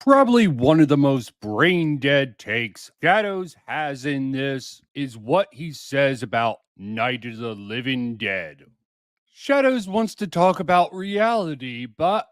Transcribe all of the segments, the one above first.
Probably one of the most brain dead takes Shadows has in this is what he says about Night of the Living Dead. Shadows wants to talk about reality, but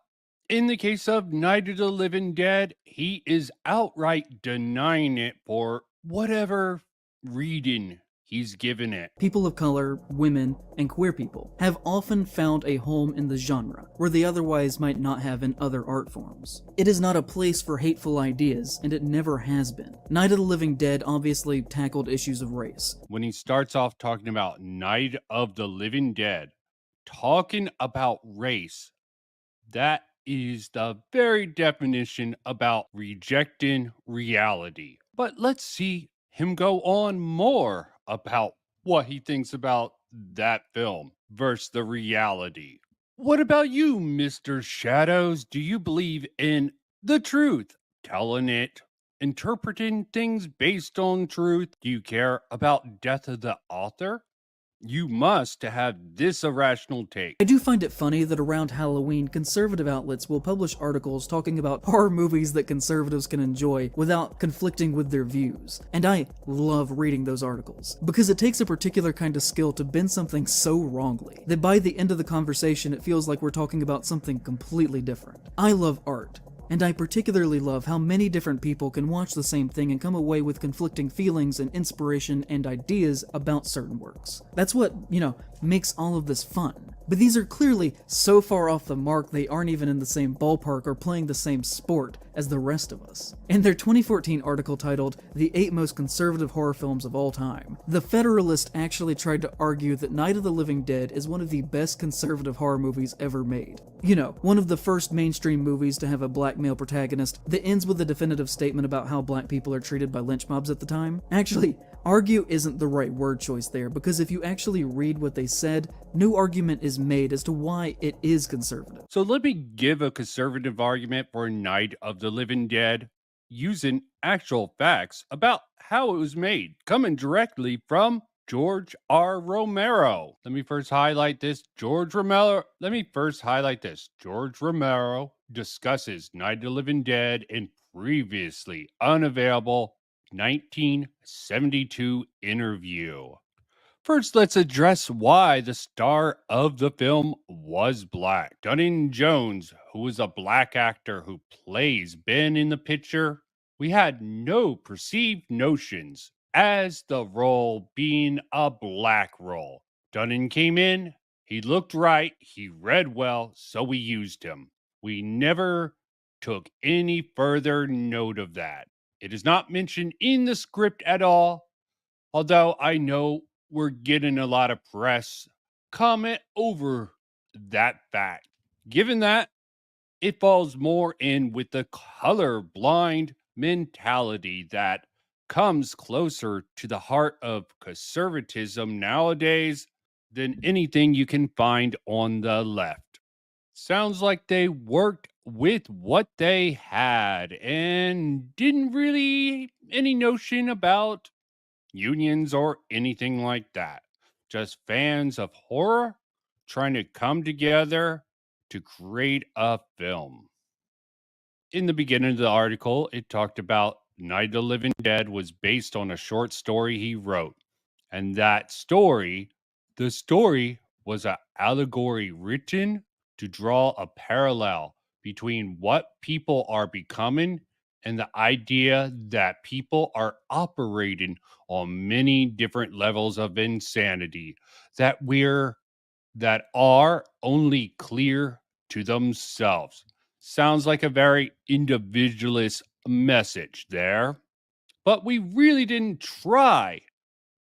in the case of Night of the Living Dead, he is outright denying it for whatever reading he's given it. People of color, women, and queer people have often found a home in the genre where they otherwise might not have in other art forms. It is not a place for hateful ideas, and it never has been. Night of the Living Dead obviously tackled issues of race. When he starts off talking about Night of the Living Dead, talking about race, that is the very definition about rejecting reality. But let's see him go on more about what he thinks about that film versus the reality. What about you, Mr. Shadows? Do you believe in the truth, telling it, interpreting things based on truth? Do you care about death of the author? You must to have this irrational take. I do find it funny that around Halloween, conservative outlets will publish articles talking about horror movies that conservatives can enjoy without conflicting with their views. And I love reading those articles, because it takes a particular kind of skill to bend something so wrongly that by the end of the conversation it feels like we're talking about something completely different. I love art. And I particularly love how many different people can watch the same thing and come away with conflicting feelings and inspiration and ideas about certain works. That's what, makes all of this fun. But these are clearly so far off the mark they aren't even in the same ballpark or playing the same sport as the rest of us. In their 2014 article titled "The 8 Most Conservative Horror Films of All Time," The Federalist actually tried to argue that Night of the Living Dead is one of the best conservative horror movies ever made. One of the first mainstream movies to have a black male protagonist that ends with a definitive statement about how black people are treated by lynch mobs at the time. Actually, argue isn't the right word choice there, because if you actually read what they said, no argument is made as to why it is conservative. So let me give a conservative argument for Night of the Living Dead using actual facts about how it was made, coming directly from George R. Romero. Let me first highlight this. George Romero discusses Night of the Living Dead in previously unavailable 1972 interview. First, let's address why the star of the film was black. Dunning-Jones, who is a black actor who plays Ben in the picture, we had no perceived notions as the role being a black role. Dunning came in, he looked right, he read well, so we used him. We never took any further note of that. It is not mentioned in the script at all, although I know we're getting a lot of press comment over that fact. Given that, it falls more in with the colorblind mentality that comes closer to the heart of conservatism nowadays than anything you can find on the left. Sounds like they worked with what they had and didn't really any notion about unions or anything like that. Just fans of horror trying to come together to create a film. In the beginning of the article, it talked about Night of the Living Dead was based on a short story he wrote. And that story, the story was an allegory written to draw a parallel between what people are becoming and the idea that people are operating on many different levels of insanity that are only clear to themselves. Sounds like a very individualist message there, but we really didn't try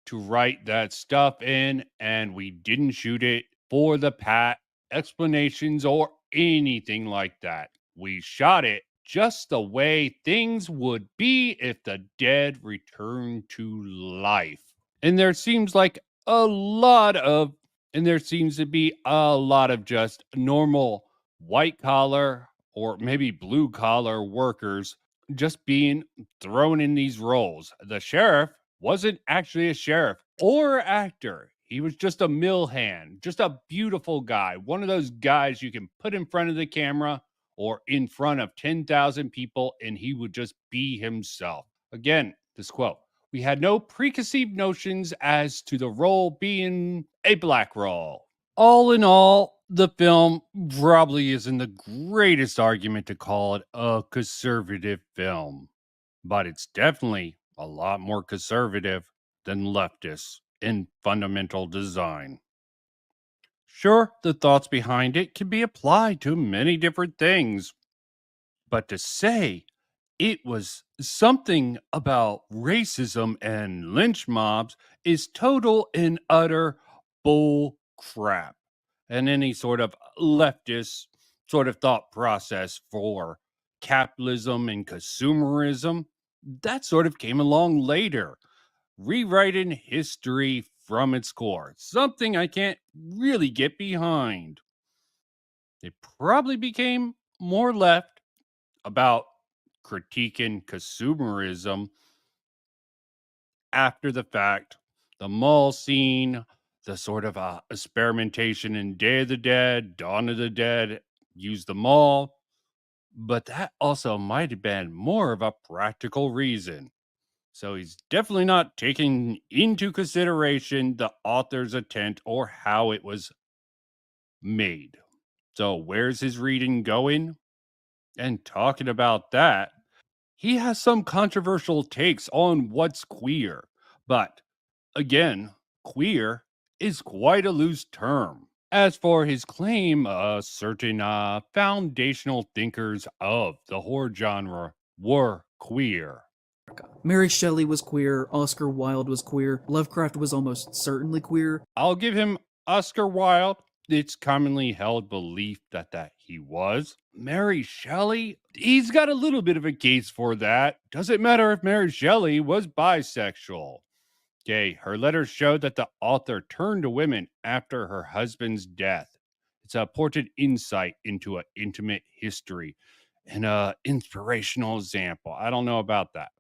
to write that stuff in, and we didn't shoot it for the pat explanations or anything like that. We shot it just the way things would be if the dead returned to life. And there seems to be a lot of just normal white collar or maybe blue collar workers just being thrown in these roles. The sheriff wasn't actually a sheriff or actor. He was just a mill hand, just a beautiful guy. One of those guys you can put in front of the camera or in front of 10,000 people, and he would just be himself. Again, this quote, we had no preconceived notions as to the role being a black role. All in all, the film probably isn't the greatest argument to call it a conservative film, but it's definitely a lot more conservative than leftist in fundamental design. Sure, the thoughts behind it can be applied to many different things, but to say it was something about racism and lynch mobs is total and utter bull crap. And any sort of leftist sort of thought process for capitalism and consumerism, that sort of came along later, rewriting history from its core, something I can't really get behind. It probably became more left about critiquing consumerism after the fact. The mall scene, the sort of experimentation in Day of the Dead, Dawn of the Dead, use the mall, but that also might have been more of a practical reason. So he's definitely not taking into consideration the author's intent or how it was made. So where's his reading going? And talking about that, he has some controversial takes on what's queer. But again, queer is quite a loose term. As for his claim, certain foundational thinkers of the horror genre were queer. Mary Shelley was queer, Oscar Wilde was queer, Lovecraft was almost certainly queer. I'll give him Oscar Wilde. It's commonly held belief that he was. Mary Shelley, he's got a little bit of a case for that. Doesn't matter if Mary Shelley was bisexual. Okay, her letters showed that the author turned to women after her husband's death. It's an important insight into an intimate history and an inspirational example. I don't know about that.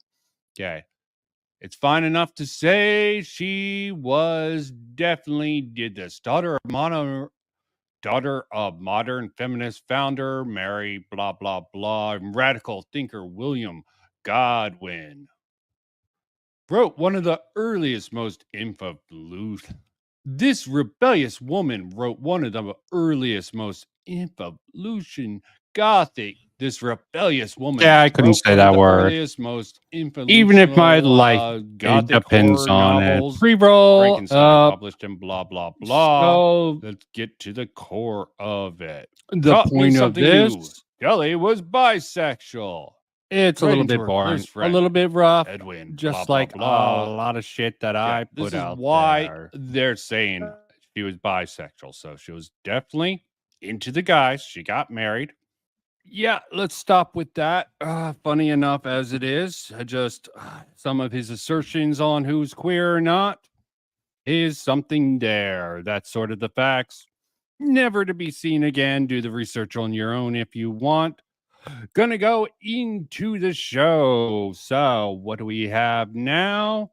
Okay. It's fine enough to say she was definitely did this. Daughter of modern feminist founder Mary blah blah blah and radical thinker William Godwin. Wrote one of the earliest, most infovolution. This rebellious woman wrote one of the earliest, most infovolution Gothic. This rebellious woman. Yeah, I couldn't say that word. Earliest, most Even if my life Gothic depends on novels, it. Pre-roll Frankenstein published in blah blah blah. So let's get to the core of it. the Taught me point of something this, new. Shelley was bisexual. it's a little bit boring, a little bit rough, Edwin, just blah, like blah, blah. a lot of shit that Yeah, I this put is out why there. they're saying she was bisexual. So she was definitely into the guys. She got married. Yeah, let's stop with that. Funny enough as it is, some of his assertions on who's queer or not is something there. That's sort of the facts. Never to be seen again. Do the research on your own if you want. Gonna go into the show. So, what do we have now?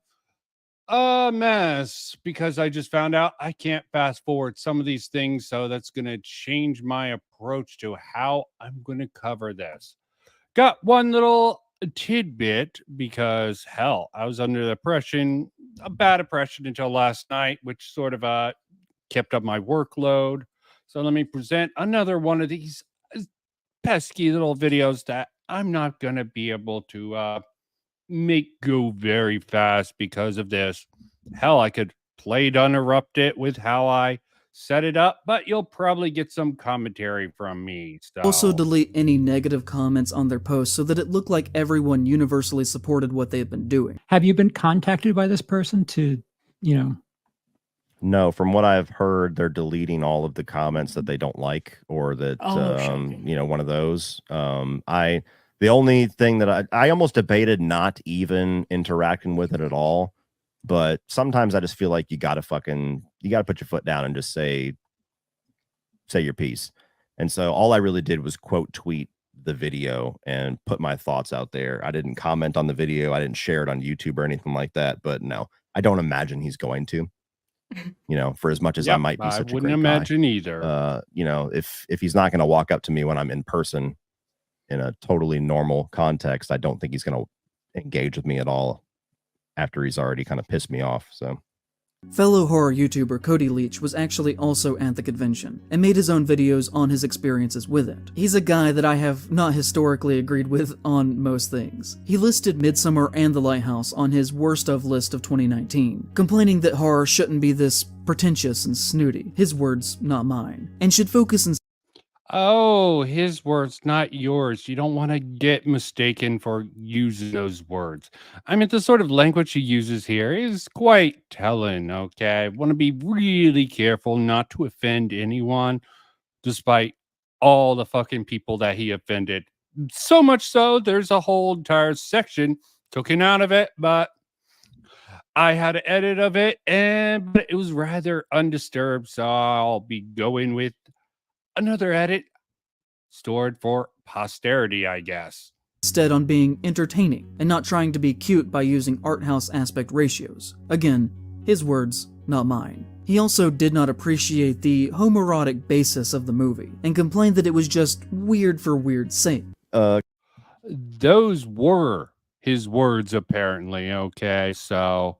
A mess, because I just found out I can't fast forward some of these things. So, that's gonna change my approach to how I'm gonna cover this. Got one little tidbit because hell, I was under the impression, a bad impression until last night, which sort of kept up my workload. So, let me present another one of these pesky little videos that I'm not going to be able to make go very fast because of this. Hell, I could play it uninterrupted with how I set it up, but you'll probably get some commentary from me. So. Also delete any negative comments on their posts so that it looked like everyone universally supported what they've been doing. Have you been contacted by this person to, No, from what I've heard, they're deleting all of the comments that they don't like, or that one of those. The only thing that I almost debated not even interacting with it at all, but sometimes I just feel like you gotta put your foot down and just say your piece. And so all I really did was quote tweet the video and put my thoughts out there. I didn't comment on the video, I didn't share it on YouTube or anything like that. But no, I don't imagine he's going to. For as much as I might be such a great guy. I wouldn't imagine either. If he's not going to walk up to me when I'm in person in a totally normal context, I don't think he's going to engage with me at all after he's already kind of pissed me off. So. Fellow horror YouTuber Cody Leach was actually also at the convention, and made his own videos on his experiences with it. He's a guy that I have not historically agreed with on most things. He listed Midsommar and The Lighthouse on his worst of list of 2019, complaining that horror shouldn't be this pretentious and snooty, his words, not mine, and should focus and Oh, his words, not yours. You don't want to get mistaken for using those words. I mean, the sort of language he uses here is quite telling, okay? Want to be really careful not to offend anyone, despite all the fucking people that he offended. So much so, there's a whole entire section taken out of it, but I had an edit of it, and it was rather undisturbed, so I'll be going with another edit stored for posterity, I guess. Instead on being entertaining and not trying to be cute by using art house aspect ratios. Again, his words, not mine. He also did not appreciate the homoerotic basis of the movie and complained that it was just weird for weird's sake. Those were his words, apparently, okay? So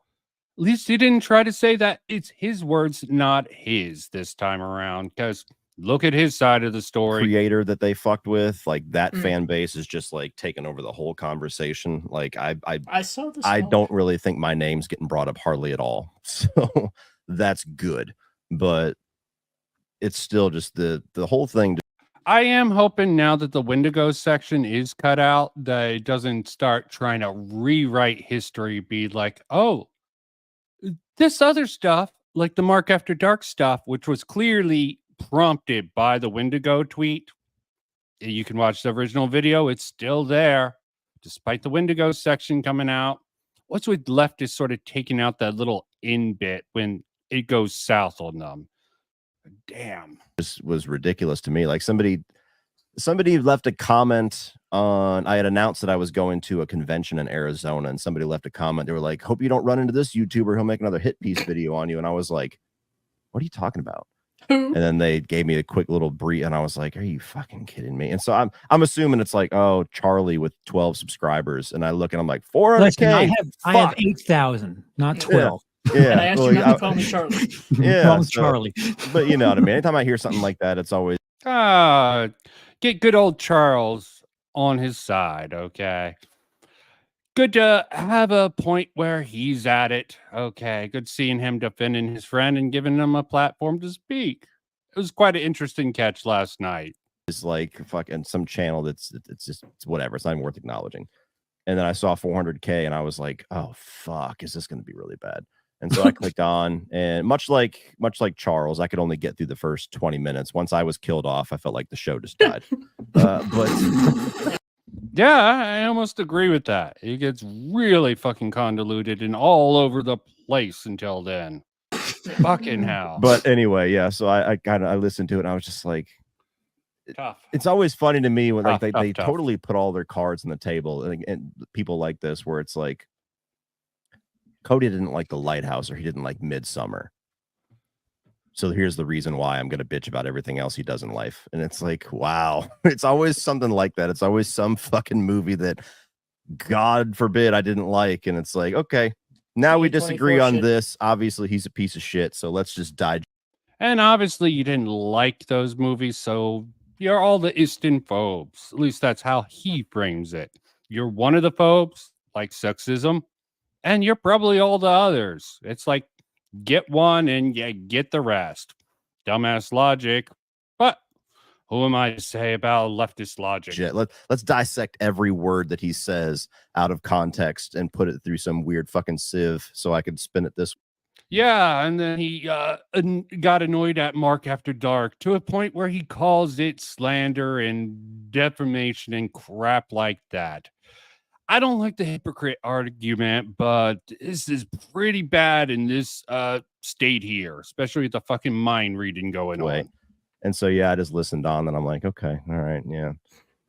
at least he didn't try to say that it's his words, not his this time around, because look at his side of the story. Creator that they fucked with, like that fan base is just like taking over the whole conversation. Like I saw this. I don't really think my name's getting brought up hardly at all. So that's good. But it's still just the whole thing. I am hoping now that the Windigo section is cut out, that it doesn't start trying to rewrite history, be like, oh, this other stuff, like the Mark After Dark stuff, which was clearly prompted by the Windigo tweet. You can watch the original video. It's still there, despite the Windigo section coming out. What's with left is sort of taking out that little in bit when it goes south on them. Damn. This was ridiculous to me. Like somebody left a comment on, I had announced that I was going to a convention in Arizona, and somebody left a comment. They were like, hope you don't run into this YouTuber. He'll make another hit piece video on you. And I was like, what are you talking about? And then they gave me a quick little brief, and I was like, are you fucking kidding me? And so I'm assuming it's like, oh, Charlie with 12 subscribers. And I look and I'm like, 400K. I have 8,000, not 12. Yeah. And I asked you not to call me Charlie. Yeah. Charlie. But you know what I mean? Anytime I hear something like that, it's always get good old Charles on his side, okay? Good to have a point where he's at it. Okay, good seeing him defending his friend and giving him a platform to speak. It was quite an interesting catch last night. It's like fucking some channel it's whatever. It's not even worth acknowledging. And then I saw 400K and I was like, oh fuck, is this going to be really bad? And so I clicked on, and much like Charles, I could only get through the first 20 minutes. Once I was killed off, I felt like the show just died. But yeah, I almost agree with that. It gets really fucking convoluted and all over the place until then. Fucking hell. But anyway, yeah. So I listened to it and I was just like, tough. It's always funny to me when tough, like they tough. totally put all their cards on the table, and people like this where it's like Cody didn't like The Lighthouse or he didn't like Midsommar. So here's the reason why I'm going to bitch about everything else he does in life. And it's like, wow, it's always something like that. It's always some fucking movie that God forbid I didn't like. And it's like, okay, now we disagree on this. Obviously he's a piece of shit. So let's just die. And obviously you didn't like those movies. So you're all the Eastern phobes. At least that's how he frames it. You're one of the phobes, like sexism, and you're probably all the others. It's like, get one and you get the rest. Dumbass logic. But who am I to say about leftist logic? Let's dissect every word that he says out of context and put it through some weird fucking sieve so I could spin it this way. Yeah, and then he got annoyed at Mark After Dark to a point where he calls it slander and defamation and crap like that. I don't like the hypocrite argument, but this is pretty bad in this state here, especially with the fucking mind reading going on. And so, yeah, I just listened on and I'm like, okay, all right, yeah.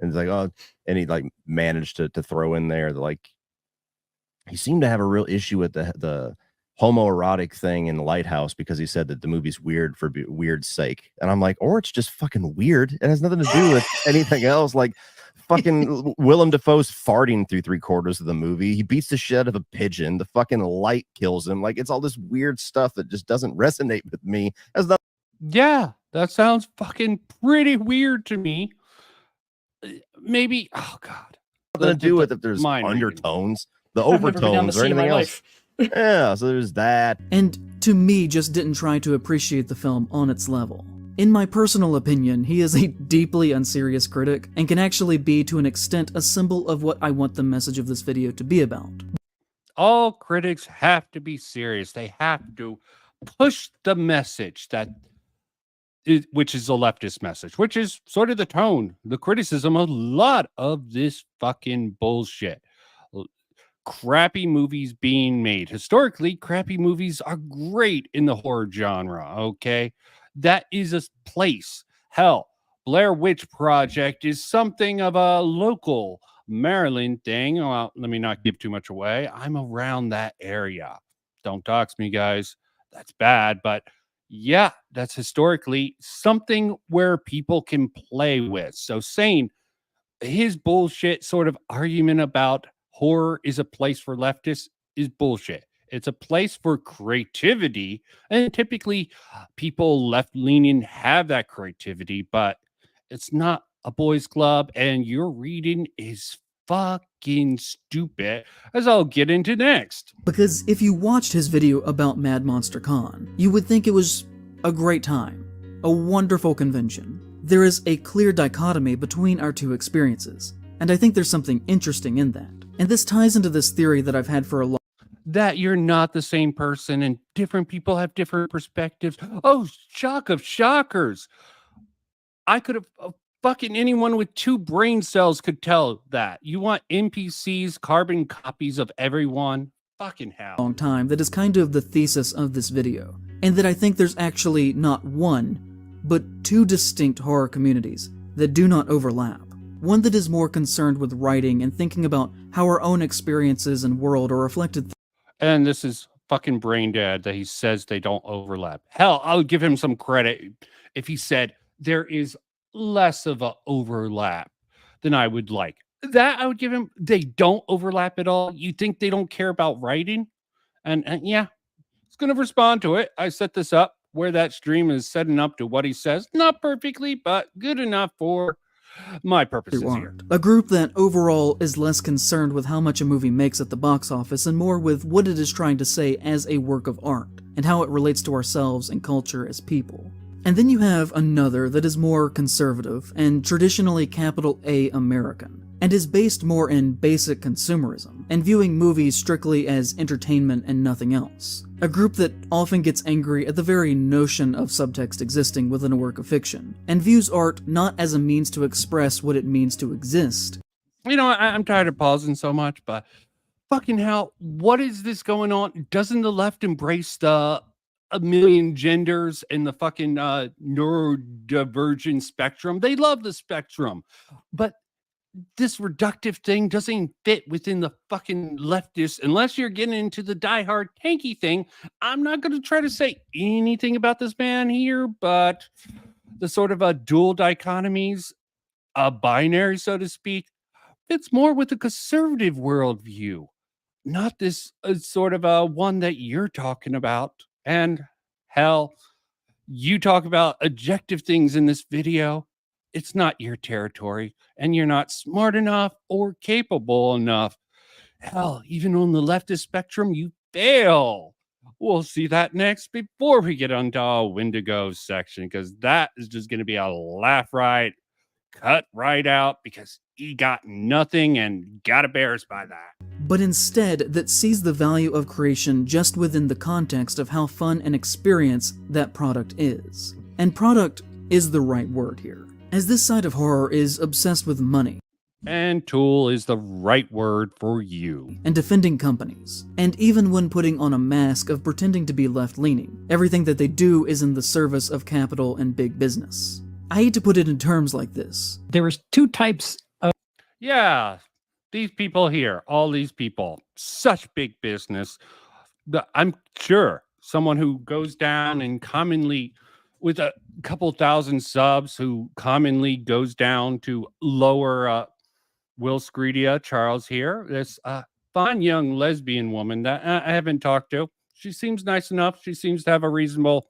And it's like, oh, and he like managed to throw in there that like he seemed to have a real issue with the homoerotic thing in The Lighthouse because he said that the movie's weird for weird's sake. And I'm like, or it's just fucking weird. It has nothing to do with anything else. Like, Fucking Willem Dafoe's farting through 3/4 of the movie. He beats the shit out of a pigeon. The fucking light kills him. Like, it's all this weird stuff that just doesn't resonate with me. Yeah, that sounds fucking pretty weird to me. Maybe, oh God. Nothing to do with if there's undertones, the overtones, or anything else. Yeah, so there's that. And to me, just didn't try to appreciate the film on its level. In my personal opinion, he is a deeply unserious critic and can actually be, to an extent, a symbol of what I want the message of this video to be about. All critics have to be serious. They have to push the message which is a leftist message, which is sort of the tone, the criticism of a lot of this fucking bullshit. Crappy movies being made. Historically, crappy movies are great in the horror genre, okay? That is a place. Hell, Blair Witch Project is something of a local Maryland thing. Well, let me not give too much away. I'm around that area. Don't dox me, guys. That's bad, but yeah, that's historically something where people can play with. So saying his bullshit sort of argument about horror is a place for leftists is bullshit. It's a place for creativity, and typically people left-leaning have that creativity, but it's not a boys' club, and your reading is fucking stupid, as I'll get into next. Because if you watched his video about Mad Monster Con, you would think it was a great time, a wonderful convention. There is a clear dichotomy between our two experiences, and I think there's something interesting in that. And this ties into this theory that I've had for a long that you're not the same person and different people have different perspectives. Oh, shock of shockers. I could have fucking anyone with 2 brain cells could tell that. You want NPCs, carbon copies of everyone? Fucking hell. Long time that is kind of the thesis of this video. And that I think there's actually not one, but 2 distinct horror communities that do not overlap. One that is more concerned with writing and thinking about how our own experiences and world are reflected. And this is fucking brain dead that he says they don't overlap. Hell, I'll give him some credit if he said there is less of an overlap than I would like. That I would give him. They don't overlap at all. You think they don't care about writing? And yeah, it's going to respond to it. I set this up where that stream is setting up to what he says. Not perfectly, but good enough for my purposes here. A group that overall is less concerned with how much a movie makes at the box office and more with what it is trying to say as a work of art and how it relates to ourselves and culture as people. And then you have another that is more conservative and traditionally capital A American, and is based more in basic consumerism and viewing movies strictly as entertainment and nothing else. A group that often gets angry at the very notion of subtext existing within a work of fiction, and views art not as a means to express what it means to exist. You know, I'm tired of pausing so much, but fucking hell, what is this going on? Doesn't the left embrace the a million genders in the fucking neurodivergent spectrum? They love the spectrum, but this reductive thing doesn't fit within the fucking leftist unless you're getting into the diehard tanky thing. I'm not going to try to say anything about this man here, but the sort of a dual dichotomies, a binary, so to speak, fits more with the conservative worldview, not this sort of a one that you're talking about. And hell, you talk about objective things in this video. It's not your territory, and you're not smart enough or capable enough. Hell, even on the leftist spectrum, you fail. We'll see that next before we get onto our Windigo section, because that is just going to be a laugh right, cut right out, because he got nothing and got embarrassed by that. But instead, that sees the value of creation just within the context of how fun an experience that product is. And product is the right word here, as this side of horror is obsessed with money. And tool is the right word for you. And defending companies. And even when putting on a mask of pretending to be left-leaning, everything that they do is in the service of capital and big business. I hate to put it in terms like this. There was 2 types of... Yeah, these people here, all these people, such big business. I'm sure someone who goes down and commonly, with a couple thousand subs, who commonly goes down to lower Will Screedia Charles here. This fine young lesbian woman that I haven't talked to. She seems nice enough. She seems to have a reasonable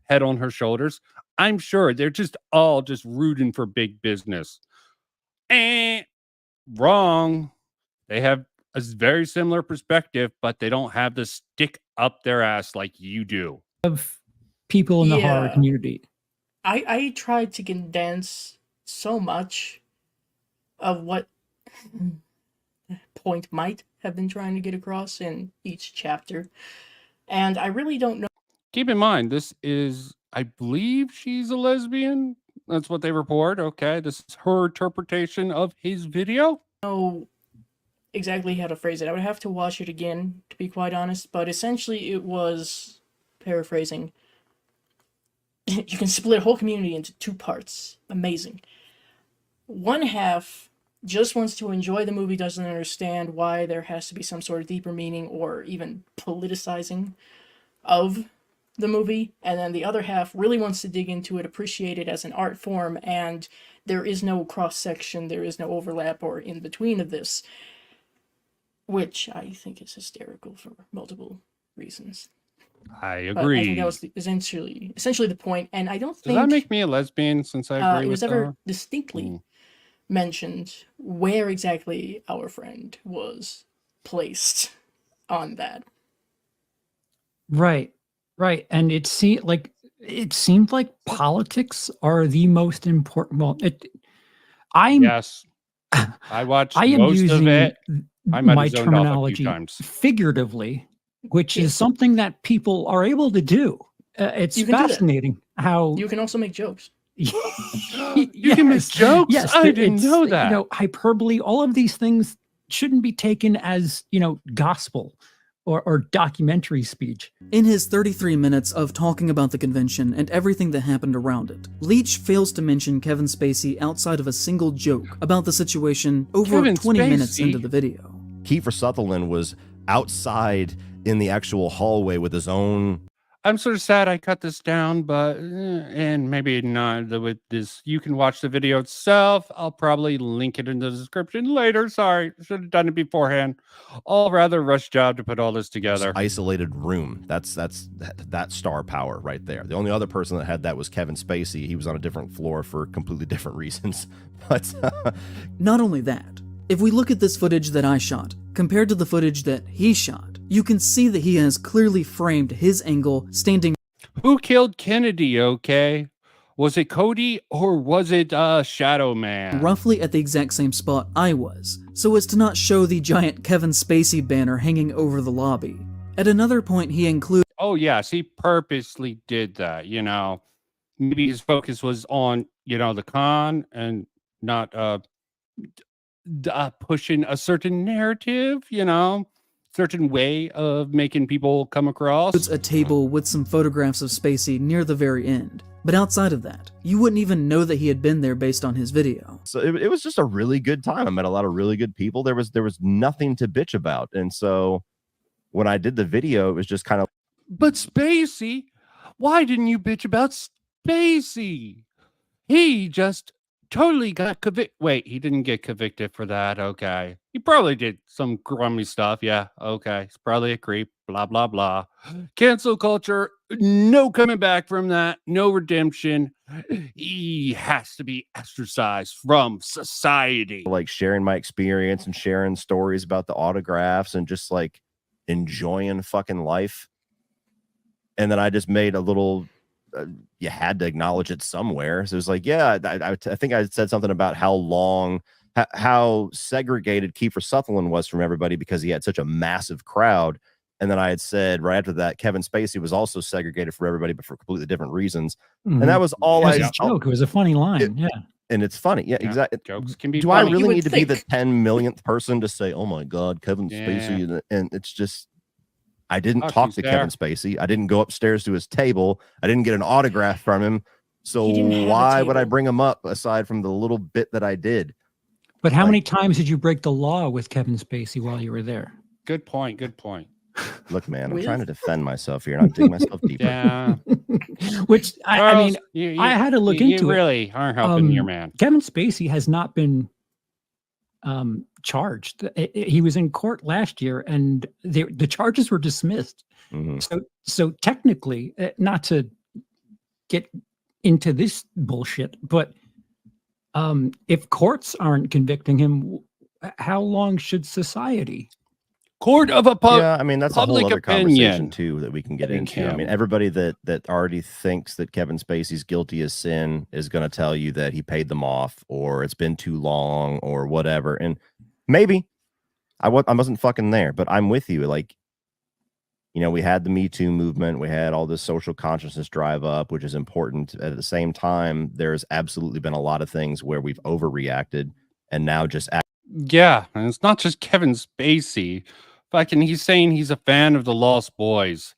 head on her shoulders. I'm sure they're just all just rooting for big business. Wrong. They have a very similar perspective, but they don't have the stick up their ass like you do. Of people in the horror community. I tried to condense so much of what point might have been trying to get across in each chapter, and I really don't know. Keep in mind, this is, I believe she's a lesbian. That's what they report. Okay, this is her interpretation of his video. Know exactly how to phrase it. I would have to watch it again, to be quite honest, but essentially it was, paraphrasing, you can split a whole community into two parts. Amazing. One half just wants to enjoy the movie, doesn't understand why there has to be some sort of deeper meaning or even politicizing of the movie, and then the other half really wants to dig into it, appreciate it as an art form, and there is no cross-section, there is no overlap or in-between of this, which I think is hysterical for multiple reasons. I agree. But I think that was essentially the point, and I don't think... Does that make me a lesbian since I agree it was with ever her? distinctly mentioned where exactly our friend was placed on that. Right. And it seemed like politics are the most important. Well, yes. I watched I am most using of it. I might my have zoned off a few terminology times. figuratively, which is something that people are able to do. It's fascinating how you can also make jokes. You can make jokes? Yes, I didn't know that. You know, hyperbole, all of these things shouldn't be taken as, gospel or documentary speech. In his 33 minutes of talking about the convention and everything that happened around it, Leach fails to mention Kevin Spacey outside of a single joke about the situation over 20 minutes into the video. Kiefer Sutherland was outside in the actual hallway with his own... I'm sort of sad I cut this down, but and maybe not with this. You can watch the video itself. I'll probably link it in the description later. Sorry, should have done it beforehand. All rather rush job to put all this together. Isolated room. That's star power right there. The only other person that had that was Kevin Spacey. He was on a different floor for completely different reasons. But not only that, if we look at this footage that I shot compared to the footage that he shot, you can see that he has clearly framed his angle standing. Who killed Kennedy, okay? Was it Cody or was it Shadow Man? Roughly at the exact same spot I was, so as to not show the giant Kevin Spacey banner hanging over the lobby. At another point he included... Oh yes, he purposely did that, Maybe his focus was on, the con and not pushing a certain narrative, certain way of making people come across. A table with some photographs of Spacey near the very end. But outside of that, you wouldn't even know that he had been there based on his video. So it was just a really good time. I met a lot of really good people. There was nothing to bitch about. And so when I did the video, it was just kind of... But Spacey? Why didn't you bitch about Spacey? He just totally got convicted. Wait, he didn't get convicted for that. Okay. He probably did some grummy stuff. Yeah. Okay. He's probably a creep. Blah, blah, blah. Cancel culture. No coming back from that. No redemption. He has to be ostracized from society. Like sharing my experience and sharing stories about the autographs and just like enjoying fucking life. And then I just made a little... you had to acknowledge it somewhere. So it was like, yeah, I think I said something about how segregated Kiefer Sutherland was from everybody because he had such a massive crowd. And then I had said right after that, Kevin Spacey was also segregated from everybody, but for completely different reasons. And that was all it was a joke. It was a funny line. And it's funny. Yeah, exactly. Jokes can be Do funny. I really need to be the 10 millionth person to say, oh my God, Kevin Spacey? And it's just... I didn't talk to Kevin Spacey. I didn't go upstairs to his table. I didn't get an autograph from him. So why would I bring him up aside from the little bit that I did? But how many times did you break the law with Kevin Spacey while you were there? Good point. Good point. Look, man, I'm trying to defend myself here and I'm digging myself deeper. Yeah. Which, I mean, I had to look into it. You really aren't helping your man. Kevin Spacey has not been charged. He was in court last year, and the charges were dismissed. So technically, not to get into this bullshit, but if courts aren't convicting him, how long should society? Court of yeah, I mean, that's a whole other opinion conversation too that we can get into. I mean, everybody that already thinks that Kevin Spacey's guilty as sin is going to tell you that he paid them off, or it's been too long, or whatever. And maybe I wasn't fucking there, but I'm with you. Like, you know, we had the Me Too movement, we had all this social consciousness drive up, which is important. At the same time, there's absolutely been a lot of things where we've overreacted, and now just yeah, and it's not just Kevin Spacey. Fucking, he's saying he's a fan of the Lost Boys.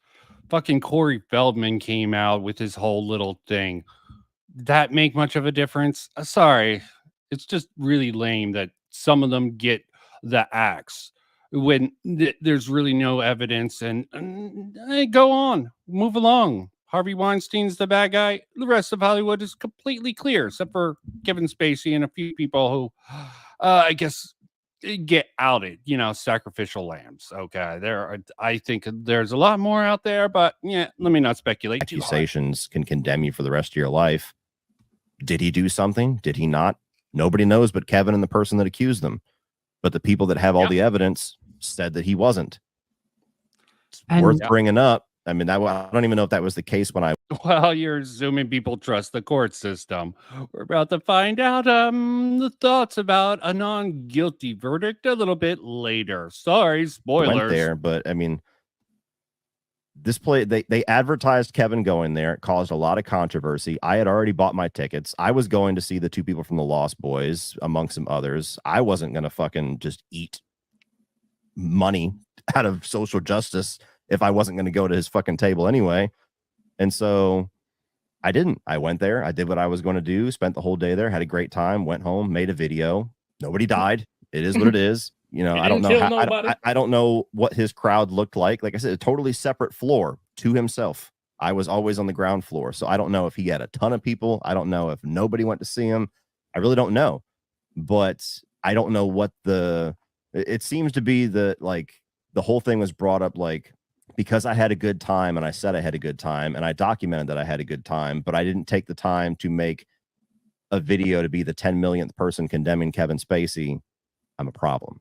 Fucking Corey Feldman came out with his whole little thing. That make much of a difference? Sorry, it's just really lame that some of them get the axe when there's really no evidence. And hey, go on, move along. Harvey Weinstein's the bad guy. The rest of Hollywood is completely clear, except for Kevin Spacey and a few people who, I guess, get outed, you know, sacrificial lambs. Okay, I think there's a lot more out there, but yeah, let me not speculate. Accusations can condemn you for the rest of your life. Did he do something? Did he not? Nobody knows but Kevin and the person that accused them. But the people that have all the evidence said that he wasn't. It's worth bringing up. I mean, I don't even know if that was the case when I... Well, you're assuming people trust the court system. We're about to find out the thoughts about a non-guilty verdict a little bit later. Sorry, spoilers. Went there, but I mean, this play, they advertised Kevin going there. It caused a lot of controversy. I had already bought my tickets. I was going to see the two people from the Lost Boys, among some others. I wasn't going to fucking just eat money out of social justice if I wasn't going to go to his fucking table anyway. And so I didn't. I went there. I did what I was going to do, spent the whole day there, had a great time, went home, made a video. Nobody died. It is what it is. You know, I don't know. I don't know what his crowd looked like. Like I said, a totally separate floor to himself. I was always on the ground floor. So I don't know if he had a ton of people. I don't know if nobody went to see him. I really don't know. But I don't know what it seems to be that, like, the whole thing was brought up, like, because I had a good time and I said I had a good time and I documented that I had a good time, but I didn't take the time to make a video to be the 10 millionth person condemning Kevin Spacey. I'm a problem.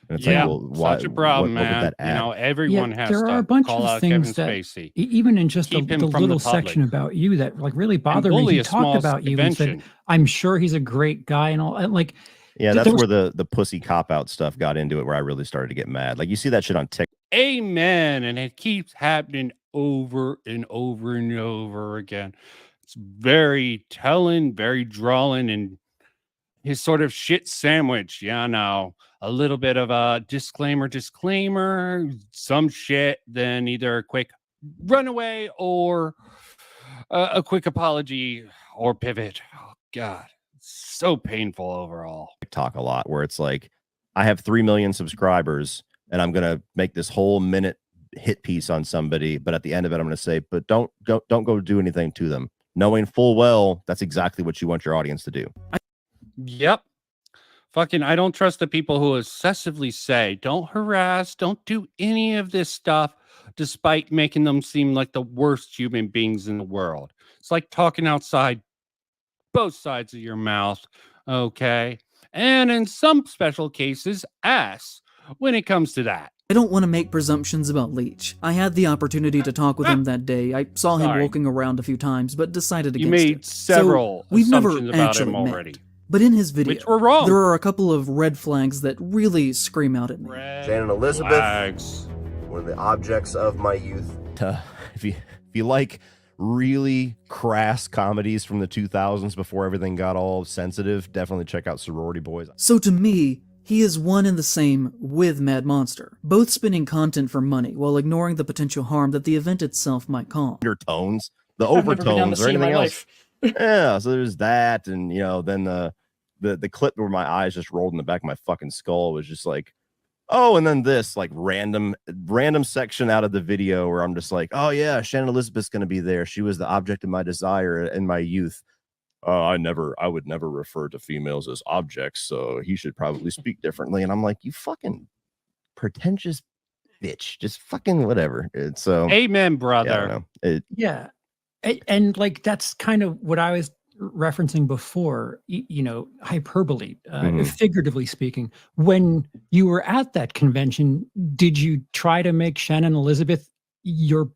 And it's like, well, such a problem, man. You know, everyone has to there are a bunch call of out things Kevin that, Spacey. Even in just the little section about you that like really bothered me. He talked about you and said, I'm sure he's a great guy and all. And like, yeah, that's where the pussy cop out stuff got into it, where I really started to get mad. Like, you see that shit on TikTok. Amen. And it keeps happening over and over and over again. It's very telling, very drawing, and his sort of shit sandwich. Yeah, now a little bit of a disclaimer, some shit, then either a quick runaway or a quick apology or pivot. Oh, God. So painful overall. TikTok a lot, where it's like, I have 3 million subscribers and I'm going to make this whole minute hit piece on somebody, but at the end of it, I'm going to say, but don't go do anything to them, knowing full well that's exactly what you want your audience to do. Yep. Fucking, I don't trust the people who obsessively say, don't harass, don't do any of this stuff, despite making them seem like the worst human beings in the world. It's like talking outside both sides of your mouth, okay? And in some special cases, ass, when it comes to that. I don't want to make presumptions about Leach. I had the opportunity to talk with him that day. I saw him walking around a few times, but decided against it. You made several assumptions about him already. But in his video, which were wrong. There are a couple of red flags that really scream out at me. Shannon Elizabeth, one of the objects of my youth. If you like really crass comedies from the 2000s before everything got all sensitive, definitely check out Sorority Boys. So to me, he is one and the same with Mad Monster, both spinning content for money while ignoring the potential harm that the event itself might cause. Undertones, the overtones, or anything else. Yeah, so there's that, and you know, then the clip where my eyes just rolled in the back of my fucking skull was just like, oh, and then this like random section out of the video where I'm just like, oh yeah, Shannon Elizabeth's gonna be there. She was the object of my desire in my youth. I would never refer to females as objects, so he should probably speak differently. And I'm like, you fucking pretentious bitch, just fucking whatever. It's so amen, brother. Yeah, and like that's kind of what I was referencing before, you know, hyperbole, figuratively speaking. When you were at that convention, did you try to make Shannon Elizabeth your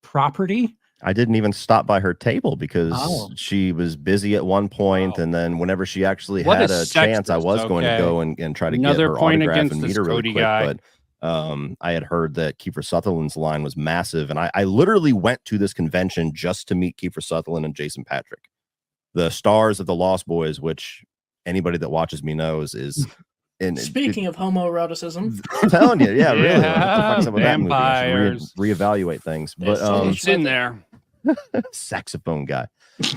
property? I didn't even stop by her table because she was busy at one point, and then whenever she actually had a chance, I was going to go and try to get her autograph and meet her really quick. But I had heard that Kiefer Sutherland's line was massive, and I literally went to this convention just to meet Kiefer Sutherland and Jason Patric, the stars of the Lost Boys, which anybody that watches me knows is. Speaking of homoeroticism, I'm telling you, yeah, really. What the fuck's up with vampires. Reevaluate things, but it's in there. Saxophone guy.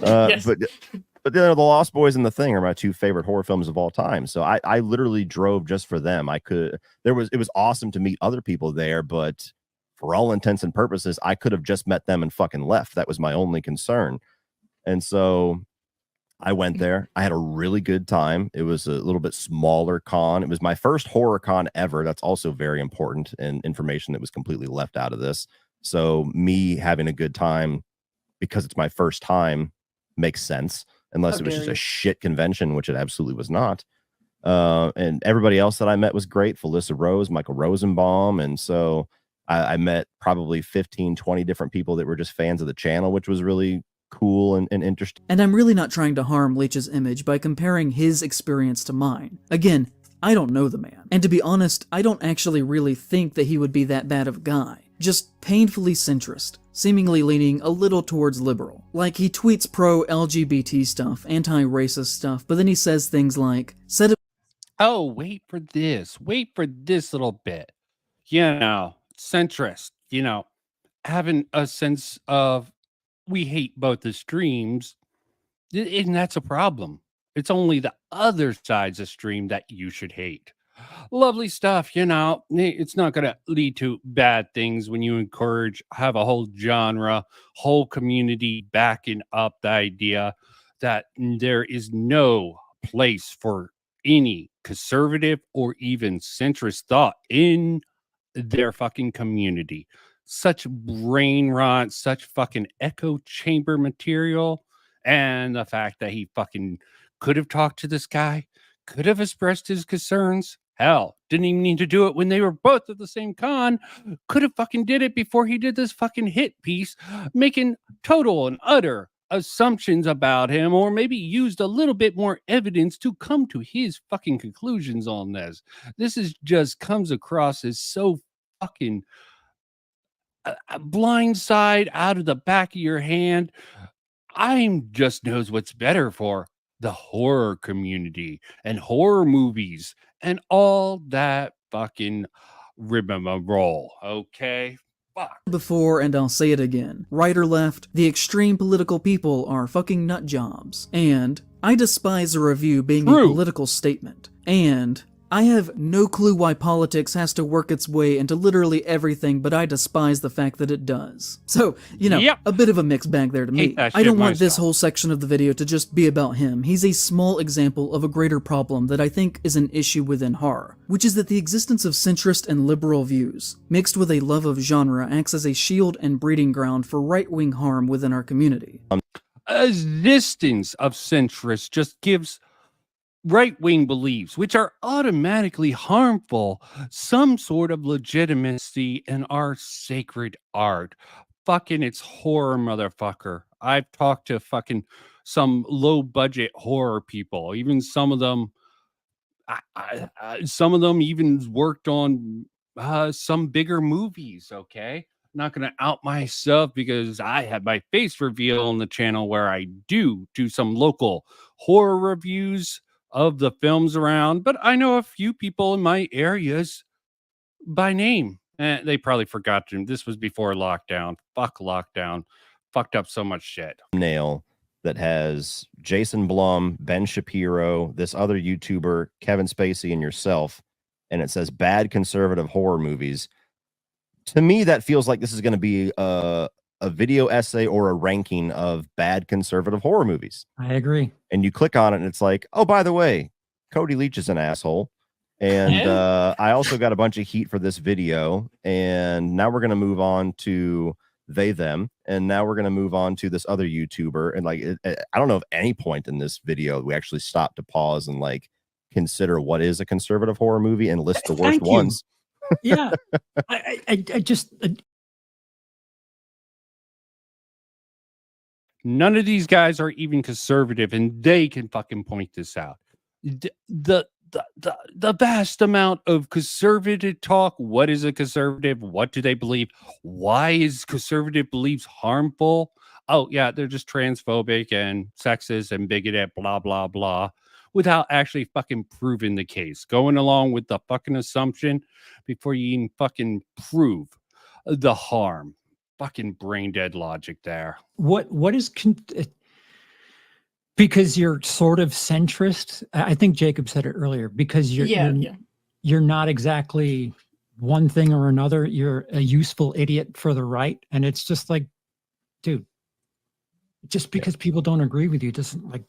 Yes. But the Lost Boys and The Thing are my two favorite horror films of all time. So I literally drove just for them. It was awesome to meet other people there, but for all intents and purposes, I could have just met them and fucking left. That was my only concern. And so I went there. I had a really good time. It was a little bit smaller con. It was my first horror con ever. That's also very important and information that was completely left out of this. So me having a good time because it's my first time makes sense, unless it was just a shit convention, which it absolutely was not. And everybody else that I met was great. Felissa Rose, Michael Rosenbaum. And so I met probably 15, 20 different people that were just fans of the channel, which was really cool and interesting. And I'm really not trying to harm Leach's image by comparing his experience to mine. Again, I don't know the man. And to be honest, I don't actually really think that he would be that bad of a guy. Just painfully centrist, seemingly leaning a little towards liberal. Like, he tweets pro-LGBT stuff, anti-racist stuff, but then he says things like, oh, wait for this little bit. You know, centrist, you know, having a sense of we hate both the streams, and that's a problem. It's only the other side's a stream that you should hate. Lovely stuff, you know. It's not going to lead to bad things when you have a whole genre, whole community backing up the idea that there is no place for any conservative or even centrist thought in their fucking community. Such brain rot, such fucking echo chamber material. And the fact that he fucking could have talked to this guy, could have expressed his concerns. Hell, didn't even need to do it when they were both at the same con. Could have fucking did it before he did this fucking hit piece, making total and utter assumptions about him, or maybe used a little bit more evidence to come to his fucking conclusions on this. This is just comes across as so fucking a blind side out of the back of your hand. I'm just knows what's better for the horror community and horror movies and all that fucking rigmarole. Okay. Fuck. Before, and I'll say it again. Right or left, the extreme political people are fucking nut jobs. And I despise a review being a political statement. And I have no clue why politics has to work its way into literally everything, but I despise the fact that it does. So, you know, a bit of a mixed bag there to me. I don't want this whole section of the video to just be about him. He's a small example of a greater problem that I think is an issue within horror, which is that the existence of centrist and liberal views, mixed with a love of genre, acts as a shield and breeding ground for right-wing harm within our community. Existence of centrists just gives right-wing beliefs, which are automatically harmful, some sort of legitimacy in our sacred art. Fucking it's horror, motherfucker. I've talked to fucking some low-budget horror people. Even some of them even worked on some bigger movies, okay? Not going to out myself because I had my face reveal on the channel where I do some local horror reviews of the films around, but I know a few people in my areas by name. They probably forgot to. This was before lockdown. Fuck lockdown. Fucked up so much shit. Nail that has Jason Blum, Ben Shapiro, this other YouTuber, Kevin Spacey, and yourself, and it says bad conservative horror movies. To me, that feels like this is going to be a a video essay or a ranking of bad conservative horror movies. I agree. And you click on it and it's like, oh, by the way, Cody Leach is an asshole. And I also got a bunch of heat for this video. And now we're going to move on to them. And now we're going to move on to this other YouTuber. And like, I don't know if any point in this video we actually stopped to pause and like consider what is a conservative horror movie and list the worst ones. Yeah. I just... None of these guys are even conservative, and they can fucking point this out. The vast amount of conservative talk. What is a conservative? What do they believe? Why is conservative beliefs harmful? Oh, yeah, they're just transphobic and sexist and bigoted, blah, blah, blah, without actually fucking proving the case. Going along with the fucking assumption before you even fucking prove the harm. Fucking brain dead logic there. What is because you're sort of centrist. I think Jacob said it earlier, because you're not exactly one thing or another. You're a useful idiot for the right. And it's just like, dude, just because people don't agree with you doesn't like.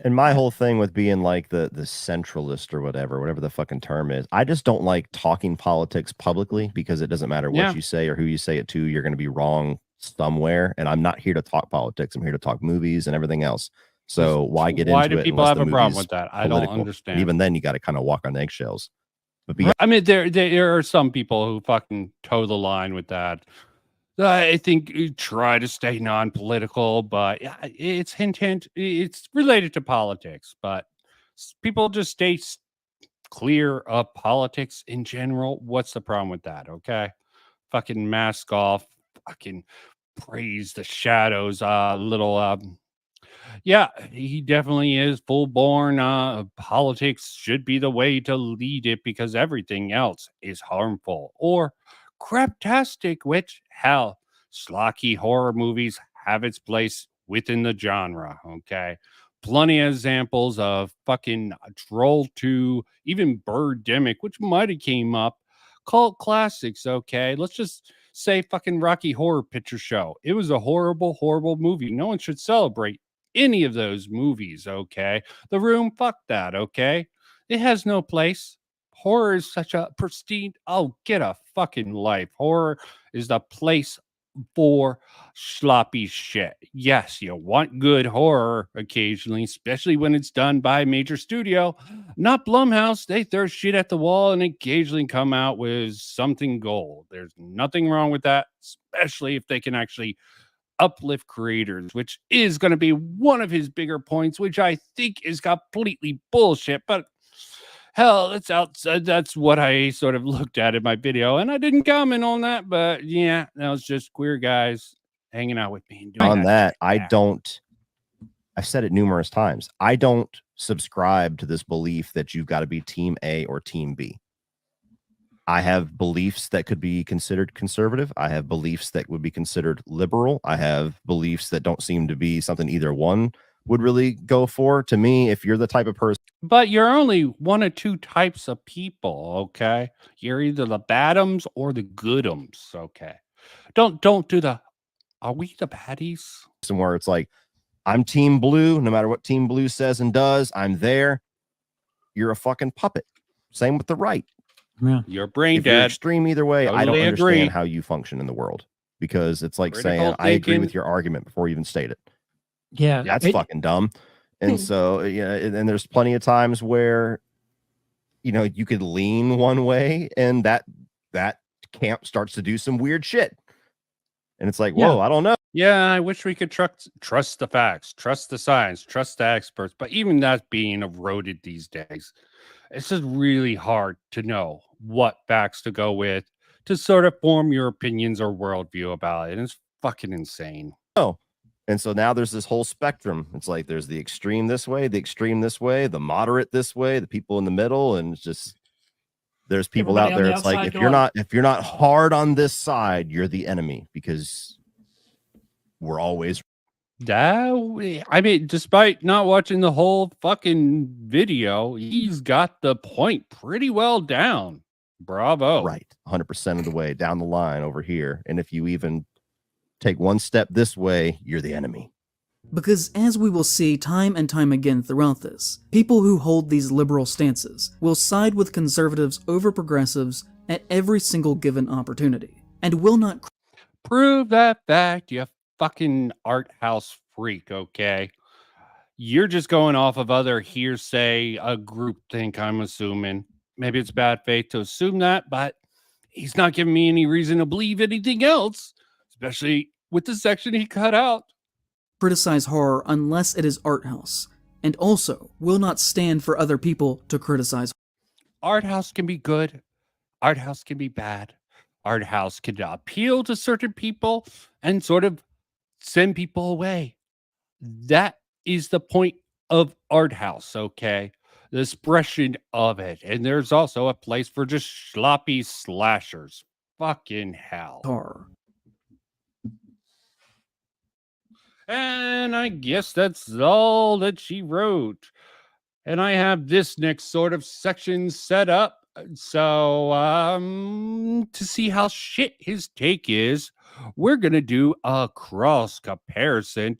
And my whole thing with being like the centralist or whatever the fucking term is, I just don't like talking politics publicly, because it doesn't matter what you say or who you say it to, you're going to be wrong somewhere. And I'm not here to talk politics. I'm here to talk movies and everything else. So why get into it? Why do people have a problem with that? I don't understand. And even then, you got to kind of walk on eggshells. But I mean, there are some people who fucking toe the line with that. I think you try to stay non-political, but it's hint. It's related to politics, but people just stay clear of politics in general. What's the problem with that? Okay, fucking mask off. Fucking praise the shadows. Yeah, he definitely is full-born. Politics should be the way to lead it, because everything else is harmful or craptastic, which, hell, schlocky horror movies have its place within the genre, okay? Plenty of examples of fucking Troll 2, even Birdemic, which might have came up, cult classics, okay? Let's just say fucking Rocky Horror Picture Show. It was a horrible, horrible movie. No one should celebrate any of those movies, okay? The Room, fuck that, okay? It has no place. Horror is such a pristine. Oh, get a fucking life. Horror is the place for sloppy shit. Yes, you want good horror occasionally, especially when it's done by a major studio. Not Blumhouse. They throw shit at the wall and occasionally come out with something gold. There's nothing wrong with that, especially if they can actually uplift creators, which is going to be one of his bigger points, which I think is completely bullshit, but hell, that's what I sort of looked at in my video, and I didn't comment on that, but yeah, that was just queer guys hanging out with me. And doing on that, I've said it numerous times. I don't subscribe to this belief that you've got to be team A or team B. I have beliefs that could be considered conservative. I have beliefs that would be considered liberal. I have beliefs that don't seem to be something either one would really go for. To me, if you're the type of person, but you're only one of two types of people, okay? You're either the badums or the goodums, okay? Don't do the, are we the baddies? Somewhere it's like, I'm team blue, no matter what team blue says and does, I'm there. You're a fucking puppet. Same with the right. Yeah. You're brain if dead. You're extreme either way. Totally I don't understand agree. how you function in the world, because it's like Critical saying I agree thinking. with your argument before you even state it. Yeah, That's fucking dumb. And so, and there's plenty of times where, you could lean one way and that camp starts to do some weird shit. And it's like, whoa, I don't know. Yeah, I wish we could trust the facts, trust the science, trust the experts. But even that's being eroded these days. It's just really hard to know what facts to go with to sort of form your opinions or worldview about it. And it's fucking insane. Oh. And so now there's this whole spectrum. It's like there's the extreme this way, the extreme this way, the moderate this way, the people in the middle, and it's just there's people out there. It's like if you're not hard on this side, you're the enemy, because we're always. I mean, despite not watching the whole fucking video, he's got the point pretty well down. Bravo. Right. 100% of the way down the line over here. And if you even Take one step this way, you're the enemy. Because as we will see time and time again throughout this, people who hold these liberal stances will side with conservatives over progressives at every single given opportunity, and will not prove that fact, you fucking art house freak, okay? You're just going off of other hearsay, a group think, I'm assuming. Maybe it's bad faith to assume that, but he's not giving me any reason to believe anything else, especially with the section he cut out. Criticize horror unless it is art house, and also will not stand for other people to criticize. Art house can be good, art house can be bad. Art house can appeal to certain people and sort of send people away. That is the point of art house, okay? The expression of it. And there's also a place for just sloppy slashers. Fucking hell. Horror. And I guess that's all that she wrote. And I have this next sort of section set up. So, to see how shit his take is, we're going to do a cross comparison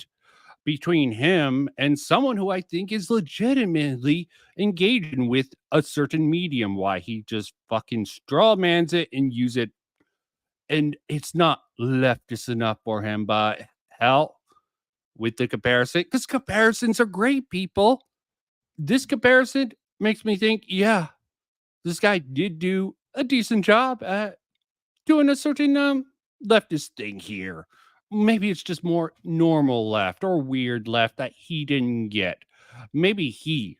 between him and someone who I think is legitimately engaging with a certain medium. Why he just fucking strawmans it and use it. And it's not leftist enough for him, but hell, with the comparison, because comparisons are great, people. This comparison makes me think, yeah, this guy did do a decent job at doing a certain leftist thing here. Maybe it's just more normal left or weird left that he didn't get. Maybe he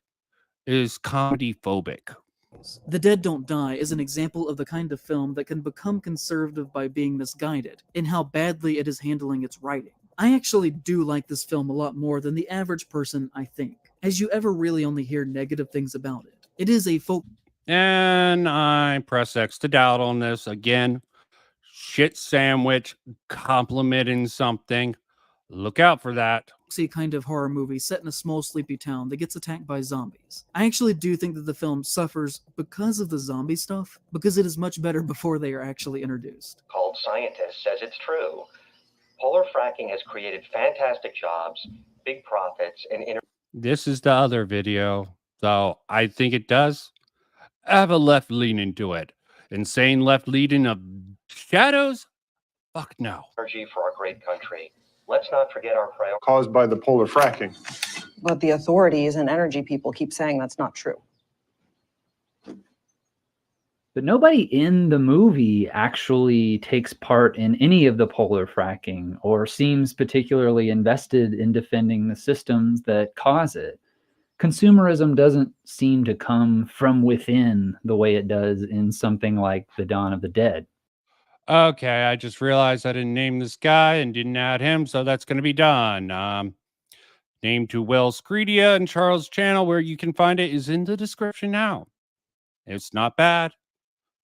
is comedy phobic. The Dead Don't Die is an example of the kind of film that can become conservative by being misguided in how badly it is handling its writing. I actually do like this film a lot more than the average person, I think, as you ever really only hear negative things about it. It is a folk. And I press X to doubt on this again. Shit sandwich complimenting something. Look out for that. See, kind of horror movie set in a small sleepy town that gets attacked by zombies. I actually do think that the film suffers because of the zombie stuff, because it is much better before they are actually introduced. Called Scientist says it's true. Polar fracking has created fantastic jobs, big profits, and This is the other video, so I think it does have a left leaning to it. Insane left leaning of shadows? Fuck no. energy for our great country. Let's not forget our priority. Caused by the polar fracking. But the authorities and energy people keep saying that's not true. But nobody in the movie actually takes part in any of the polar fracking or seems particularly invested in defending the systems that cause it. Consumerism doesn't seem to come from within the way it does in something like The Dawn of the Dead. Okay, I just realized I didn't name this guy and didn't add him, so that's going to be done. Name to Will Scredia and Charles' channel, where you can find it, is in the description now. It's not bad.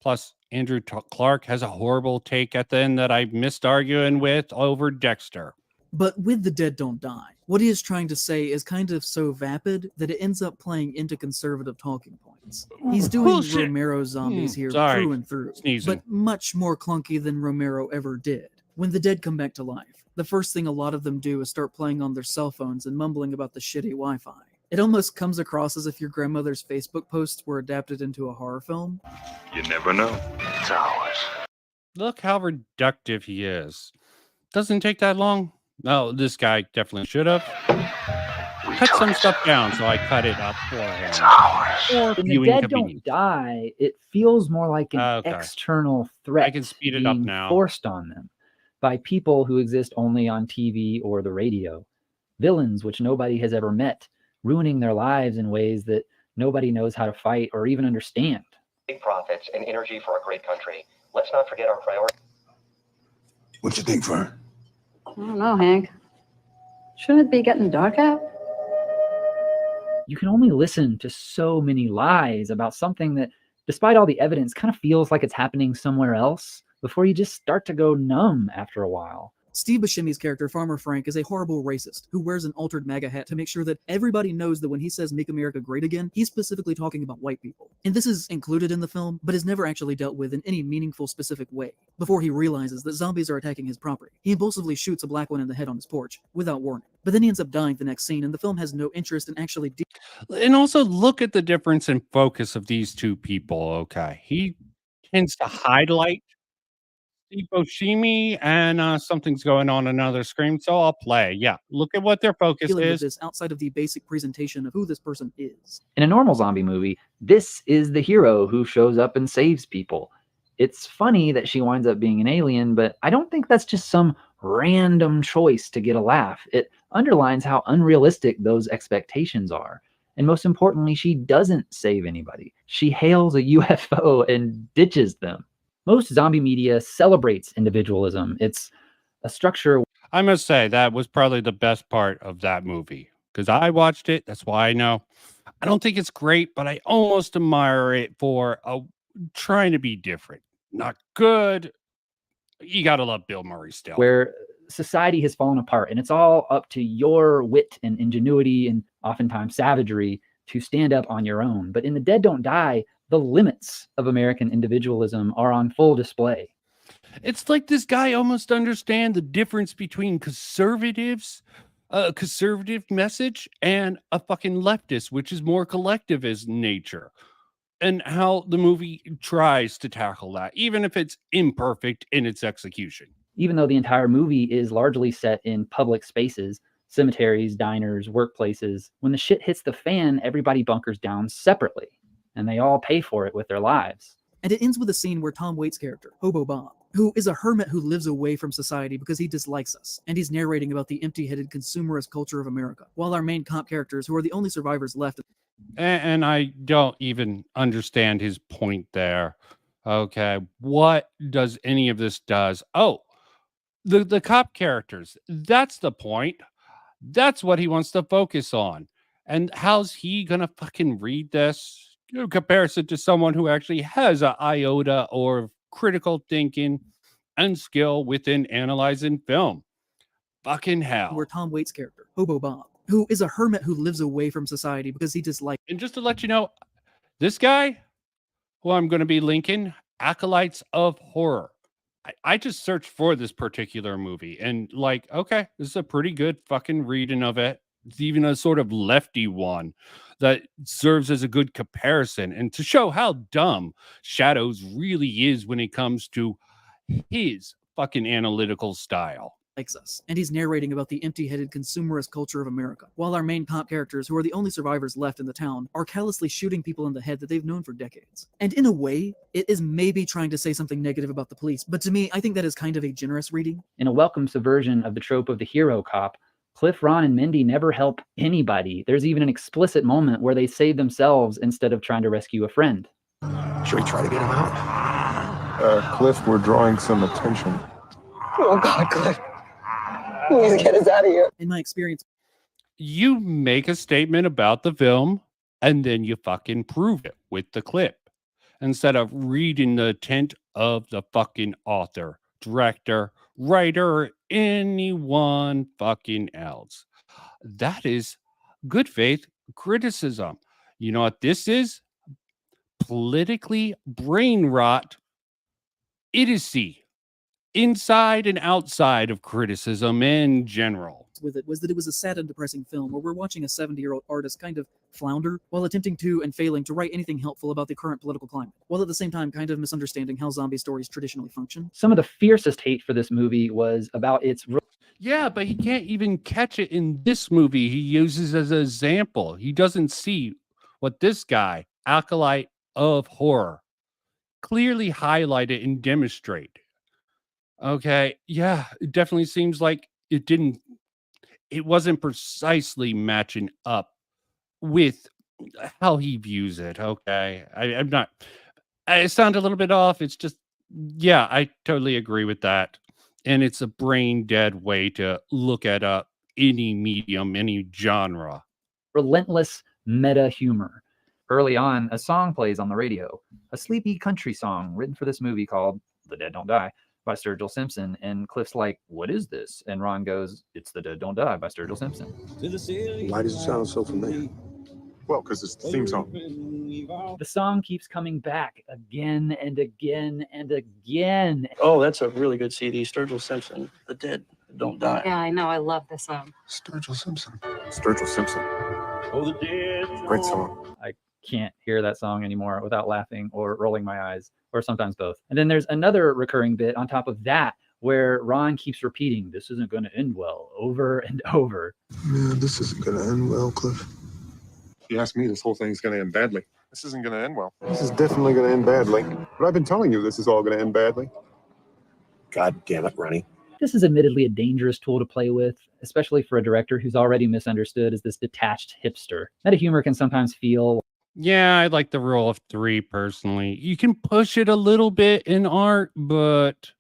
Plus, Andrew Clark has a horrible take at the end that I missed arguing with over Dexter. But with The Dead Don't Die, what he is trying to say is kind of so vapid that it ends up playing into conservative talking points. He's doing Bullshit. Romero zombies here Sorry. through and through, Sneezing. but much more clunky than Romero ever did. When the dead come back to life, the first thing a lot of them do is start playing on their cell phones and mumbling about the shitty Wi-Fi. It almost comes across as if your grandmother's Facebook posts were adapted into a horror film. You never know. It's ours. Look how reductive he is. Doesn't take that long. No, this guy definitely should have. Cut some stuff down, so I cut it up for him. It's ours. Or when the dead don't die, it feels more like an external threat I can speed it up being now. forced on them by people who exist only on TV or the radio. Villains which nobody has ever met, ruining their lives in ways that nobody knows how to fight or even understand. Big profits and energy for our great country. Let's not forget our priority. What you think, Fern? I don't know, Hank. Shouldn't it be getting dark out? You can only listen to so many lies about something that, despite all the evidence, kind of feels like it's happening somewhere else before you just start to go numb after a while. Steve Buscemi's character, Farmer Frank, is a horrible racist who wears an altered MAGA hat to make sure that everybody knows that when he says "Make America Great Again," he's specifically talking about white people. And this is included in the film, but is never actually dealt with in any meaningful, specific way. Before he realizes that zombies are attacking his property, he impulsively shoots a black one in the head on his porch, without warning. But then he ends up dying the next scene, and the film has no interest in actually... And also look at the difference in focus of these two people, okay? He tends to highlight Steve Buscemi, and something's going on another screen, so I'll play. Yeah, look at what their focus dealing with is. this outside of the basic presentation of who this person is. In a normal zombie movie, this is the hero who shows up and saves people. It's funny that she winds up being an alien, but I don't think that's just some random choice to get a laugh. It underlines how unrealistic those expectations are. And most importantly, she doesn't save anybody. She hails a UFO and ditches them. Most zombie media celebrates individualism. It's a structure. I must say that was probably the best part of that movie because I watched it. That's why I know. I don't think it's great, but I almost admire it for trying to be different. Not good. You got to love Bill Murray still. Where society has fallen apart, and it's all up to your wit and ingenuity and oftentimes savagery to stand up on your own. But in The Dead Don't Die, the limits of American individualism are on full display. It's like this guy almost understands the difference between conservative message and a fucking leftist, which is more collectivist nature, and how the movie tries to tackle that, even if it's imperfect in its execution. Even though the entire movie is largely set in public spaces, cemeteries, diners, workplaces, when the shit hits the fan, everybody bunkers down separately, and they all pay for it with their lives. And it ends with a scene where Tom Waits' character, Hobo Bob, who is a hermit who lives away from society because he dislikes us, and he's narrating about the empty-headed consumerist culture of America, while our main cop characters, who are the only survivors left... And I don't even understand his point there. Okay, what does any of this does? Oh, the cop characters, that's the point. That's what he wants to focus on. And how's he gonna fucking read this in comparison to someone who actually has an iota or critical thinking and skill within analyzing film? Fucking hell. Where Tom Waits' character, Hobo Bob, who is a hermit who lives away from society because he dislikes... And just to let you know, this guy, who I'm going to be linking, Acolytes of Horror. I just searched for this particular movie and like, okay, this is a pretty good fucking reading of it. It's even a sort of lefty one that serves as a good comparison and to show how dumb Shadows really is when it comes to his fucking analytical style. Us, and he's narrating about the empty-headed consumerist culture of America, while our main cop characters, who are the only survivors left in the town, are callously shooting people in the head that they've known for decades. And in a way, it is maybe trying to say something negative about the police, but to me, I think that is kind of a generous reading. In a welcome subversion of the trope of the hero cop, Cliff, Ron, and Mindy never help anybody. There's even an explicit moment where they save themselves instead of trying to rescue a friend. Should we try to get him out? Cliff, we're drawing some attention. Oh God, Cliff. Please get us out of here. In my experience, you make a statement about the film and then you fucking prove it with the clip instead of reading the intent of the fucking author, director, writer, or anyone fucking else. That is good faith criticism. You know what this is? Politically brain rot idiocy. Inside and outside of criticism in general. With it was that it was a sad and depressing film where we're watching a 70-year-old artist kind of flounder while attempting to and failing to write anything helpful about the current political climate, while at the same time kind of misunderstanding how zombie stories traditionally function. Some of the fiercest hate for this movie was about its... Yeah, but he can't even catch it in this movie he uses as an example. He doesn't see what this guy, Acolyte of Horror, clearly highlighted and demonstrate. Okay, yeah, it definitely seems like it wasn't precisely matching up with how he views it. Okay, I'm not, I sound a little bit off. It's just, yeah, I totally agree with that. And it's a brain dead way to look at any medium, any genre. Relentless meta humor. Early on, a song plays on the radio, a sleepy country song written for this movie called The Dead Don't Die, by Sturgill Simpson. And Cliff's like, what is this? And Ron goes, it's The Dead Don't Die by Sturgill Simpson. Why does it sound so familiar? Well, because it's the theme song. The song keeps coming back again and again and again. Oh, that's a really good CD. Sturgill Simpson, The Dead Don't Die. Yeah, I know. I love this song. Sturgill Simpson. Sturgill Simpson. Great song. I can't hear that song anymore without laughing or rolling my eyes, or sometimes both. And then there's another recurring bit on top of that where Ron keeps repeating, this isn't going to end well, over and over. Man, this isn't going to end well, Cliff. If you ask me, this whole thing's going to end badly. This isn't going to end well. This is definitely going to end badly. But I've been telling you this is all going to end badly. God damn it, Ronnie. This is admittedly a dangerous tool to play with, especially for a director who's already misunderstood as this detached hipster. Meta humor can sometimes feel... Yeah, I like the rule of 3 personally. You can push it a little bit in art, but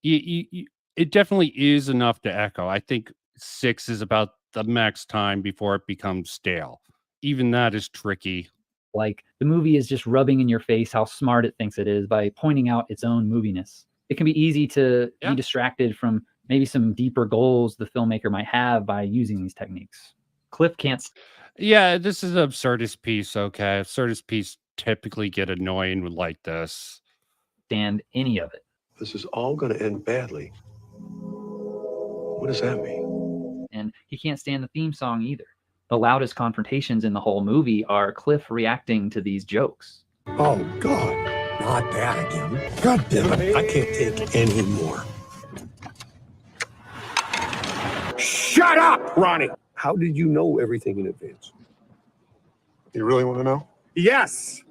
it definitely is enough to echo. I think 6 is about the max time before it becomes stale. Even that is tricky. Like, the movie is just rubbing in your face how smart it thinks it is by pointing out its own moviness. It can be easy to be distracted from maybe some deeper goals the filmmaker might have by using these techniques. Cliff can't... Yeah, this is an absurdist piece, okay? Absurdist piece typically get annoying with like this. Stand any of it. This is all going to end badly. What does that mean? And he can't stand the theme song either. The loudest confrontations in the whole movie are Cliff reacting to these jokes. Oh, God. Not that again. God damn it. I can't take any more. Shut up, Ronnie. How did you know everything in advance? You really want to know? Yes.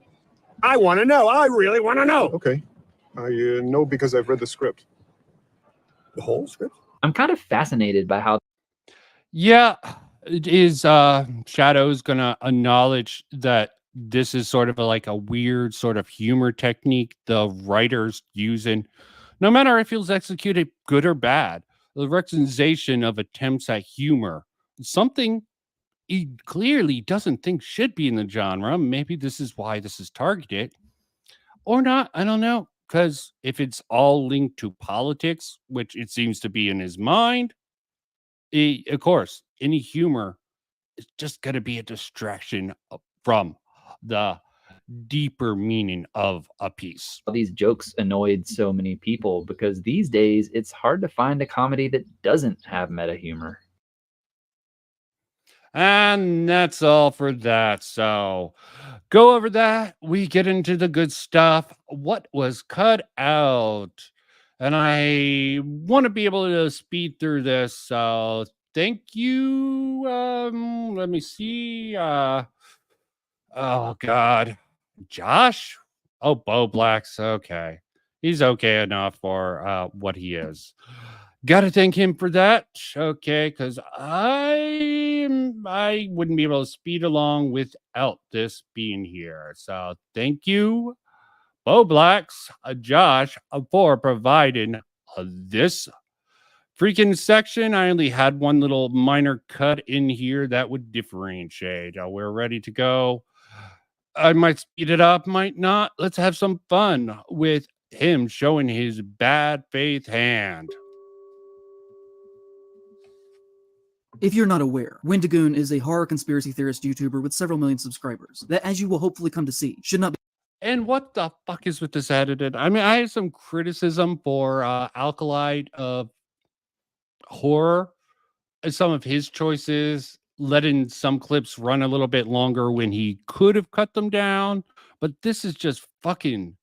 I want to know. I really want to know. Okay. I know because I've read the script. The whole script? I'm kind of fascinated by how... Yeah, is Shadow's gonna acknowledge that this is sort of like a weird sort of humor technique the writers using, no matter if it was executed good or bad. The recognition of attempts at humor, something he clearly doesn't think should be in the genre. Maybe this is why this is targeted, or not. I don't know. Because if it's all linked to politics, which it seems to be in his mind, of course, any humor is just going to be a distraction from the deeper meaning of a piece. These jokes annoyed so many people because these days it's hard to find a comedy that doesn't have meta humor. And that's all for that. So go over that. We get into the good stuff. What was cut out? And I want to be able to speed through this. So thank you. Let me see. Oh God. Josh? Oh, Bo Black's okay. He's okay enough for what he is. Gotta thank him for that. Okay, because I wouldn't be able to speed along without this being here. So thank you, Bo Blacks, Josh, for providing this freaking section. I only had one little minor cut in here that would differentiate. We're ready to go. I might speed it up, might not. Let's have some fun with him showing his bad faith hand. If you're not aware, Wendigoon is a horror conspiracy theorist YouTuber with several million subscribers that, as you will hopefully come to see, should not be... And what the fuck is with this edited? I mean, I have some criticism for Alkali of horror, some of his choices, letting some clips run a little bit longer when he could have cut them down. But this is just fucking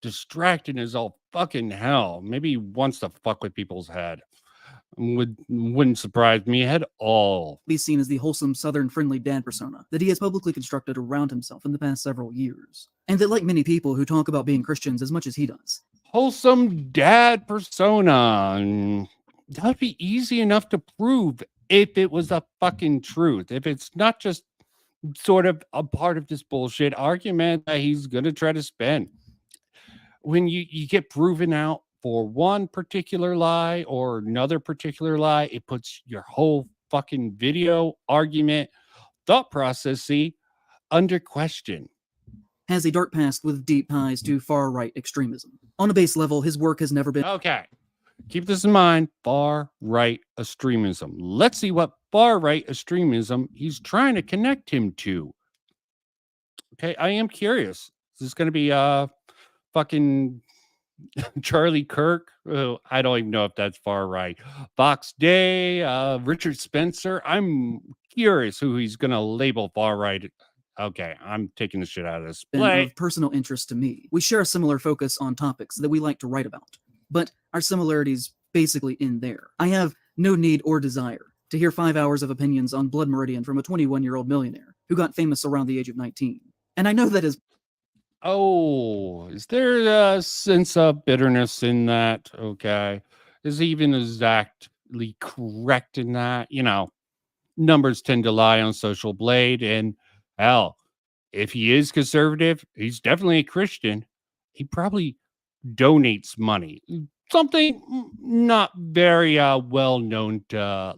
distracting as all fucking hell. Maybe he wants to fuck with people's head. Wouldn't surprise me at all. Be seen as the wholesome, southern, friendly dad persona that he has publicly constructed around himself in the past several years. And that, like many people who talk about being Christians as much as he does, wholesome dad persona. That would be easy enough to prove if it was the fucking truth. If it's not just sort of a part of this bullshit argument that he's going to try to spin. When you get proven out for one particular lie or another particular lie, it puts your whole fucking video argument thought process under question. Has a dark past with deep ties to far-right extremism. On a base level, his work has never been. Okay. Keep this in mind. Far right extremism. Let's see what far right extremism he's trying to connect him to. Okay, I am curious. Is this going to be fucking Charlie Kirk? Oh, I don't even know if that's far right. Fox Day, Richard Spencer. I'm curious who he's going to label far right. Okay, I'm taking the shit out of this. Of personal interest to me. We share a similar focus on topics that we like to write about, but our similarities basically end there. I have no need or desire to hear 5 hours of opinions on Blood Meridian from a 21-year-old millionaire who got famous around the age of 19. And I know that is. Oh, is there a sense of bitterness in that? Okay. Is he even exactly correct in that? You know, numbers tend to lie on Social Blade. And hell, if he is conservative, he's definitely a Christian. He probably donates money. Something not very well known to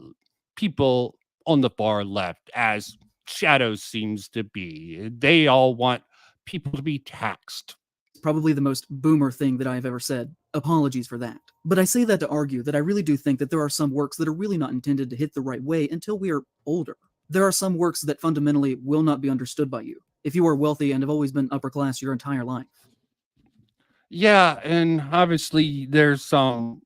people on the far left, as Shadows seems to be. They all want people to be taxed. Probably the most boomer thing that I have ever said. Apologies for that. But I say that to argue that I really do think that there are some works that are really not intended to hit the right way until we are older. There are some works that fundamentally will not be understood by you if you are wealthy and have always been upper class your entire life. Yeah, and obviously there's a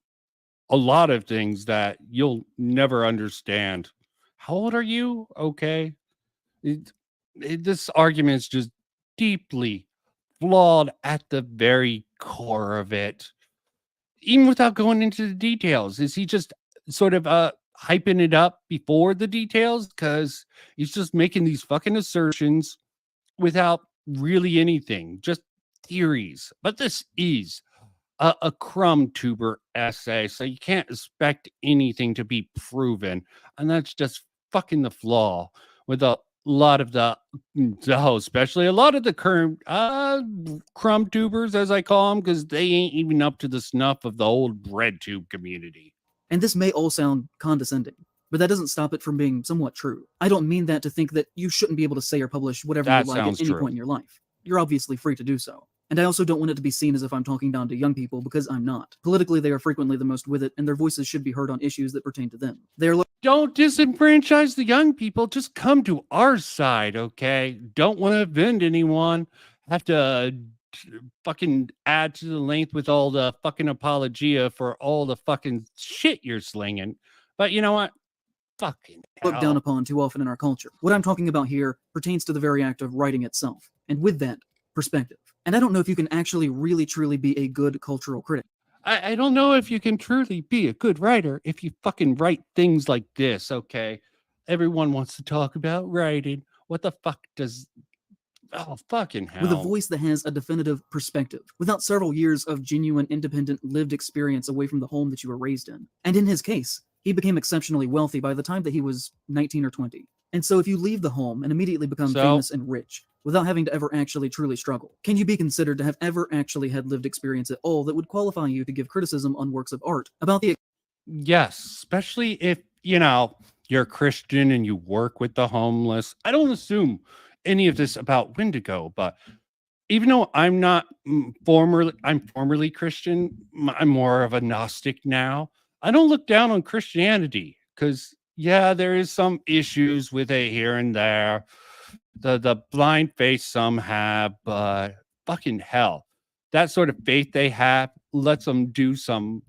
lot of things that you'll never understand. How old are you? Okay. This argument is just deeply flawed at the very core of it. Even without going into the details, is he just sort of hyping it up before the details? Because he's just making these fucking assertions without really anything, just theories. But this is a crumb tuber essay, so you can't expect anything to be proven, and that's just fucking the flaw with a lot of especially a lot of the current crumb tubers, as I call them, because they ain't even up to the snuff of the old bread tube community. And this may all sound condescending, but that doesn't stop it from being somewhat true. I don't mean that to think that you shouldn't be able to say or publish whatever you like at any point in your life. You're obviously free to do so. And I also don't want it to be seen as if I'm talking down to young people, because I'm not. Politically, they are frequently the most with it, and their voices should be heard on issues that pertain to them. Don't disenfranchise the young people. Just come to our side, okay? Don't want to offend anyone. Have to fucking add to the length with all the fucking apologia for all the fucking shit you're slinging. But you know what? Fucking hell. Looked down upon too often in our culture. What I'm talking about here pertains to the very act of writing itself, and with that, perspective. And I don't know if you can actually really truly be a good cultural critic. I don't know if you can truly be a good writer if you fucking write things like this, okay? Everyone wants to talk about writing. What the fuck does... Oh, fucking hell. With a voice that has a definitive perspective, without several years of genuine, independent, lived experience away from the home that you were raised in. And in his case, he became exceptionally wealthy by the time that he was 19 or 20. And so if you leave the home and immediately become famous and rich, without having to ever actually truly struggle, can you be considered to have ever actually had lived experience at all that would qualify you to give criticism on works of art about the... Yes, especially if, you know, you're a Christian and you work with the homeless. I don't assume any of this about Windigo, but even though I'm not formerly Christian, I'm more of a Gnostic now. I don't look down on Christianity because, yeah, there is some issues with it here and there. The blind faith some have, but fucking hell, that sort of faith they have lets them do some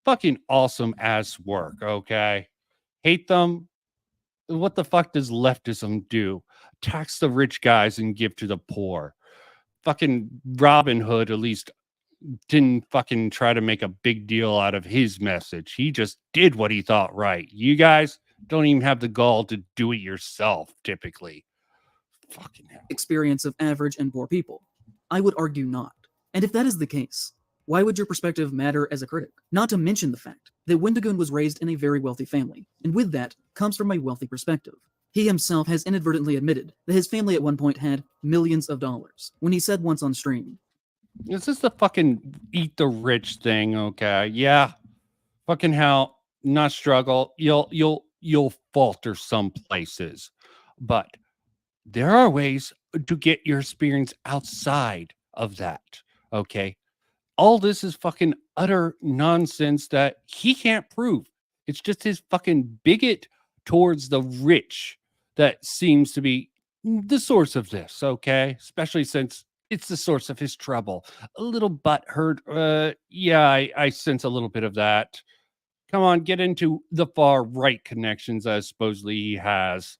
fucking awesome ass work. Okay, hate them. What the fuck does leftism do? Tax the rich guys and give to the poor. Fucking Robin Hood at least didn't fucking try to make a big deal out of his message. He just did what he thought right. You guys don't even have the gall to do it yourself, typically. Fucking hell. Experience of average and poor people. I would argue not. And if that is the case, why would your perspective matter as a critic? Not to mention the fact that Wendigoon was raised in a very wealthy family, and with that comes from a wealthy perspective. He himself has inadvertently admitted that his family at one point had millions of dollars, when he said once on stream, "Is this the fucking eat the rich thing?" Okay, yeah, fucking hell, not struggle. You'll falter some places, but there are ways to get your experience outside of that. Okay, all this is fucking utter nonsense that he can't prove. It's just his fucking bigot towards the rich that seems to be the source of this, okay? Especially since it's the source of his trouble. A little butthurt. Yeah, I sense a little bit of that. Come on, get into the far right connections as supposedly he has.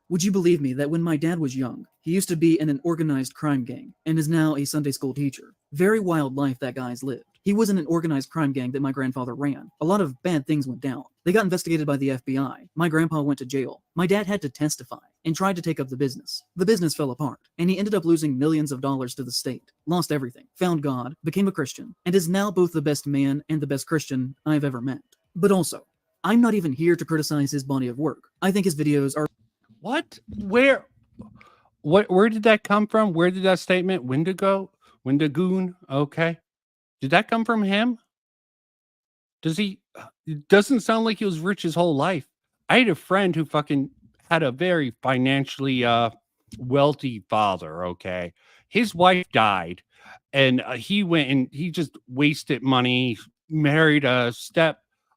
Would you believe me that when my dad was young, he used to be in an organized crime gang and is now a Sunday school teacher? Very wild life that guy's lived. He was in an organized crime gang that my grandfather ran. A lot of bad things went down. They got investigated by the FBI. My grandpa went to jail. My dad had to testify and tried to take up the business. The business fell apart, and he ended up losing millions of dollars to the state. Lost everything. Found God, became a Christian, and is now both the best man and the best Christian I've ever met. But also, I'm not even here to criticize his body of work. I think his videos are... What? Where did that come from? Where did that statement? Windigoon? Okay. Did that come from him? It doesn't sound like he was rich his whole life. I had a friend who fucking had a very financially wealthy father, okay? His wife died, and he went and he just wasted money, married a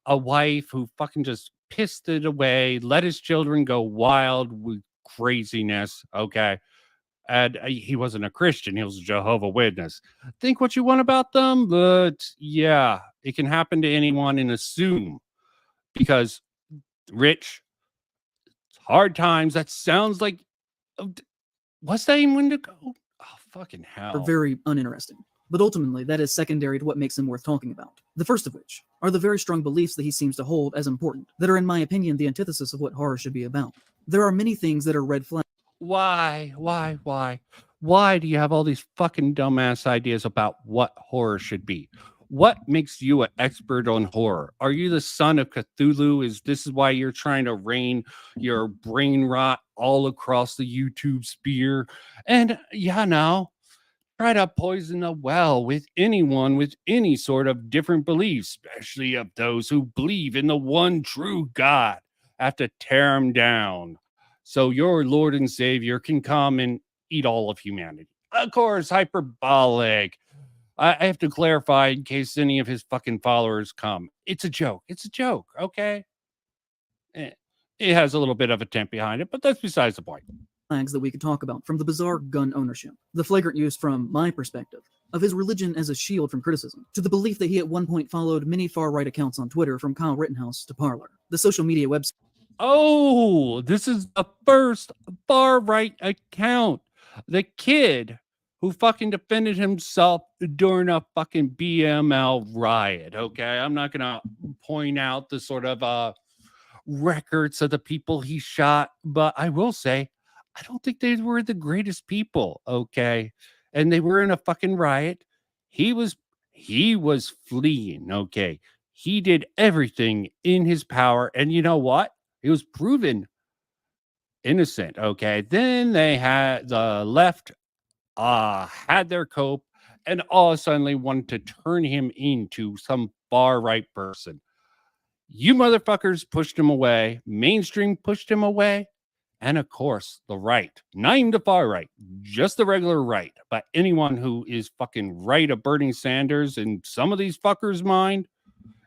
wife who fucking just pissed it away, let his children go wild with craziness, okay? And he wasn't a Christian. He was a Jehovah's Witness. Think what you want about them, but yeah, it can happen to anyone and assume because rich, hard times. That sounds like, what's that even Windigo? Oh, fucking hell. are very uninteresting. But ultimately, that is secondary to what makes him worth talking about. The first of which are the very strong beliefs that he seems to hold as important, that are, in my opinion, the antithesis of what horror should be about. There are many things that are red flags. Why do you have all these fucking dumbass ideas about what horror should be? What makes you an expert on horror? Are you the son of Cthulhu? Is this why you're trying to rain your brain rot all across the YouTube sphere? And yeah, now try to poison a well with anyone with any sort of different beliefs, especially of those who believe in the one true God. Have to tear them down so your Lord and Savior can come and eat all of humanity. Of course, hyperbolic. I have to clarify in case any of his fucking followers come. It's a joke. It's a joke, okay? It has a little bit of a temp behind it, but that's besides the point. That we could talk about, from the bizarre gun ownership, the flagrant use from my perspective of his religion as a shield from criticism, to the belief that he at one point followed many far-right accounts on Twitter, from Kyle Rittenhouse to Parler, the social media website. Oh, this is the first far-right account. The kid who fucking defended himself during a fucking BML riot, okay? I'm not going to point out the sort of records of the people he shot, but I will say, I don't think they were the greatest people, okay? And they were in a fucking riot. He was fleeing, okay? He did everything in his power, and you know what? He was proven innocent, okay? Then they had the left had their cope and all of a sudden wanted to turn him into some far right person. You motherfuckers pushed him away. Mainstream pushed him away. And of course, the right, not even the far right, just the regular right. But anyone who is fucking right of Bernie Sanders in some of these fuckers' mind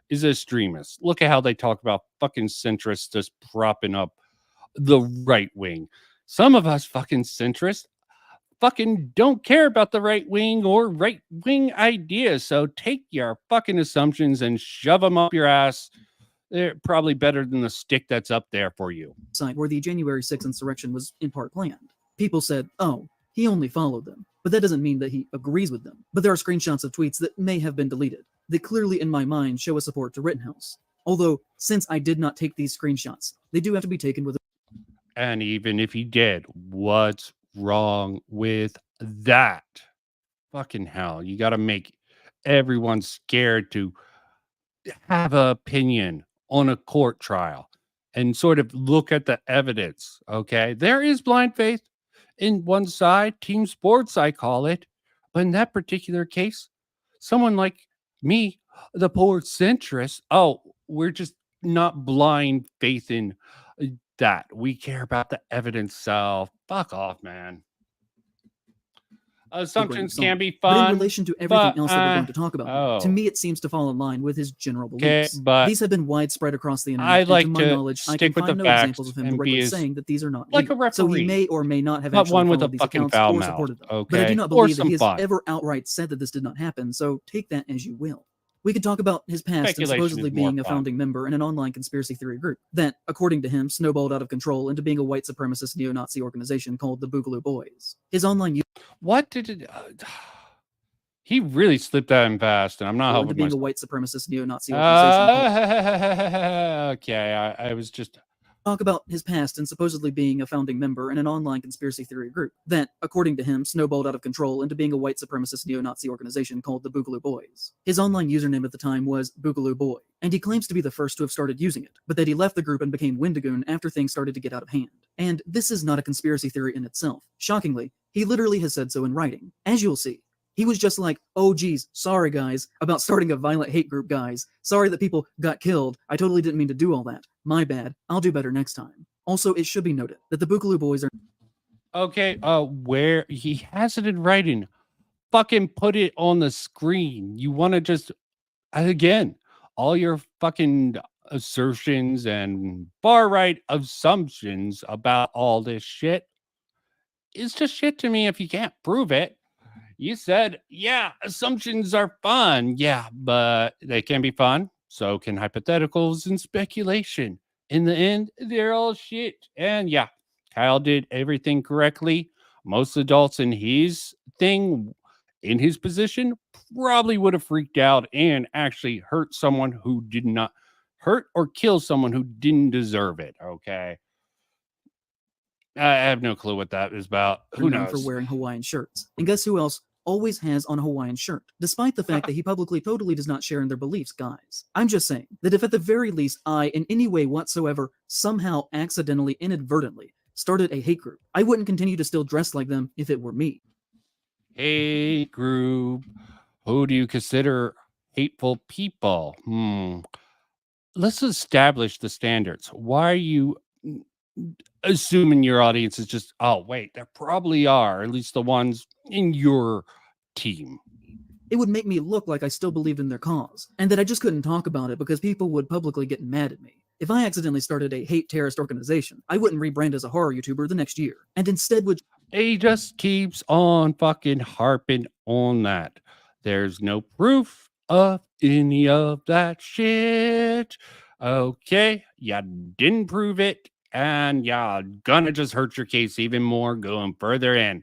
is an extremist. Look at how they talk about fucking centrists just propping up the right wing. Some of us fucking centrists fucking don't care about the right wing or right wing ideas. So take your fucking assumptions and shove them up your ass. They're probably better than the stick that's up there for you. Where the January 6th insurrection was in part planned. People said, oh, he only followed them. But that doesn't mean that he agrees with them. But there are screenshots of tweets that may have been deleted that clearly in my mind show a support to Rittenhouse. Although, since I did not take these screenshots, they do have to be taken with a... And even if he did, what's wrong with that? Fucking hell. You got to make everyone scared to have an opinion on a court trial and sort of look at the evidence. Okay. There is blind faith in one side, team sports, I call it. But in that particular case, someone like me, the poor centrist, we're just not blind faith in that. We care about the evidence. So fuck off, man. Assumptions song. can be But in fun. relation to everything but, else that we're going to talk about, to oh. me it seems to fall in line with his general Okay, beliefs. but These have been widespread across the internet, I and like to my to knowledge, I stick can with find the no examples facts of him and be directly as saying that these are not like a legal. So he referee, may or may not have but actually one with a followed these fucking accounts foul or mouth. supported them. Okay, But I do not or believe that some he has fun. ever outright said that this did not happen, so take that as you will. We could talk about his past and Speculation is supposedly more being a fun. founding member in an online conspiracy theory group that, according to him, snowballed out of control into being a white supremacist neo-Nazi organization called the Boogaloo Boys. His online What did it? He really slipped that in fast, and I'm not into helping being a myself. white supremacist neo-Nazi organization called Okay, I was just talk about his past and supposedly being a founding member in an online conspiracy theory group that, according to him, snowballed out of control into being a white supremacist neo-Nazi organization called the Boogaloo Boys. His online username at the time was Boogaloo Boy, and he claims to be the first to have started using it, but that he left the group and became Wendigoon after things started to get out of hand. And this is not a conspiracy theory in itself. Shockingly, he literally has said so in writing. As you'll see, he was just like, oh geez, sorry guys, about starting a violent hate group, guys. Sorry that people got killed. I totally didn't mean to do all that. My bad. I'll do better next time. Also, it should be noted that the Boogaloo Boys are okay. Where he has it in writing, fucking put it on the screen. You want to just again, all your fucking assertions and far right assumptions about all this shit is just shit to me if you can't prove it. You said, yeah, assumptions are fun. Yeah, but they can be fun. So can hypotheticals and speculation. In the end, they're all shit. And yeah, Kyle did everything correctly. Most adults in his thing, in his position, probably would have freaked out and actually hurt someone who did not hurt or kill someone who didn't deserve it. Okay. I have no clue what that is about. Who known knows? for wearing Hawaiian shirts. And guess who else always has on a Hawaiian shirt, despite the fact that he publicly totally does not share in their beliefs, guys. I'm just saying that if at the very least I, in any way whatsoever, somehow accidentally, inadvertently, started a hate group, I wouldn't continue to still dress like them if it were me. Hate group. Who do you consider hateful people? Let's establish the standards. Why are you assuming your audience is just, oh, wait, there probably are, at least the ones in your team? It would make me look like I still believed in their cause, and that I just couldn't talk about it because people would publicly get mad at me. If I accidentally started a hate terrorist organization, I wouldn't rebrand as a horror YouTuber the next year, and instead would... He just keeps on fucking harping on that. There's no proof of any of that shit. Okay, you didn't prove it, and you're gonna just hurt your case even more going further in.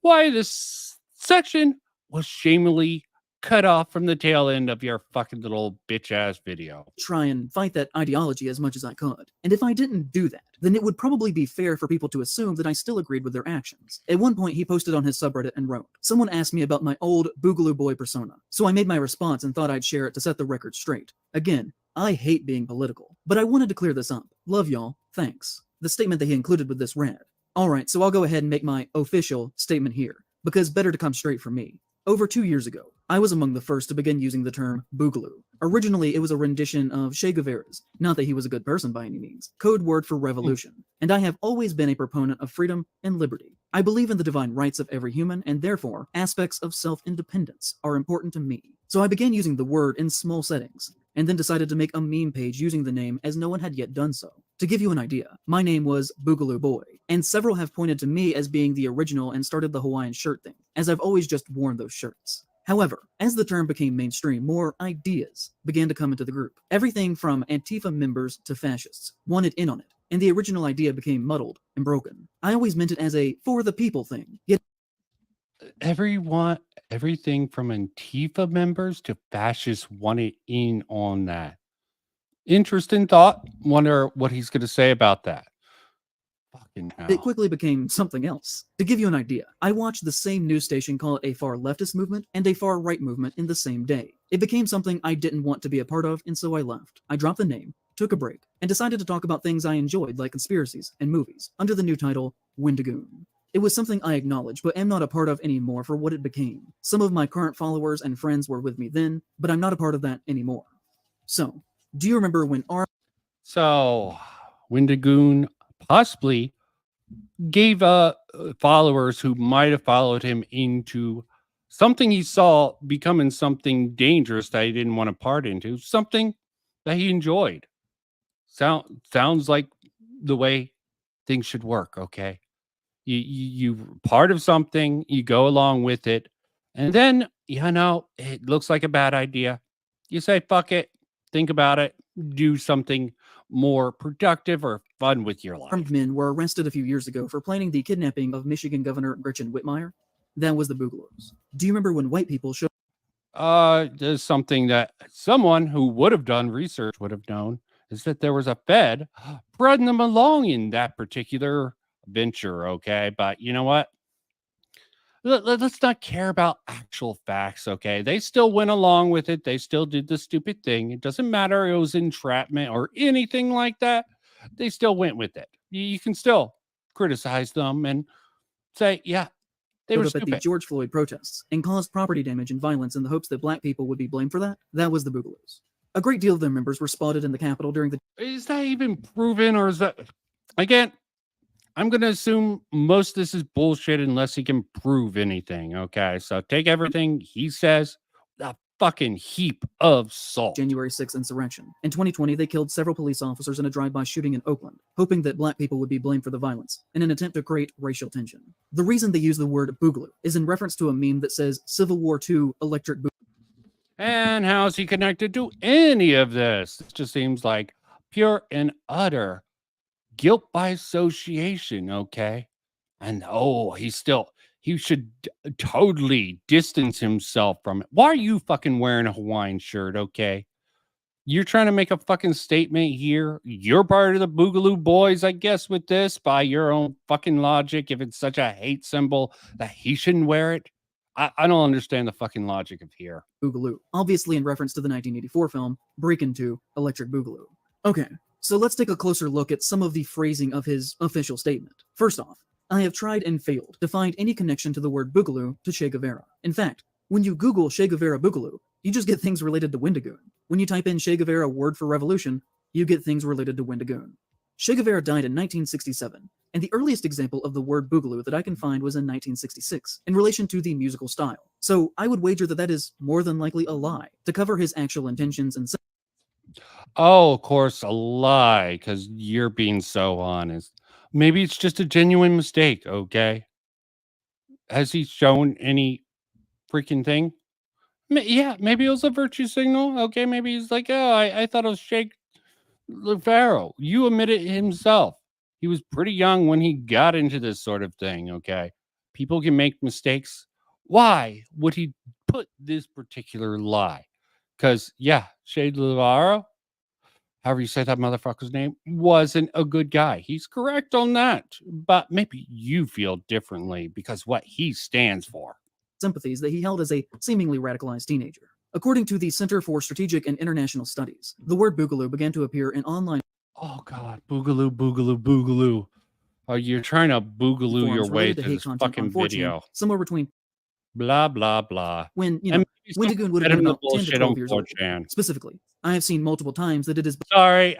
Why this section was shamefully cut off from the tail end of your fucking little bitch ass video. Try and fight that ideology as much as I could. And if I didn't do that, then it would probably be fair for people to assume that I still agreed with their actions. At one point, he posted on his subreddit and wrote, someone asked me about my old Boogaloo Boy persona, so I made my response and thought I'd share it to set the record straight. Again, I hate being political, but I wanted to clear this up. Love y'all. Thanks. The statement that he included with this read. Alright, so I'll go ahead and make my official statement here, because better to come straight from me. Over 2 years ago, I was among the first to begin using the term Boogaloo. Originally, it was a rendition of Che Guevara's, not that he was a good person by any means, code word for revolution, and I have always been a proponent of freedom and liberty. I believe in the divine rights of every human, and therefore, aspects of self-independence are important to me. So I began using the word in small settings, and then decided to make a meme page using the name as no one had yet done so. To give you an idea, my name was Boogaloo Boy, and several have pointed to me as being the original and started the Hawaiian shirt thing, as I've always just worn those shirts. However, as the term became mainstream, more ideas began to come into the group. Everything from Antifa members to fascists wanted in on it, and the original idea became muddled and broken. I always meant it as a for the people thing, yet everything from Antifa members to fascists wanted in on that. Interesting thought. Wonder what he's going to say about that. Fucking hell. It quickly became something else. To give you an idea, I watched the same news station call it a far leftist movement and a far right movement in the same day. It became something I didn't want to be a part of, and so I left. I dropped the name, took a break, and decided to talk about things I enjoyed like conspiracies and movies, under the new title, Wendigoon. It was something I acknowledge, but am not a part of anymore for what it became. Some of my current followers and friends were with me then, but I'm not a part of that anymore. So, do you remember when So, Windigoon possibly gave followers who might have followed him into something he saw becoming something dangerous that he didn't want to part into, something that he enjoyed. Sounds like the way things should work. Okay, you part of something, you go along with it, and then it looks like a bad idea. You say fuck it, think about it, do something more productive or fun with your life. Armed men were arrested a few years ago for planning the kidnapping of Michigan Governor Gretchen Whitmire. That was the Boogaloo's. Do you remember when white people showed There's something that someone who would have done research would have known, is that there was a Fed spreading them along in that particular venture. Okay, but you know what? Let's not care about actual facts. Okay, they still went along with it. They still did the stupid thing. It doesn't matter. It was entrapment or anything like that. They still went with it. You can still criticize them and say, yeah, they were up at the stupid. George Floyd protests and caused property damage and violence in the hopes that black people would be blamed for that. That was the Boogaloo's. A great deal of their members were spotted in the Capitol during the... Is that even proven, or is that... Again, I'm going to assume most of this is bullshit unless he can prove anything, okay? So take everything he says, a fucking heap of salt. January 6th insurrection. In 2020, they killed several police officers in a drive-by shooting in Oakland, hoping that black people would be blamed for the violence, in an attempt to create racial tension. The reason they use the word boogaloo is in reference to a meme that says Civil War II electric boogaloo. And how is he connected to any of this? It just seems like pure and utter guilt by association, okay? And he should totally distance himself from it. Why are you fucking wearing a Hawaiian shirt, okay? You're trying to make a fucking statement here. You're part of the Boogaloo Boys, I guess, with this, by your own fucking logic. If it's such a hate symbol that he shouldn't wear it, I don't understand the fucking logic of here. Boogaloo, obviously in reference to the 1984 film Breakin' 2 Electric Boogaloo. Okay, so let's take a closer look at some of the phrasing of his official statement. First off, I have tried and failed to find any connection to the word Boogaloo to Che Guevara. In fact, when you Google Che Guevara Boogaloo, you just get things related to Windigoon. When you type in Che Guevara word for revolution, you get things related to Windigoon. Che Guevara died in 1967, and the earliest example of the word Boogaloo that I can find was in 1966, in relation to the musical style. So I would wager that that is more than likely a lie, to cover his actual intentions and... Oh, of course, a lie, because you're being so honest. Maybe it's just a genuine mistake, okay? Has he shown any freaking thing? Yeah, maybe it was a virtue signal. Okay, maybe he's like, oh, I thought it was Che Guevara. You admitted himself. He was pretty young when he got into this sort of thing, okay? People can make mistakes. Why would he put this particular lie? Because, yeah, Che Guevara, however you say that motherfucker's name, wasn't a good guy. He's correct on that. But maybe you feel differently because what he stands for. Sympathies that he held as a seemingly radicalized teenager. According to the Center for Strategic and International Studies, the word Boogaloo began to appear in online... Oh, God. Boogaloo, Boogaloo, Boogaloo. Oh, you're trying to Boogaloo your way to this fucking video. Somewhere between... Blah, blah, blah. When, Wendigoon would have been about 10 to 12 years old. Specifically, I have seen multiple times that it is... Sorry.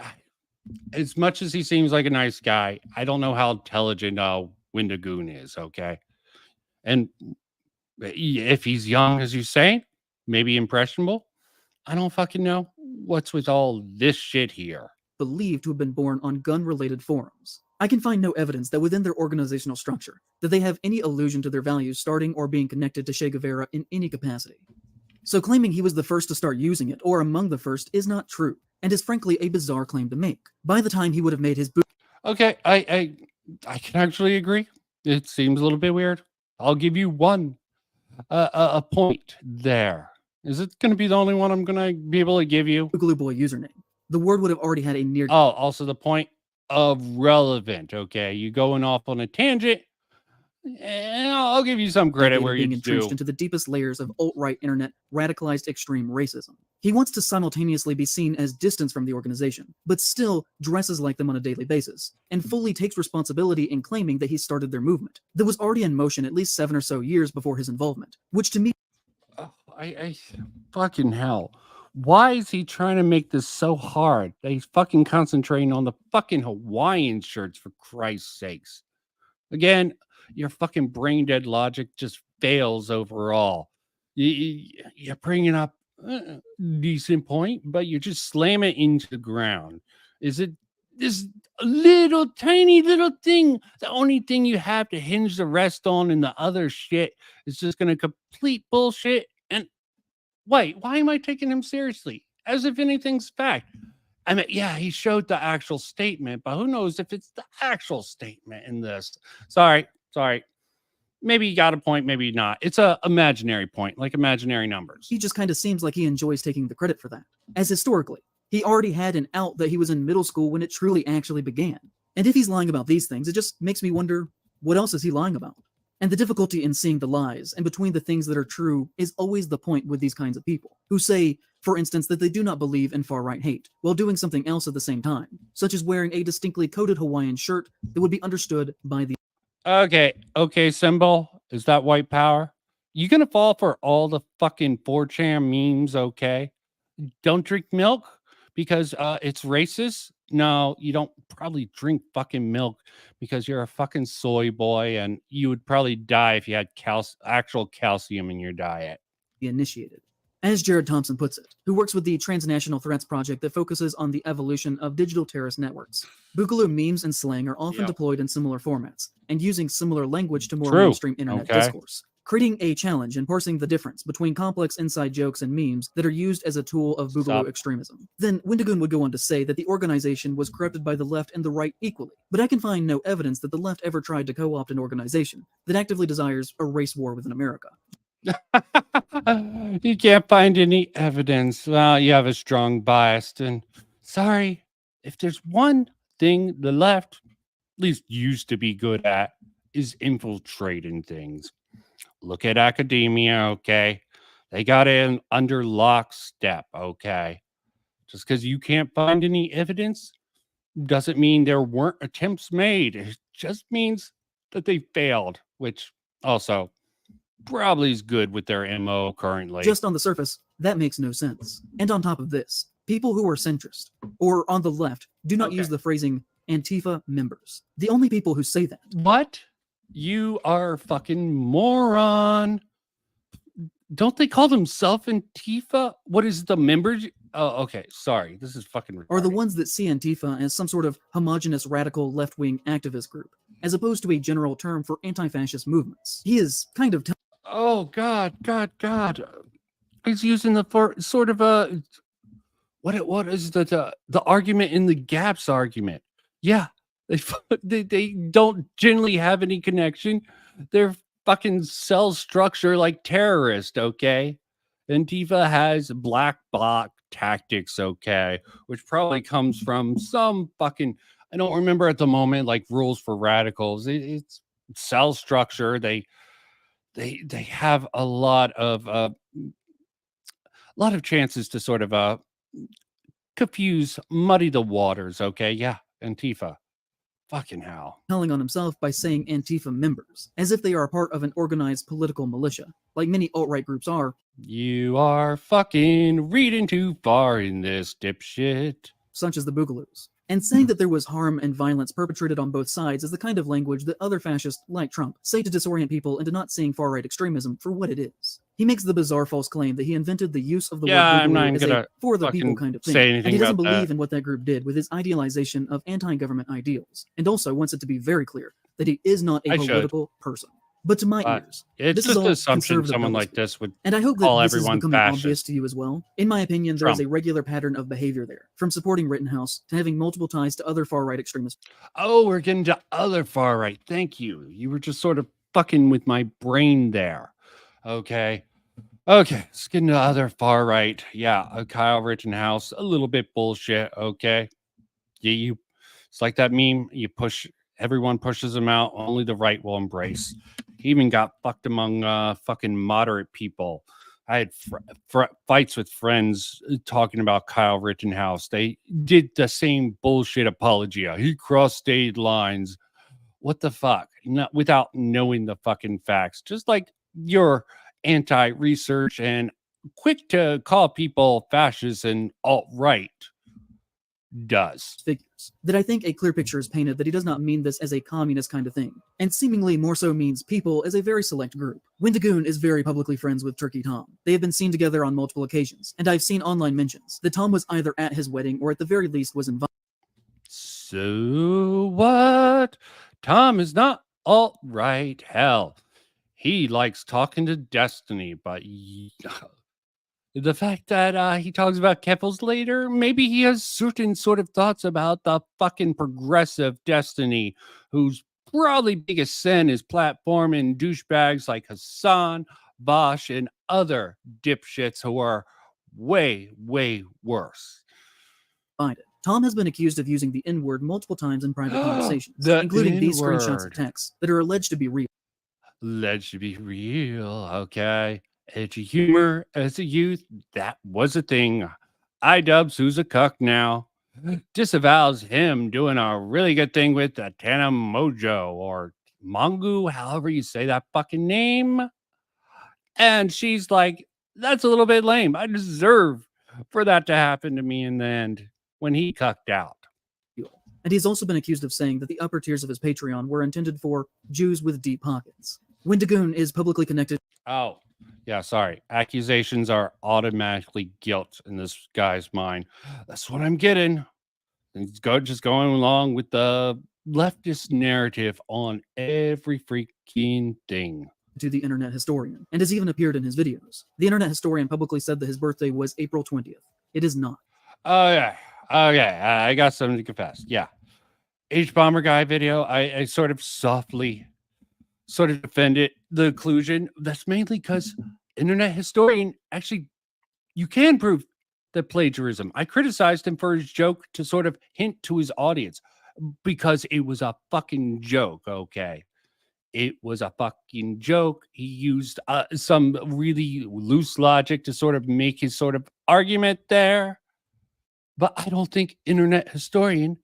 As much as he seems like a nice guy, I don't know how intelligent Windigoon is, okay? And if he's young, as you say, maybe impressionable, I don't fucking know. What's with all this shit here? Believed to have been born on gun-related forums. I can find no evidence that within their organizational structure, that they have any allusion to their values starting or being connected to Che Guevara in any capacity. So claiming he was the first to start using it, or among the first, is not true, and is frankly a bizarre claim to make. By the time he would have made his boot... Okay, I can actually agree. It seems a little bit weird. I'll give you one a point there. Is it going to be the only one I'm going to be able to give you? Boogaloo Boy username. The word would have already had a near... Oh, also the point of relevant, okay? You going off on a tangent, and I'll give you some credit where you do. Entrenched into the deepest layers of alt-right internet radicalized extreme racism. He wants to simultaneously be seen as distant from the organization, but still dresses like them on a daily basis, and fully takes responsibility in claiming that he started their movement that was already in motion at least 7 or so years before his involvement, which to me... Oh, I fucking hell. Why is he trying to make this so hard that he's fucking concentrating on the fucking Hawaiian shirts, for Christ's sakes? Again, your fucking brain dead logic just fails overall. You're bringing up a decent point, but you just slam it into the ground. Is it this little tiny little thing? The only thing you have to hinge the rest on, and the other shit is just going to complete bullshit. And wait, why am I taking him seriously? As if anything's fact. I mean, yeah, he showed the actual statement, but who knows if it's the actual statement in this? Sorry. Maybe you got a point, maybe not. It's a imaginary point, like imaginary numbers. He just kind of seems like he enjoys taking the credit for that. As historically, he already had an out that he was in middle school when it truly actually began. And if he's lying about these things, it just makes me wonder, what else is he lying about? And the difficulty in seeing the lies and between the things that are true is always the point with these kinds of people, who say, for instance, that they do not believe in far-right hate, while doing something else at the same time, such as wearing a distinctly coded Hawaiian shirt that would be understood by the... Okay, Symbol, is that white power? You gonna fall for all the fucking 4chan memes, okay? Don't drink milk because it's racist? No, you don't probably drink fucking milk because you're a fucking soy boy and you would probably die if you had actual calcium in your diet. Initiated. As Jared Thompson puts it, who works with the Transnational Threats Project that focuses on the evolution of digital terrorist networks, Boogaloo memes and slang are often deployed in similar formats and using similar language to more mainstream internet discourse, creating a challenge in parsing the difference between complex inside jokes and memes that are used as a tool of Boogaloo extremism. Then Windigoon would go on to say that the organization was corrupted by the left and the right equally, but I can find no evidence that the left ever tried to co-opt an organization that actively desires a race war within America. You can't find any evidence. Well, you have a strong bias. And sorry, if there's one thing the left at least used to be good at, is infiltrating things. Look at academia, okay? They got in under lockstep, okay? Just because you can't find any evidence doesn't mean there weren't attempts made. It just means that they failed, which also probably is good with their MO currently. Just on the surface, that makes no sense. And on top of this, people who are centrist or on the left do not use the phrasing Antifa members. The only people who say that. What? You are a fucking moron. Don't they call themselves Antifa? What is the members? Oh, okay. Sorry. This is fucking retarded. Are the ones that see Antifa as some sort of homogenous radical left-wing activist group, as opposed to a general term for anti-fascist movements. He is kind of... Oh, God. He's using the sort of a... What is the argument in the gaps argument? Yeah. They don't generally have any connection. They're fucking cell structure like terrorist, okay? Antifa has black bloc tactics, okay? Which probably comes from some fucking, I don't remember at the moment, like rules for radicals. It's cell structure. They have a lot of chances to sort of confuse, muddy the waters, okay? Yeah, Antifa. Fucking hell. Telling on himself by saying Antifa members, as if they are a part of an organized political militia, like many alt-right groups are. You are fucking reading too far in this, dipshit. Such as the Boogaloos. And saying that there was harm and violence perpetrated on both sides is the kind of language that other fascists, like Trump, say to disorient people into not seeing far-right extremism for what it is. He makes the bizarre false claim that he invented the use of the word Boogaloo as a for-the-people kind of thing, and he doesn't believe in what that group did with his idealization of anti-government ideals, and also wants it to be very clear that he is not a political person. But to my ears, it's just an assumption someone like this would and I hope that call this is everyone becoming fascist. obvious to you as well. In my opinion, there is a regular pattern of behavior there, from supporting Rittenhouse to having multiple ties to other far-right extremists. Oh, we're getting to other far-right. Thank you. You were just sort of fucking with my brain there. Okay, let's get into other far-right. Yeah, Kyle Rittenhouse, a little bit bullshit, okay? Yeah, it's like that meme, everyone pushes him out, only the right will embrace. He even got fucked among fucking moderate people. I had fights with friends talking about Kyle Rittenhouse. They did the same bullshit apologia. He crossed state lines. What the fuck? Not without knowing the fucking facts. Just like you're anti-research and quick to call people fascists and alt-right. does. Figures. That I think a clear picture is painted that he does not mean this as a communist kind of thing, and seemingly more so means people as a very select group. Wendigoon is very publicly friends with Turkey Tom. They have been seen together on multiple occasions, and I've seen online mentions that Tom was either at his wedding or at the very least was invited. So what? Tom is not alt-right. Hell, he likes talking to Destiny, but the fact that he talks about Keppels later, maybe he has certain sort of thoughts about the fucking progressive Destiny, whose probably biggest sin is platforming douchebags like Hassan, Bosch, and other dipshits who are way, way worse. Tom has been accused of using the N-word multiple times in private conversations, including these screenshots of texts that are alleged to be real. Alleged to be real, okay. Edgy humor as a youth, that was a thing. iDubbbz, who's a cuck now, disavows him doing a really good thing with Tana Mojo or Mongu, however you say that fucking name. And she's like, that's a little bit lame. I deserve for that to happen to me in the end when he cucked out. And he's also been accused of saying that the upper tiers of his Patreon were intended for Jews with deep pockets. Wendigoon is publicly connected. Oh, yeah, sorry. Accusations are automatically guilt in this guy's mind. That's what I'm getting. He's just going along with the leftist narrative on every freaking thing. To the Internet Historian, and has even appeared in his videos. The Internet Historian publicly said that his birthday was April 20th. It is not. Oh, yeah. Okay, I got something to confess. Yeah. H-Bomber Guy video, I sort of softly defended the inclusion. That's mainly because Internet Historian, actually, you can prove that plagiarism. I criticized him for his joke to sort of hint to his audience because it was a fucking joke, okay? It was a fucking joke. He used some really loose logic to sort of make his sort of argument there. But I don't think Internet Historian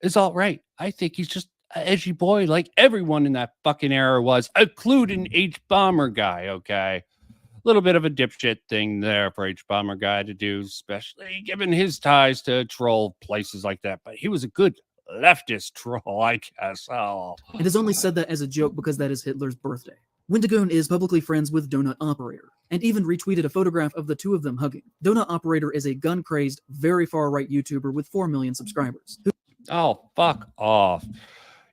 is all right. I think he's just an edgy boy like everyone in that fucking era was, including H-Bomber Guy, okay? A little bit of a dipshit thing there for H-Bomber Guy to do, especially given his ties to troll places like that. But he was a good leftist troll, I guess. Oh. It has only said that as a joke because that is Hitler's birthday. Wendigoon is publicly friends with Donut Operator, and even retweeted a photograph of the two of them hugging. Donut Operator is a gun-crazed, very far-right YouTuber with 4 million subscribers. Oh, fuck off.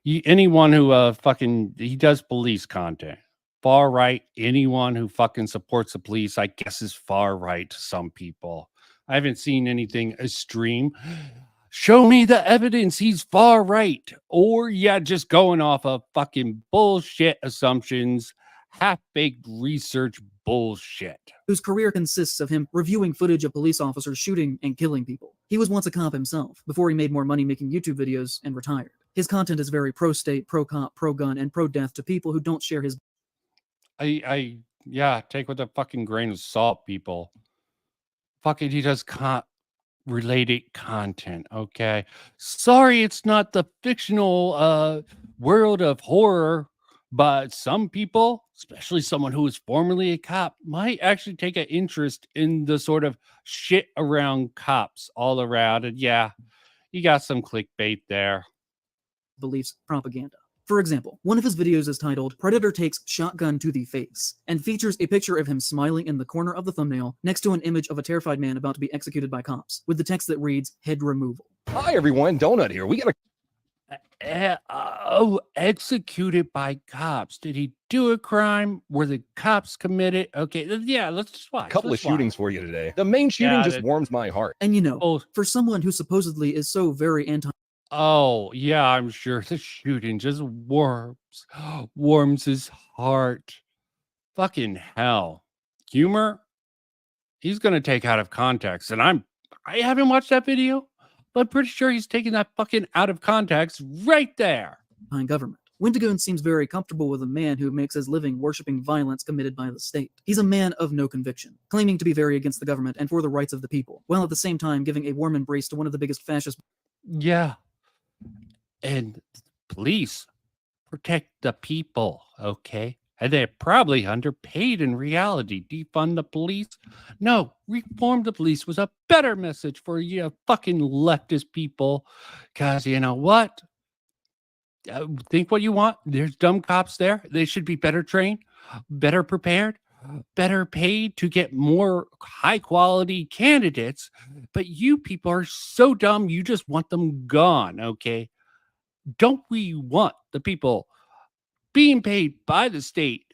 Anyone who he does police content. Far right, anyone who fucking supports the police, I guess, is far right to some people. I haven't seen anything extreme. Show me the evidence he's far right. Or, yeah, just going off of fucking bullshit assumptions, half-baked research bullshit. Whose career consists of him reviewing footage of police officers shooting and killing people. He was once a cop himself, before he made more money making YouTube videos and retired. His content is very pro-state, pro-cop, pro-gun, and pro-death to people who don't share his... Yeah, take with a fucking grain of salt, people. Fucking, he does related content, okay? Sorry, it's not the fictional world of horror, but some people, especially someone who was formerly a cop, might actually take an interest in the sort of shit around cops all around. And yeah, you got some clickbait there. Beliefs propaganda. For example, one of his videos is titled Predator Takes Shotgun to the Face and features a picture of him smiling in the corner of the thumbnail next to an image of a terrified man about to be executed by cops with the text that reads head removal. Hi everyone, Donut here. We got executed by cops. Did he do a crime? Were the cops committed? Okay, yeah, let's just watch. a couple of shootings for you today. The main shooting just warms my heart. And you know, for someone who supposedly is so very anti... Oh, yeah, I'm sure the shooting just warms his heart. Fucking hell. Humor, he's going to take out of context. And I haven't watched that video, but I'm pretty sure he's taking that fucking out of context right there. Behind government. Wendigoon seems very comfortable with a man who makes his living worshipping violence committed by the state. He's a man of no conviction, claiming to be very against the government and for the rights of the people, while at the same time giving a warm embrace to one of the biggest fascist... Yeah. And police protect the people, okay? And they're probably underpaid in reality. Defund the police? No, reform the police was a better message for you fucking leftist people. Because you know what? Think what you want. There's dumb cops there. They should be better trained, better prepared, better paid to get more high quality candidates. But you people are so dumb, you just want them gone. Okay. Don't we want the people being paid by the state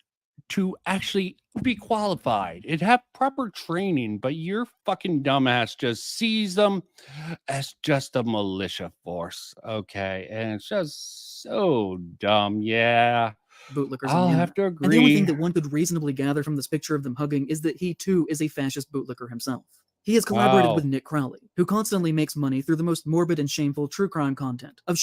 to actually be qualified and have proper training, but your fucking dumbass just sees them as just a militia force, okay? And it's just so dumb, yeah. Bootlickers I'll on the have to internet. And the only thing agree. that one could reasonably gather from this picture of them hugging is that he too is a fascist bootlicker himself. He has collaborated with Wow. Nick Crowley, who constantly makes money through the most morbid and shameful true crime content of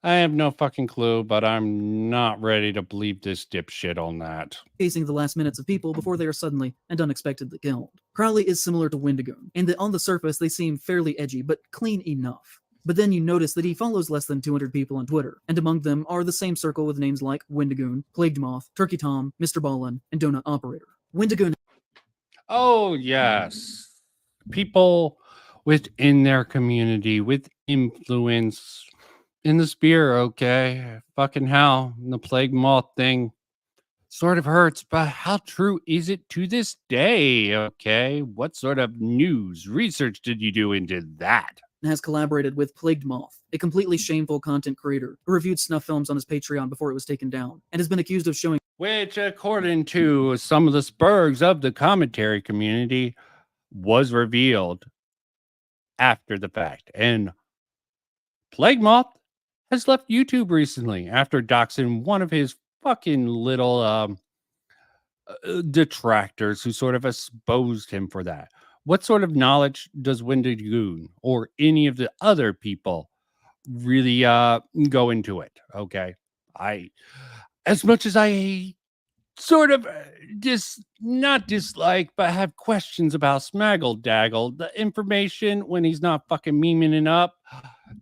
I have no fucking clue, but I'm not ready to believe this dipshit on that. showcasing the last minutes of people before they are suddenly and unexpectedly killed. Crowley is similar to Wendigoon, in that on the surface they seem fairly edgy, but clean enough. But then you notice that he follows less than 200 people on Twitter, and among them are the same circle with names like Wendigoon, Plagued Moth, Turkey Tom, Mr. Ballin, and Donut Operator. Wendigoon. Oh, yes. People within their community with influence in the spear, okay? Fucking hell. The plague moth thing sort of hurts, but how true is it to this day, okay? What sort of news research did you do into that? Has collaborated with Plagued Moth, a completely shameful content creator who reviewed snuff films on his Patreon before it was taken down, and has been accused of showing Which, according to some of the spurgs of the commentary community, was revealed after the fact. And Plague Moth has left YouTube recently after doxing one of his fucking little detractors who sort of exposed him for that. What sort of knowledge does Windigoon or any of the other people really go into it? Okay. As much as I sort of not dislike, but have questions about Smaggle Daggle, the information when he's not fucking memeing it up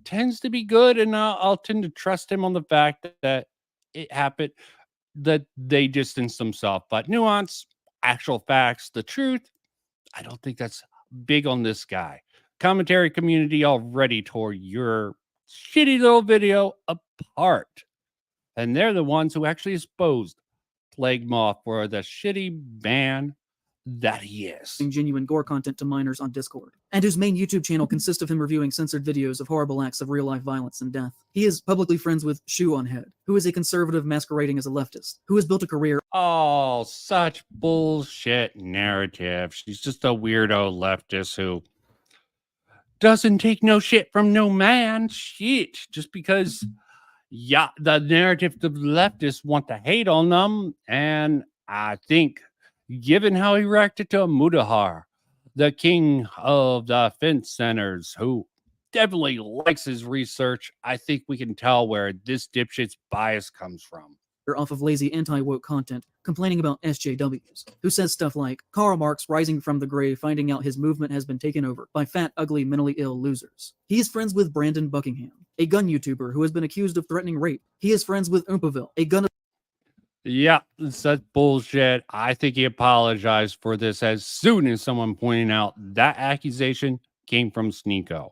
tends to be good, and I'll tend to trust him on the fact that it happened, that they distanced themselves. But nuance, actual facts, the truth, I don't think that's big on this guy. Commentary community already tore your shitty little video apart, and they're the ones who actually exposed Plague Moth for the shitty man that he is. genuine gore content to minors on Discord, and whose main YouTube channel consists of him reviewing censored videos of horrible acts of real-life violence and death. He is publicly friends with Shoe on Head, who is a conservative masquerading as a leftist, who has built a career. Oh, such bullshit narrative. She's just a weirdo leftist who doesn't take no shit from no man. Shit. Just because, yeah, the narrative the leftists want to hate on them. And I think, given how he reacted to Mudahar, the king of the fence centers, who definitely likes his research, I think we can tell where this dipshit's bias comes from. Off of lazy anti-woke content, complaining about SJWs, who says stuff like, Karl Marx rising from the grave finding out his movement has been taken over by fat, ugly, mentally ill losers. He is friends with Brandon Buckingham, a gun YouTuber who has been accused of threatening rape. He is friends with Oompaville, a gun... Yeah, such bullshit. I think he apologized for this as soon as someone pointed out that accusation came from Sneeko.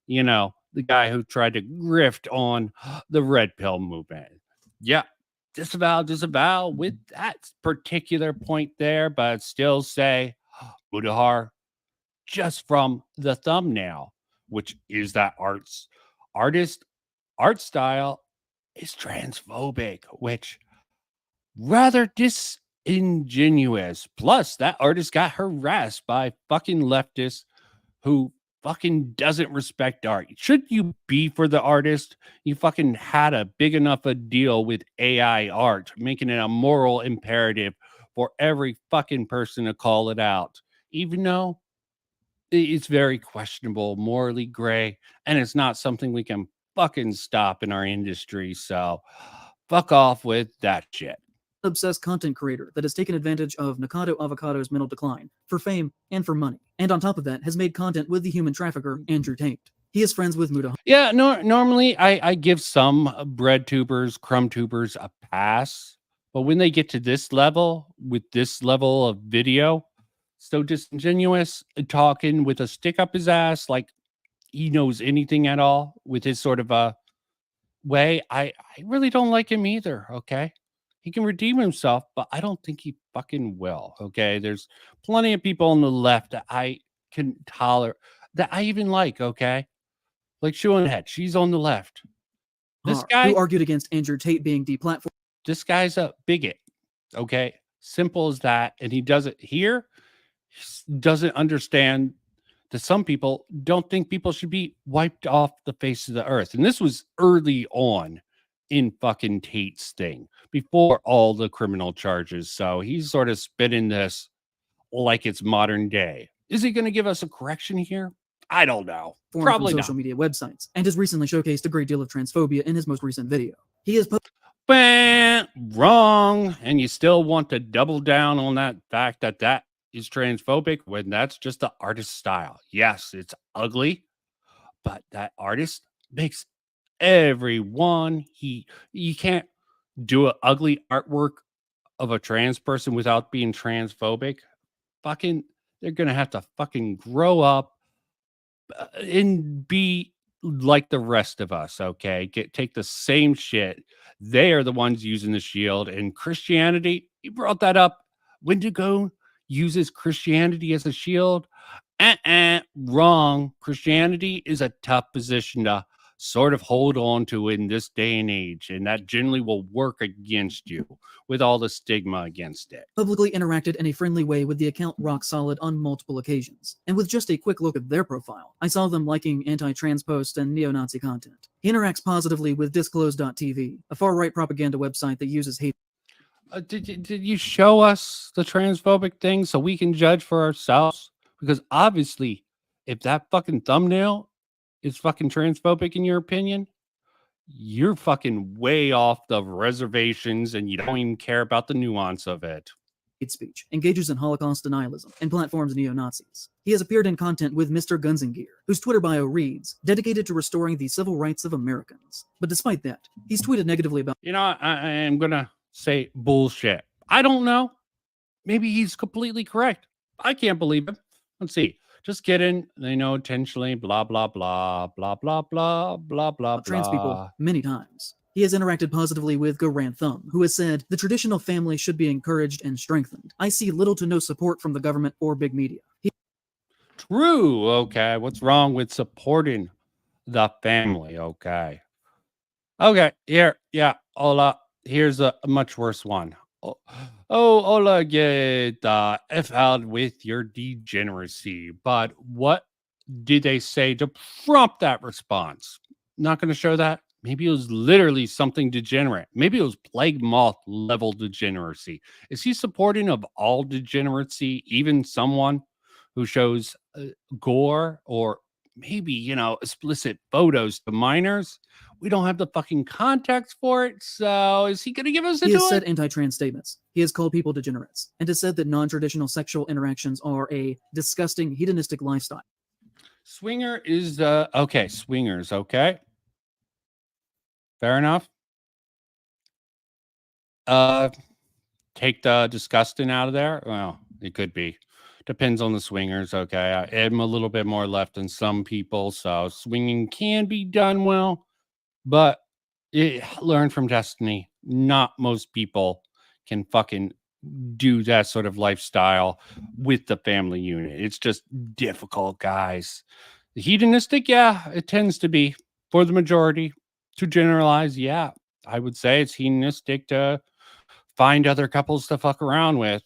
You know, the guy who tried to grift on the red pill movement. Yeah, disavow with that particular point there, but still say Mudahar just from the thumbnail, which is that artist art style is transphobic, which rather disingenuous. Plus, that artist got harassed by fucking leftists who fucking doesn't respect art. Should you be for the artist? You fucking had a big enough a deal with AI art, making it a moral imperative for every fucking person to call it out, even though it's very questionable, morally gray, and it's not something we can fucking stop in our industry. So fuck off with that shit. Obsessed content creator that has taken advantage of Nakado Avocado's mental decline for fame and for money, and on top of that has made content with the human trafficker Andrew Tate. He is friends with Muda. Yeah, no, normally I give some bread tubers, crumb tubers a pass, But when they get to this level, with this level of video, so disingenuous, talking with a stick up his ass, like he knows anything at all with his sort of a way. I really don't like him either. Okay. He can redeem himself, but I don't think he fucking will. Okay. There's plenty of people on the left that I can tolerate, that I even like. Okay. Like Shoe on the Head. She's on the left. This guy, who argued against Andrew Tate being deplatformed. This guy's a bigot. Okay. Simple as that. And he does it here. He doesn't understand that some people don't think people should be wiped off the face of the earth. And this was early on in fucking Tate's thing, before all the criminal charges. So he's sort of spinning this like it's modern day. Is he going to give us a correction here? I don't know. Probably from social media websites, and has recently showcased a great deal of transphobia in his most recent video. He is wrong, and you still want to double down on that fact that that is transphobic when that's just the artist's style. Yes, it's ugly, but that artist makes everyone. You can't do an ugly artwork of a trans person without being transphobic. Fucking, they're gonna have to fucking grow up and be like the rest of us. Okay, take the same shit. They are the ones using the shield, and Christianity. You brought that up. Windigo uses Christianity as a shield. Wrong. Christianity is a tough position to sort of hold on to in this day and age, and that generally will work against you with all the stigma against it. Publicly interacted in a friendly way with the account Rock Solid on multiple occasions, and with just a quick look at their profile, I saw them liking anti-trans posts and neo-Nazi content. He interacts positively with disclose.tv, a far-right propaganda website that uses hate. Did you show us the transphobic thing so we can judge for ourselves? Because obviously, if that fucking thumbnail is fucking transphobic in your opinion, you're fucking way off the reservations and you don't even care about the nuance of it. Hate speech, engages in Holocaust denialism, and platforms neo-Nazis. He has appeared in content with Mr. Guns and Gear, whose Twitter bio reads, dedicated to restoring the civil rights of Americans. But despite that, he's tweeted negatively about... You know, I am going to say bullshit. I don't know. Maybe he's completely correct. I can't believe him. Let's see. Just kidding. They know intentionally, blah, blah, blah, blah, blah, blah, blah, blah, trans people many times. He has interacted positively with Go Ran Thumb, who has said, the traditional family should be encouraged and strengthened. I see little to no support from the government or big media. True. Okay. What's wrong with supporting the family? Okay. Okay. Here. Yeah. Hola. Here's a much worse one. Hola, get F out with your degeneracy. But what did they say to prompt that response? Not going to show that. Maybe it was literally something degenerate. Maybe it was plague moth level degeneracy. Is he supporting of all degeneracy, even someone who shows gore or maybe, you know, explicit photos to minors? We don't have the fucking context for it. So is he going to give us a He has said anti-trans statements. He has called people degenerates and has said that non-traditional sexual interactions are a disgusting hedonistic lifestyle. Swinger is okay. Swingers. Okay. Fair enough. Take the disgusting out of there. Well, it could be. Depends on the swingers. Okay. I am a little bit more left than some people. So swinging can be done well. But learn from destiny. Not most people can fucking do that sort of lifestyle with the family unit. It's just difficult, guys. The hedonistic, yeah, it tends to be for the majority. To generalize, yeah, I would say it's hedonistic to find other couples to fuck around with.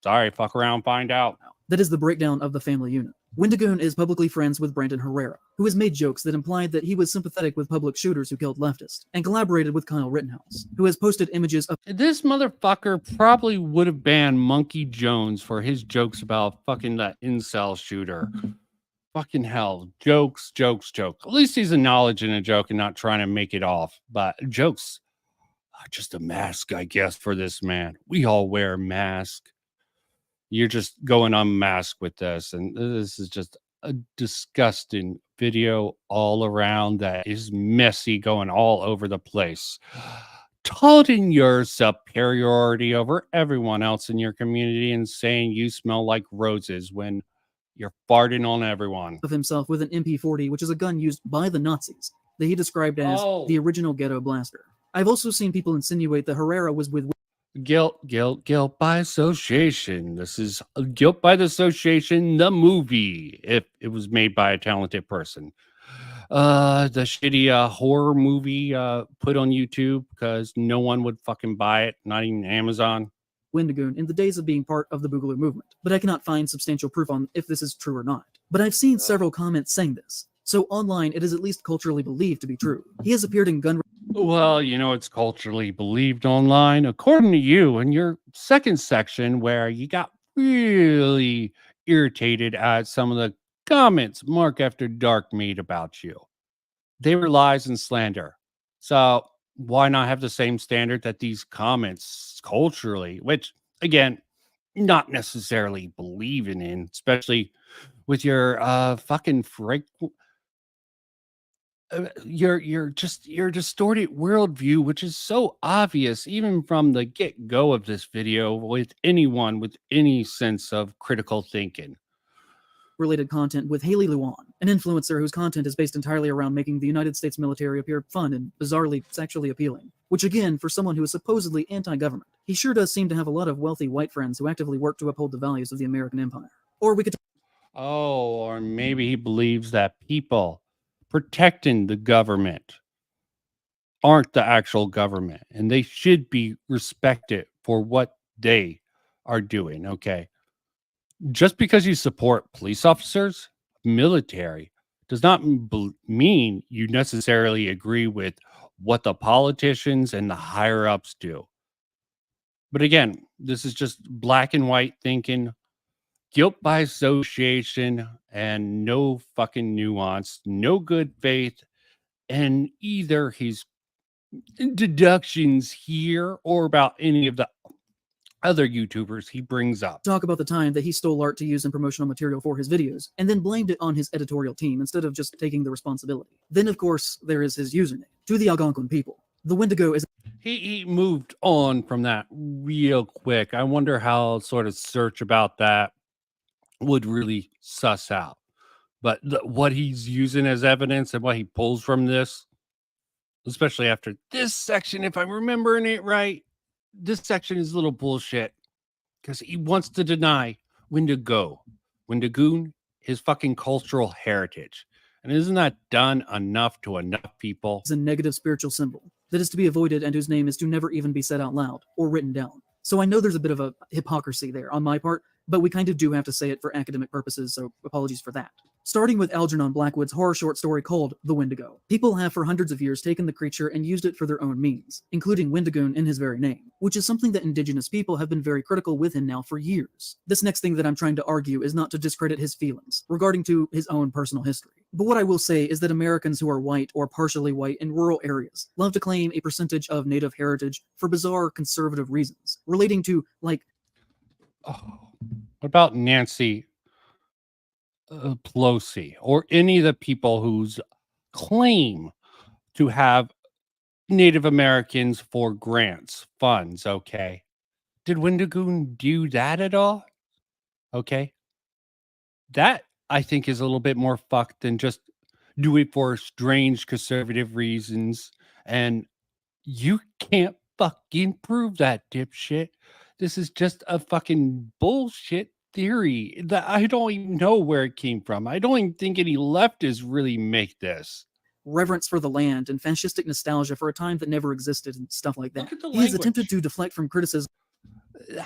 Sorry, fuck around, find out. That is the breakdown of the family unit. Windigoon is publicly friends with Brandon Herrera, who has made jokes that implied that he was sympathetic with public shooters who killed leftists, and collaborated with Kyle Rittenhouse, who has posted images of... This motherfucker probably would have banned Monkey Jones for his jokes about fucking that incel shooter. Fucking hell. Jokes. At least he's acknowledging a joke and not trying to make it off. But jokes are just a mask, I guess, for this man. We all wear a mask. You're just going unmasked with this. And this is just a disgusting video all around that is messy, going all over the place. touting your superiority over everyone else in your community and saying you smell like roses when you're farting on everyone. Of himself with an MP40, which is a gun used by the Nazis that he described as the original ghetto blaster. I've also seen people insinuate that Herrera was with guilt by association. This is Guilt by Association, the movie, if it was made by a talented person. The shitty horror movie put on YouTube because no one would fucking buy it, not even Amazon. Wendigoon in the days of being part of the Boogaloo movement, but I cannot find substantial proof on if this is true or not. But I've seen several comments saying this, so online it is at least culturally believed to be true. He has appeared in gun... Well, you know, it's culturally believed online, according to you in your second section, where you got really irritated at some of the comments Mark After Dark made about you. They were lies and slander. So why not have the same standard that these comments culturally, which again, not necessarily believing in, especially with your fucking your distorted worldview, which is so obvious even from the get-go of this video with anyone with any sense of critical thinking. Related content with Haley Luan, an influencer whose content is based entirely around making the United States military appear fun and bizarrely sexually appealing. Which again, for someone who is supposedly anti-government, he sure does seem to have a lot of wealthy white friends who actively work to uphold the values of the American empire. Or we could... or maybe he believes that people protecting the government aren't the actual government, and they should be respected for what they are doing, okay? Just because you support police officers, military, does not mean you necessarily agree with what the politicians and the higher-ups do. But again, this is just black and white thinking, guilt by association, and no fucking nuance, no good faith, and either his deductions here or about any of the other YouTubers he brings up. Talk about the time that he stole art to use in promotional material for his videos, and then blamed it on his editorial team instead of just taking the responsibility. Then, of course, there is his username. To the Algonquin people, the Wendigo is... He moved on from that real quick. I wonder how sort of search about that would really suss out. But what he's using as evidence and what he pulls from this, especially after this section, if I'm remembering it right, this section is a little bullshit because he wants to deny Windigoon, his fucking cultural heritage. And isn't that done enough to enough people? Is a negative spiritual symbol that is to be avoided and whose name is to never even be said out loud or written down. So I know there's a bit of a hypocrisy there on my part, but we kind of do have to say it for academic purposes, so apologies for that. Starting with Algernon Blackwood's horror short story called The Wendigo. People have for hundreds of years taken the creature and used it for their own means, including Windigoon in his very name, which is something that indigenous people have been very critical with him now for years. This next thing that I'm trying to argue is not to discredit his feelings regarding to his own personal history. But what I will say is that Americans who are white or partially white in rural areas love to claim a percentage of native heritage for bizarre conservative reasons, relating to, like... What about Nancy Pelosi or any of the people whose claim to have Native Americans for grants, funds, okay? Did Windigoon do that at all? Okay. That, I think, is a little bit more fucked than just do it for strange conservative reasons. And you can't fucking prove that, dipshit. This is just a fucking bullshit theory that I don't even know where it came from. I don't even think any leftists really make this. Reverence for the land and fascistic nostalgia for a time that never existed and stuff like that. He has attempted to deflect from criticism.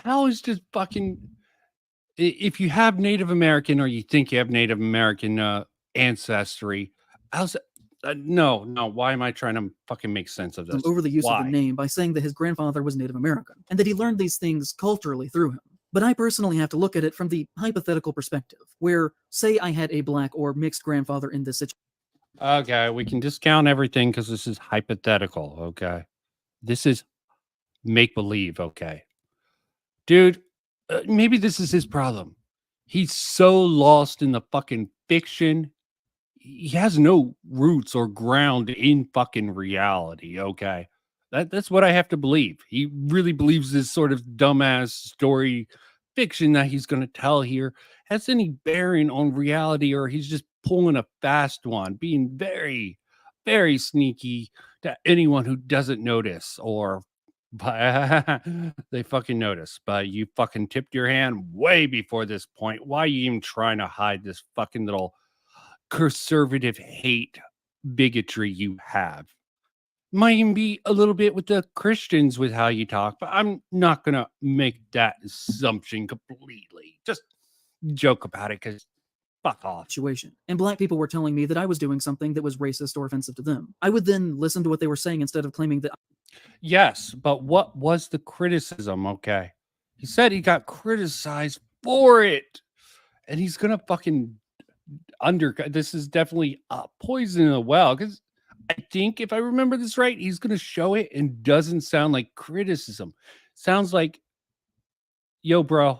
How is just fucking... If you have Native American or you think you have Native American ancestry, how's no, why am I trying to fucking make sense of this? Over the use of the name by saying that his grandfather was Native American and that he learned these things culturally through him. But I personally have to look at it from the hypothetical perspective, where, say I had a black or mixed grandfather in this situation. Okay, we can discount everything because this is hypothetical, okay? This is make-believe, okay? Dude, maybe this is his problem. He's so lost in the fucking fiction. He has no roots or ground in fucking reality, okay? That's what I have to believe. He really believes this sort of dumbass story fiction that he's going to tell here has any bearing on reality, or he's just pulling a fast one, being very, very sneaky to anyone who doesn't notice, or they fucking notice. But you fucking tipped your hand way before this point. Why are you even trying to hide this fucking little conservative hate bigotry you have? Might even be a little bit with the Christians with how you talk, but I'm not gonna make that assumption completely. Just joke about it because fuck off. Situation. And black people were telling me that I was doing something that was racist or offensive to them. I would then listen to what they were saying instead of claiming that. Yes, but what was the criticism? Okay. He said he got criticized for it. And he's gonna fucking undercut. This is definitely a poison in the well, because I think if I remember this right, he's going to show it and doesn't sound like criticism. Sounds like, yo, bro,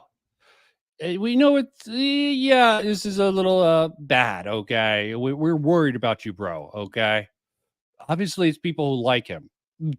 we know it's, yeah, this is a little bad, okay? We're worried about you, bro, okay? Obviously, it's people who like him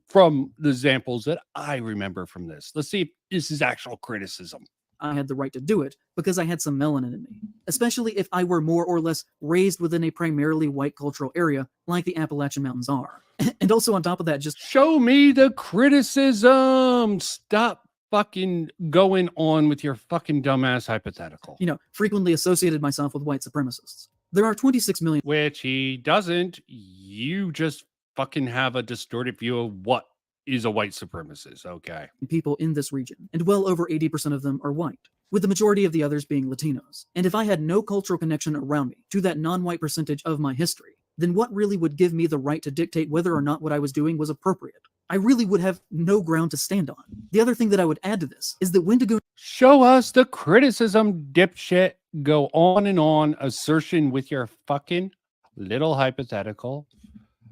from the examples that I remember from this. Let's see if this is actual criticism. I had the right to do it because I had some melanin in me, especially if I were more or less raised within a primarily white cultural area like the Appalachian Mountains are. And also on top of that, just show me the criticism. Stop fucking going on with your fucking dumbass hypothetical. Frequently associated myself with white supremacists. There are 26 million. Which he doesn't. You just fucking have a distorted view of what is a white supremacist, okay? People in this region, and well over 80% of them are white, with the majority of the others being Latinos. And if I had no cultural connection around me to that non-white percentage of my history, then what really would give me the right to dictate whether or not what I was doing was appropriate? I really would have no ground to stand on. The other thing that I would add to this is that Windigo. Show us the criticism, dipshit. Go on and on, assertion with your fucking little hypothetical.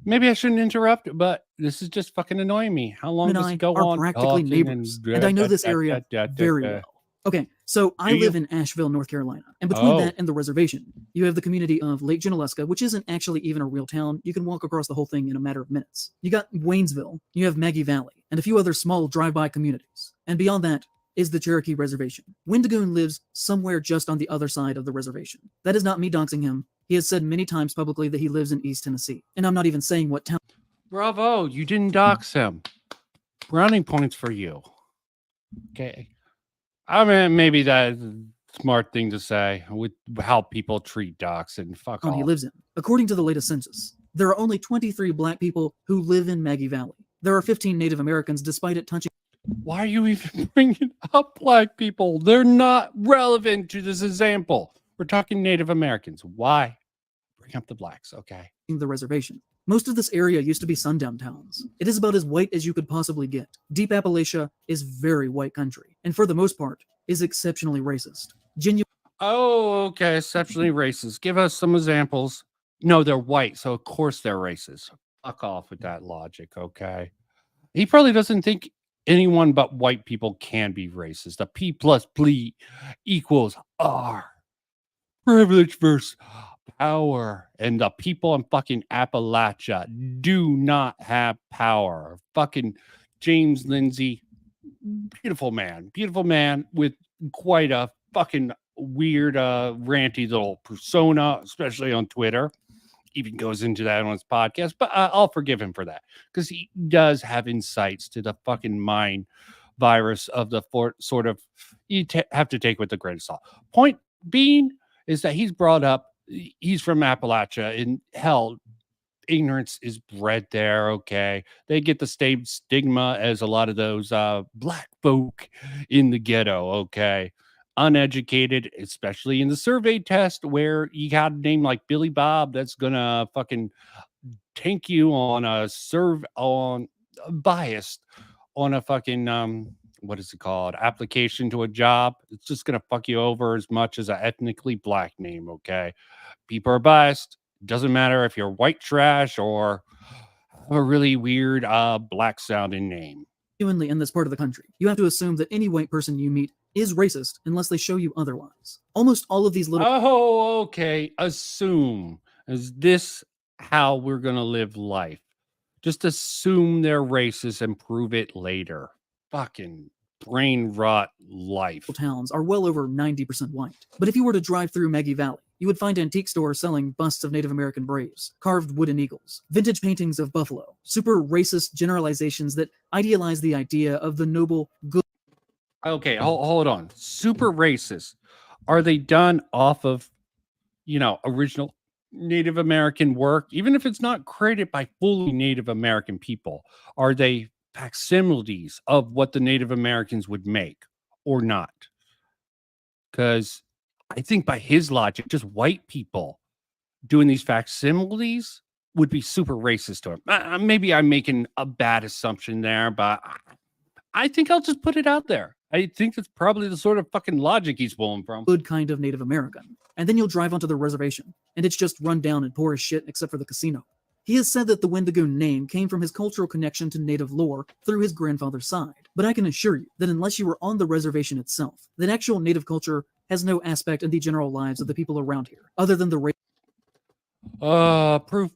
Maybe I shouldn't interrupt, but this is just fucking annoying me. How long does it go on? Practically neighbors, and I know this area very well. Okay, so I live in Asheville, North Carolina, and between that and the reservation, you have the community of Lake Junaluska, which isn't actually even a real town. You can walk across the whole thing in a matter of minutes. You got Waynesville, you have Maggie Valley, and a few other small drive-by communities. And beyond that is the Cherokee Reservation. Windigoon lives somewhere just on the other side of the reservation. That is not me doxing him. He has said many times publicly that he lives in East Tennessee, and I'm not even saying what town. Bravo, you didn't dox him. Browning points for you. Okay. I mean, maybe that's a smart thing to say with how people treat docs and fuck off. He lives in. According to the latest census, there are only 23 black people who live in Maggie Valley. There are 15 Native Americans, despite it touching. Why are you even bringing up black people? They're not relevant to this example. We're talking Native Americans. Why? Bring up the blacks, okay? The reservation. Most of this area used to be sundown towns. It is about as white as you could possibly get. Deep Appalachia is very white country, and for the most part, is exceptionally racist. Oh, okay, exceptionally racist. Give us some examples. No, they're white, so of course they're racist. Fuck off with that logic, okay? He probably doesn't think anyone but white people can be racist. A P plus P equals R. Privilege versus power. And the people in fucking Appalachia do not have power. Fucking James Lindsay, beautiful man with quite a fucking weird, ranty little persona, especially on Twitter. Even goes into that on his podcast, but I'll forgive him for that because he does have insights to the fucking mind virus of the sort of you have to take with a grain of salt. Point being is that he's brought up, he's from Appalachia, and hell, ignorance is bred there. Okay, they get the same stigma as a lot of those black folk in the ghetto. Okay. Uneducated, especially in the survey test where you got a name like Billy Bob that's gonna fucking tank you on a biased on a fucking what is it called, application to a job. It's just gonna fuck you over as much as an ethnically black name. Okay, people are biased. Doesn't matter if you're white trash or a really weird black sounding name. Genuinely in this part of the country, you have to assume that any white person you meet is racist unless they show you otherwise. Almost all of these little. Oh, okay. Assume. Is this how we're gonna live life? Just assume they're racist and prove it later. Fucking brain rot life. Towns are well over 90% white. But if you were to drive through Maggie Valley, you would find antique stores selling busts of Native American braves, carved wooden eagles, vintage paintings of buffalo, super racist generalizations that idealize the idea of the noble good. Okay, hold on. Super racist. Are they done off of, original Native American work? Even if it's not created by fully Native American people, are they facsimiles of what the Native Americans would make or not? Because I think by his logic, just white people doing these facsimiles would be super racist to him. Maybe I'm making a bad assumption there, but I think I'll just put it out there. I think that's probably the sort of fucking logic he's pulling from. Good kind of Native American. And then you'll drive onto the reservation, and it's just run down and poor as shit except for the casino. He has said that the Wendigoon name came from his cultural connection to native lore through his grandfather's side. But I can assure you that unless you were on the reservation itself, that actual native culture has no aspect in the general lives of the people around here, other than the race. Proof.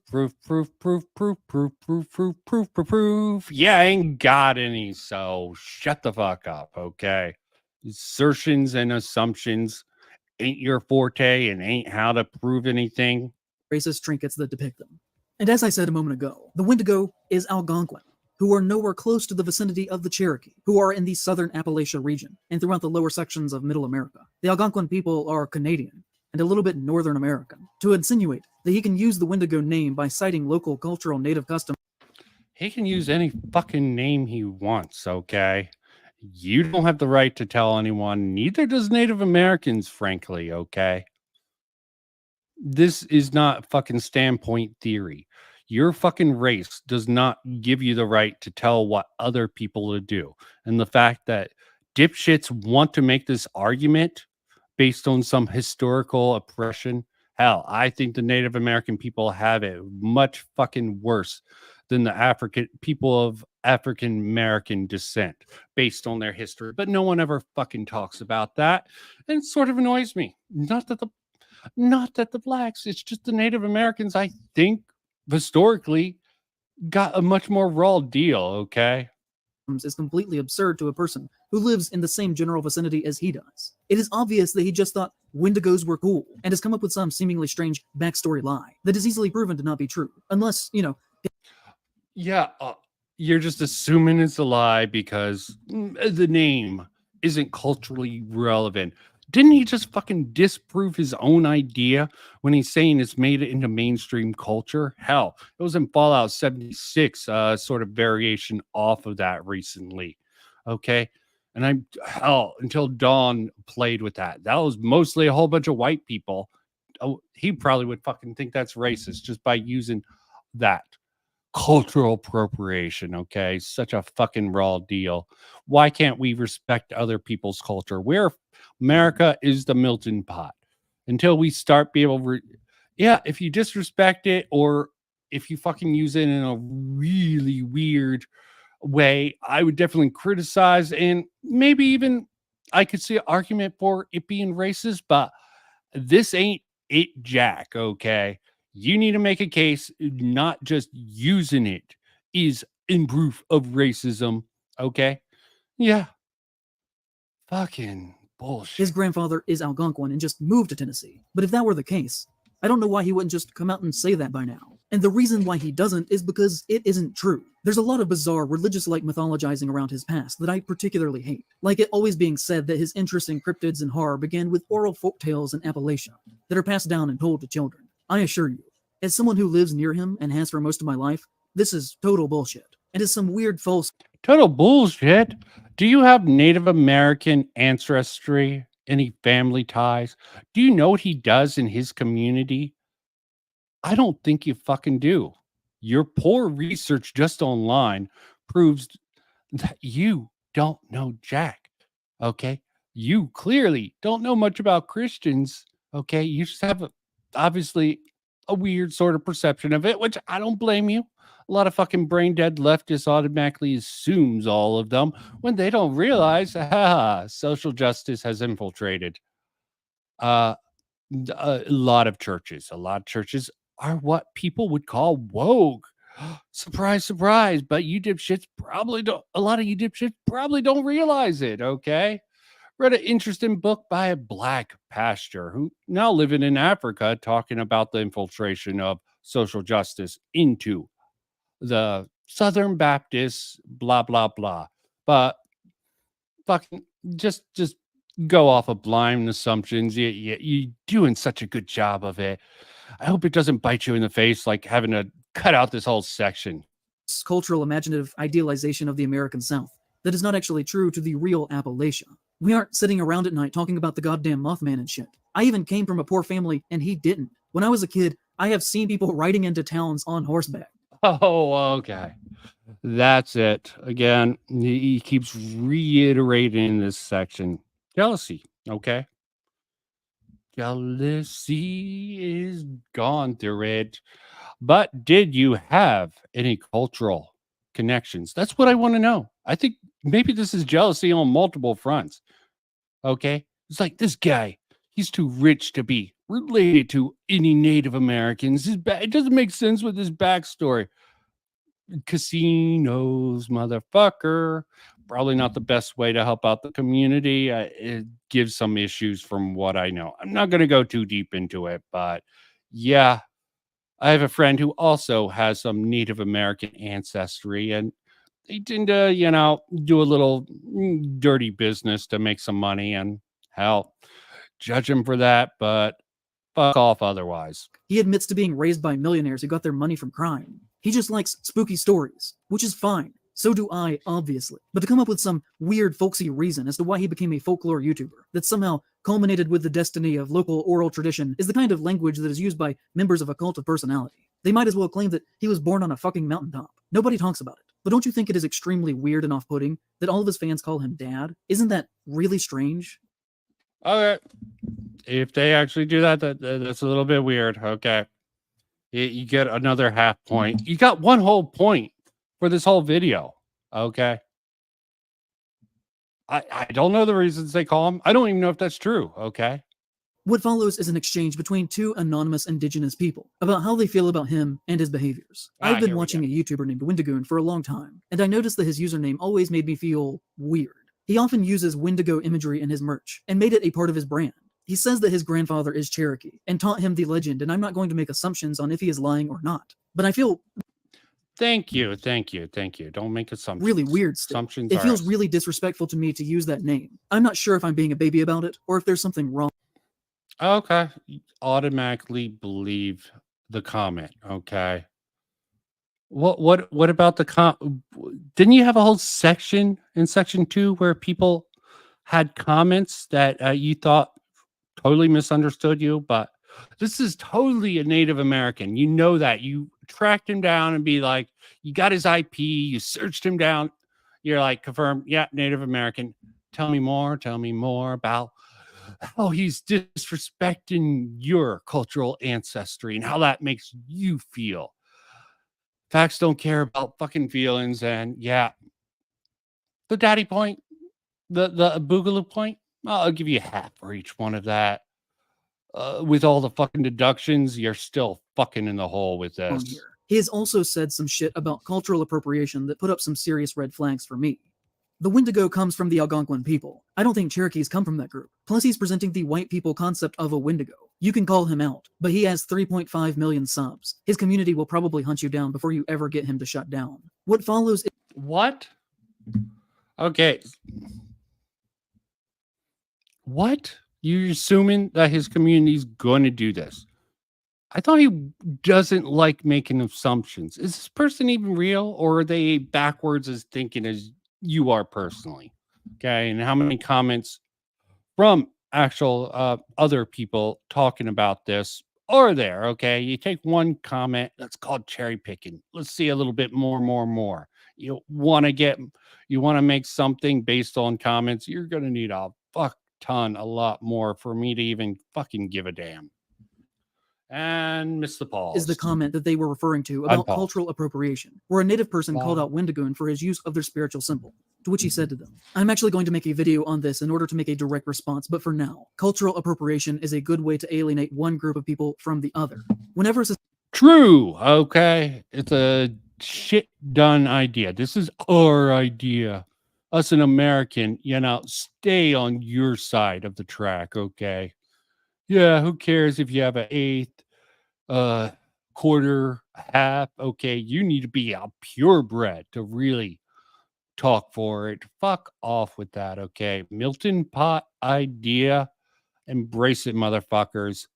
Yeah, I ain't got any, so shut the fuck up, okay? Assertions and assumptions ain't your forte and ain't how to prove anything. Racist trinkets that depict them. And as I said a moment ago, the Windigo is Algonquin, who are nowhere close to the vicinity of the Cherokee, who are in the southern Appalachia region and throughout the lower sections of Middle America. The Algonquin people are Canadian and a little bit Northern American. To insinuate that he can use the Windigo name by citing local cultural native customs. He can use any fucking name he wants, okay? You don't have the right to tell anyone, neither does Native Americans, frankly, okay? This is not fucking standpoint theory. Your fucking race does not give you the right to tell what other people to do. And the fact that dipshits want to make this argument based on some historical oppression, hell, I think the Native American people have it much fucking worse than the African people of African American descent based on their history. But no one ever fucking talks about that. And it sort of annoys me. Not that the blacks, it's just the Native Americans, I think, historically, got a much more raw deal, okay? Is completely absurd to a person who lives in the same general vicinity as he does. It is obvious that he just thought Wendigos were cool and has come up with some seemingly strange backstory lie that is easily proven to not be true, unless, Yeah, you're just assuming it's a lie because the name isn't culturally relevant. Didn't he just fucking disprove his own idea when he's saying it's made it into mainstream culture? Hell, it was in Fallout 76, sort of variation off of that recently. Okay. And until Dawn played with that. That was mostly a whole bunch of white people. Oh, he probably would fucking think that's racist just by using that. Cultural appropriation, okay? Such a fucking raw deal. Why can't we respect other people's culture? America is the melting pot. Until we start being able to, if you disrespect it or if you fucking use it in a really weird way, I would definitely criticize and maybe even I could see an argument for it being racist, but this ain't it, Jack, okay? You need to make a case, not just using it is in proof of racism, okay? Yeah. Fucking bullshit. His grandfather is Algonquin and just moved to Tennessee. But if that were the case, I don't know why he wouldn't just come out and say that by now. And the reason why he doesn't is because it isn't true. There's a lot of bizarre religious-like mythologizing around his past that I particularly hate. Like it always being said that his interest in cryptids and horror began with oral folktales in Appalachia that are passed down and told to children. I assure you, as someone who lives near him and has for most of my life, this is total bullshit. And is some weird false... Total bullshit? Do you have Native American ancestry? Any family ties? Do you know what he does in his community? I don't think you fucking do. Your poor research just online proves that you don't know Jack, okay? You clearly don't know much about Christians, okay? You just have obviously a weird sort of perception of it, which I don't blame you. A lot of fucking brain dead leftists automatically assumes all of them when they don't realize, social justice has infiltrated a lot of churches. A lot of churches are what people would call woke. Surprise, surprise. But you dipshits probably don't, a lot of you dipshits probably don't realize it, okay? Read an interesting book by a black pastor who now living in Africa talking about the infiltration of social justice into the Southern Baptists, blah, blah, blah. But fucking just go off of blind assumptions. You're doing such a good job of it. I hope it doesn't bite you in the face like having to cut out this whole section. Cultural imaginative idealization of the American South that is not actually true to the real Appalachia. We aren't sitting around at night talking about the goddamn Mothman and shit. I even came from a poor family and he didn't. When I was a kid, I have seen people riding into towns on horseback. Oh, okay. That's it. Again, he keeps reiterating in this section. Jealousy, okay? Jealousy is gone through it. But did you have any cultural connections? That's what I want to know. I think maybe this is jealousy on multiple fronts. Okay? It's like this guy, he's too rich to be related to any Native Americans. It doesn't make sense with his backstory. Casinos, motherfucker. Probably not the best way to help out the community. It gives some issues from what I know. I'm not going to go too deep into it, but yeah, I have a friend who also has some Native American ancestry, and they tend to, do a little dirty business to make some money, and hell, judge him for that, but fuck off otherwise. He admits to being raised by millionaires who got their money from crime. He just likes spooky stories, which is fine. So do I, obviously. But to come up with some weird folksy reason as to why he became a folklore YouTuber that somehow culminated with the destiny of local oral tradition is the kind of language that is used by members of a cult of personality. They might as well claim that he was born on a fucking mountaintop. Nobody talks about it. But don't you think it is extremely weird and off-putting that all of his fans call him Dad? Isn't that really strange? Okay. If they actually do that, that's a little bit weird. Okay. You get another half point. You got one whole point for this whole video. Okay. I don't know the reasons they call him. I don't even know if that's true. Okay. What follows is an exchange between two anonymous indigenous people about how they feel about him and his behaviors. I've been watching a YouTuber named Windigoon for a long time, and I noticed that his username always made me feel weird. He often uses Windigo imagery in his merch and made it a part of his brand. He says that his grandfather is Cherokee and taught him the legend, and I'm not going to make assumptions on if he is lying or not. But I feel Thank you. Don't make assumptions. Really weird still. Assumptions. It feels really disrespectful to me to use that name. I'm not sure if I'm being a baby about it or if there's something wrong. Okay. Automatically believe the comment. Okay. What about the didn't you have a whole section in section 2 where people had comments that you thought totally misunderstood you? But this is totally a Native American. You know that. You tracked him down and be like, you got his IP, you searched him down. You're like, confirmed, yeah, Native American. Tell me more about how he's disrespecting your cultural ancestry and how that makes you feel. Facts don't care about fucking feelings. And yeah, the daddy point, the boogaloo point, I'll give you half for each one of that. With all the fucking deductions, you're still fucking in the hole with this. He has also said some shit about cultural appropriation that put up some serious red flags for me. The Windigo comes from the Algonquin people. I don't think Cherokees come from that group. Plus, he's presenting the white people concept of a Windigo. You can call him out, but he has 3.5 million subs. His community will probably hunt you down before you ever get him to shut down. What follows is... What? Okay. What? You're assuming that his community's going to do this? I thought he doesn't like making assumptions. Is this person even real, or are they backwards as thinking as you are personally? Okay, and how many comments from actual other people talking about this are there? Okay, you take one comment that's called cherry picking. Let's see a little bit more. You want to make something based on comments. You're gonna need a lot more for me to even fucking give a damn. And miss the pause. Is the comment that they were referring to about cultural appropriation, where a native person called out Wendigoon for his use of their spiritual symbol, to which he said to them, I'm actually going to make a video on this in order to make a direct response, but for now, cultural appropriation is a good way to alienate one group of people from the other. Whenever true. Okay. It's a shit done idea. This is our idea. Us, an American, stay on your side of the track. Okay. Yeah. Who cares if you have an eighth, quarter, half? Okay. You need to be a purebred to really talk for it. Fuck off with that. Okay. Milton Pot idea. Embrace it, motherfuckers.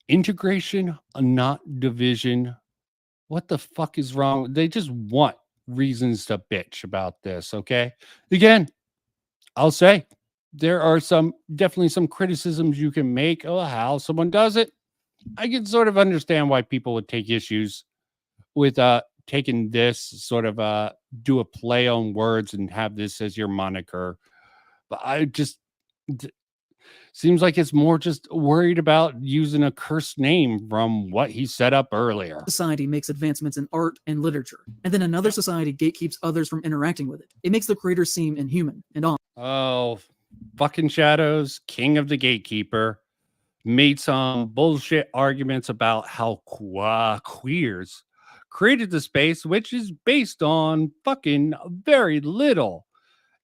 Integration, not division. What the fuck is wrong? They just want reasons to bitch about this, okay? Again, I'll say there are definitely some criticisms you can make of how someone does it. I can sort of understand why people would take issues with taking this sort of do a play on words and have this as your moniker. But I just seems like it's more just worried about using a cursed name from what he set up earlier. Society makes advancements in art and literature, and then another society gatekeeps others from interacting with it. It makes the creator seem inhuman and odd. Oh, fucking Shadows, king of the gatekeeper, made some bullshit arguments about how queers created the space, which is based on fucking very little.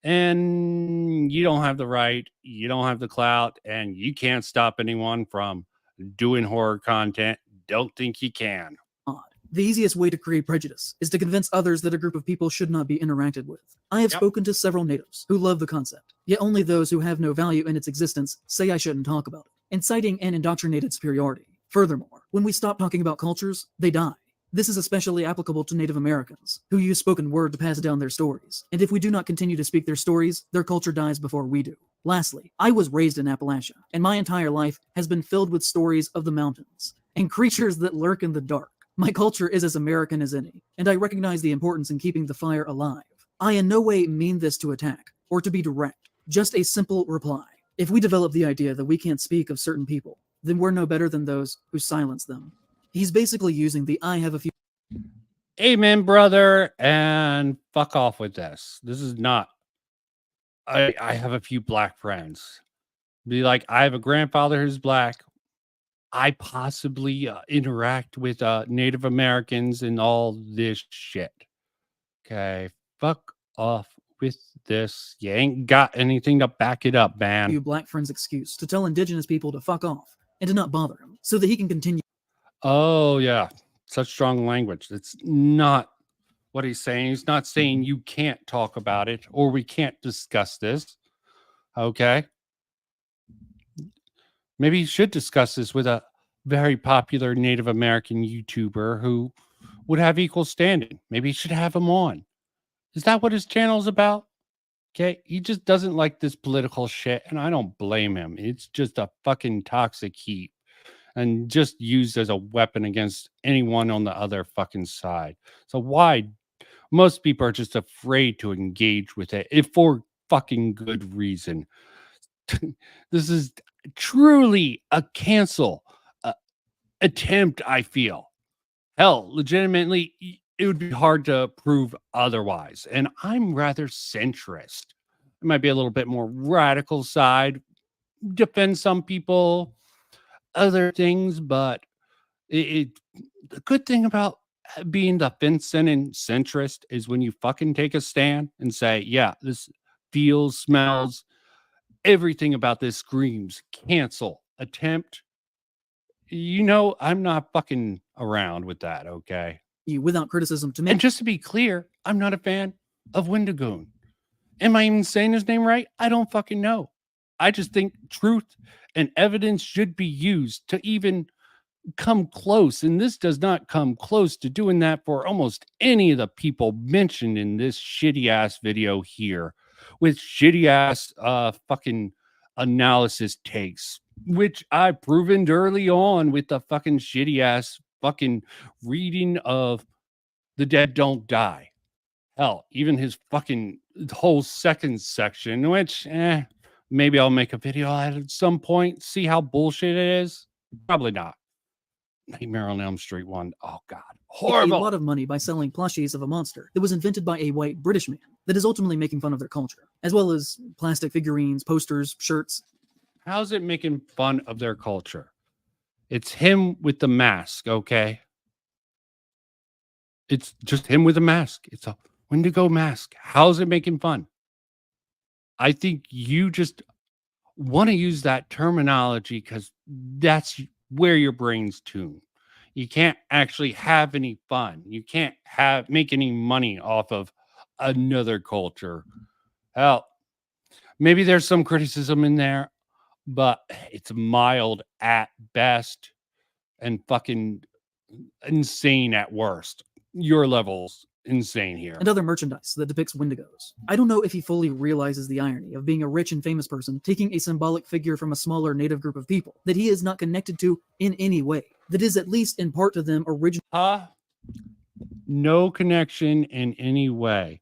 And you don't have the right, you don't have the clout, and you can't stop anyone from doing horror content. Don't think you can. The easiest way to create prejudice is to convince others that a group of people should not be interacted with. I have spoken to several natives who love the concept, yet only those who have no value in its existence say I shouldn't talk about it, inciting an indoctrinated superiority. Furthermore, when we stop talking about cultures, they die. This is especially applicable to Native Americans, who use spoken word to pass down their stories, and if we do not continue to speak their stories, their culture dies before we do. Lastly, I was raised in Appalachia, and my entire life has been filled with stories of the mountains and creatures that lurk in the dark. My culture is as American as any, and I recognize the importance in keeping the fire alive. I in no way mean this to attack, or to be direct, just a simple reply. If we develop the idea that we can't speak of certain people, then we're no better than those who silence them. He's basically using the I have a few... Amen, brother, and fuck off with this. This is not... I have a few black friends. Be like, I have a grandfather who's black. I possibly interact with Native Americans and all this shit. Okay, fuck off with this. You ain't got anything to back it up, man. You black friend's excuse to tell indigenous people to fuck off and to not bother him so that he can continue. Oh, yeah. Such strong language. That's not what he's saying. He's not saying you can't talk about it or we can't discuss this. Okay. Maybe you should discuss this with a very popular Native American YouTuber who would have equal standing. Maybe you should have him on. Is that what his channel's about? Okay. He just doesn't like this political shit, and I don't blame him. It's just a fucking toxic heat and just used as a weapon against anyone on the other fucking side. So why? Most people are just afraid to engage with it if for fucking good reason. This is truly a cancel attempt, I feel. Hell, legitimately, it would be hard to prove otherwise. And I'm rather centrist. It might be a little bit more radical side, defend some people, other things, but the good thing about being the fencing and centrist is when you fucking take a stand and say, yeah, this feels, smells, everything about this screams cancel attempt. I'm not fucking around with that, okay? Without criticism to me. And just to be clear, I'm not a fan of Wendigoon. Am I even saying his name right? I don't fucking know. I just think truth and evidence should be used to even come close. And this does not come close to doing that for almost any of the people mentioned in this shitty ass video here with shitty ass fucking analysis takes, which I proven early on with the fucking shitty ass fucking reading of The Dead Don't Die. Hell, even his fucking whole second section, which maybe I'll make a video at some point, see how bullshit it is. Probably not. Nightmare on Elm Street 1. Oh, God. Horrible. A lot of money by selling plushies of a monster that was invented by a white British man that is ultimately making fun of their culture, as well as plastic figurines, posters, shirts. How's it making fun of their culture? It's him with the mask, okay? It's just him with a mask. It's a Wendigo mask. How's it making fun? I think you just want to use that terminology because that's where your brain's tuned. You can't actually have any fun. You can't make any money off of another culture. Hell, maybe there's some criticism in there, but it's mild at best and fucking insane at worst. Your level's insane here. And other merchandise that depicts Wendigos. I don't know if he fully realizes the irony of being a rich and famous person taking a symbolic figure from a smaller native group of people that he is not connected to in any way, that is at least in part to them original. No connection in any way.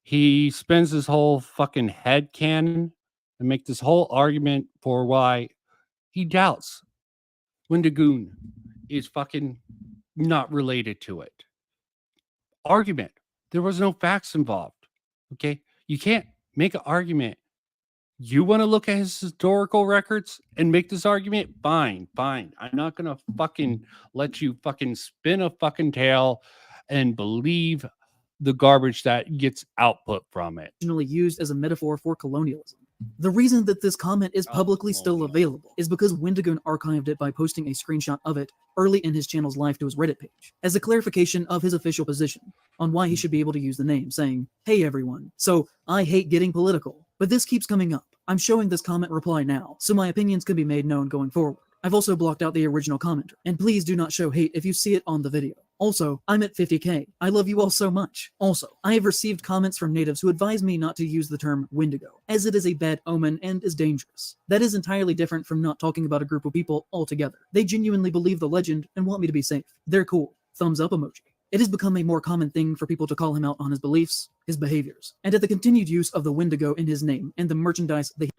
He spends his whole fucking head canon and make this whole argument for why he doubts Windigoon is fucking not related to it. Argument. There was no facts involved. Okay? You can't make an argument. You want to look at his historical records and make this argument? Fine. I'm not going to fucking let you fucking spin a fucking tail and believe the garbage that gets output from it. Originally used as a metaphor for colonialism. The reason that this comment is publicly still available is because Wendigoon archived it by posting a screenshot of it early in his channel's live to his Reddit page, as a clarification of his official position on why he should be able to use the name, saying, "Hey everyone, so I hate getting political, but this keeps coming up. I'm showing this comment reply now, so my opinions can be made known going forward. I've also blocked out the original commenter, and please do not show hate if you see it on the video. Also, I'm at 50k. I love you all so much. Also, I have received comments from natives who advise me not to use the term Windigo, as it is a bad omen and is dangerous. That is entirely different from not talking about a group of people altogether. They genuinely believe the legend and want me to be safe. They're cool. Thumbs up emoji." It has become a more common thing for people to call him out on his beliefs, his behaviors, and at the continued use of the Wendigo in his name and the merchandise that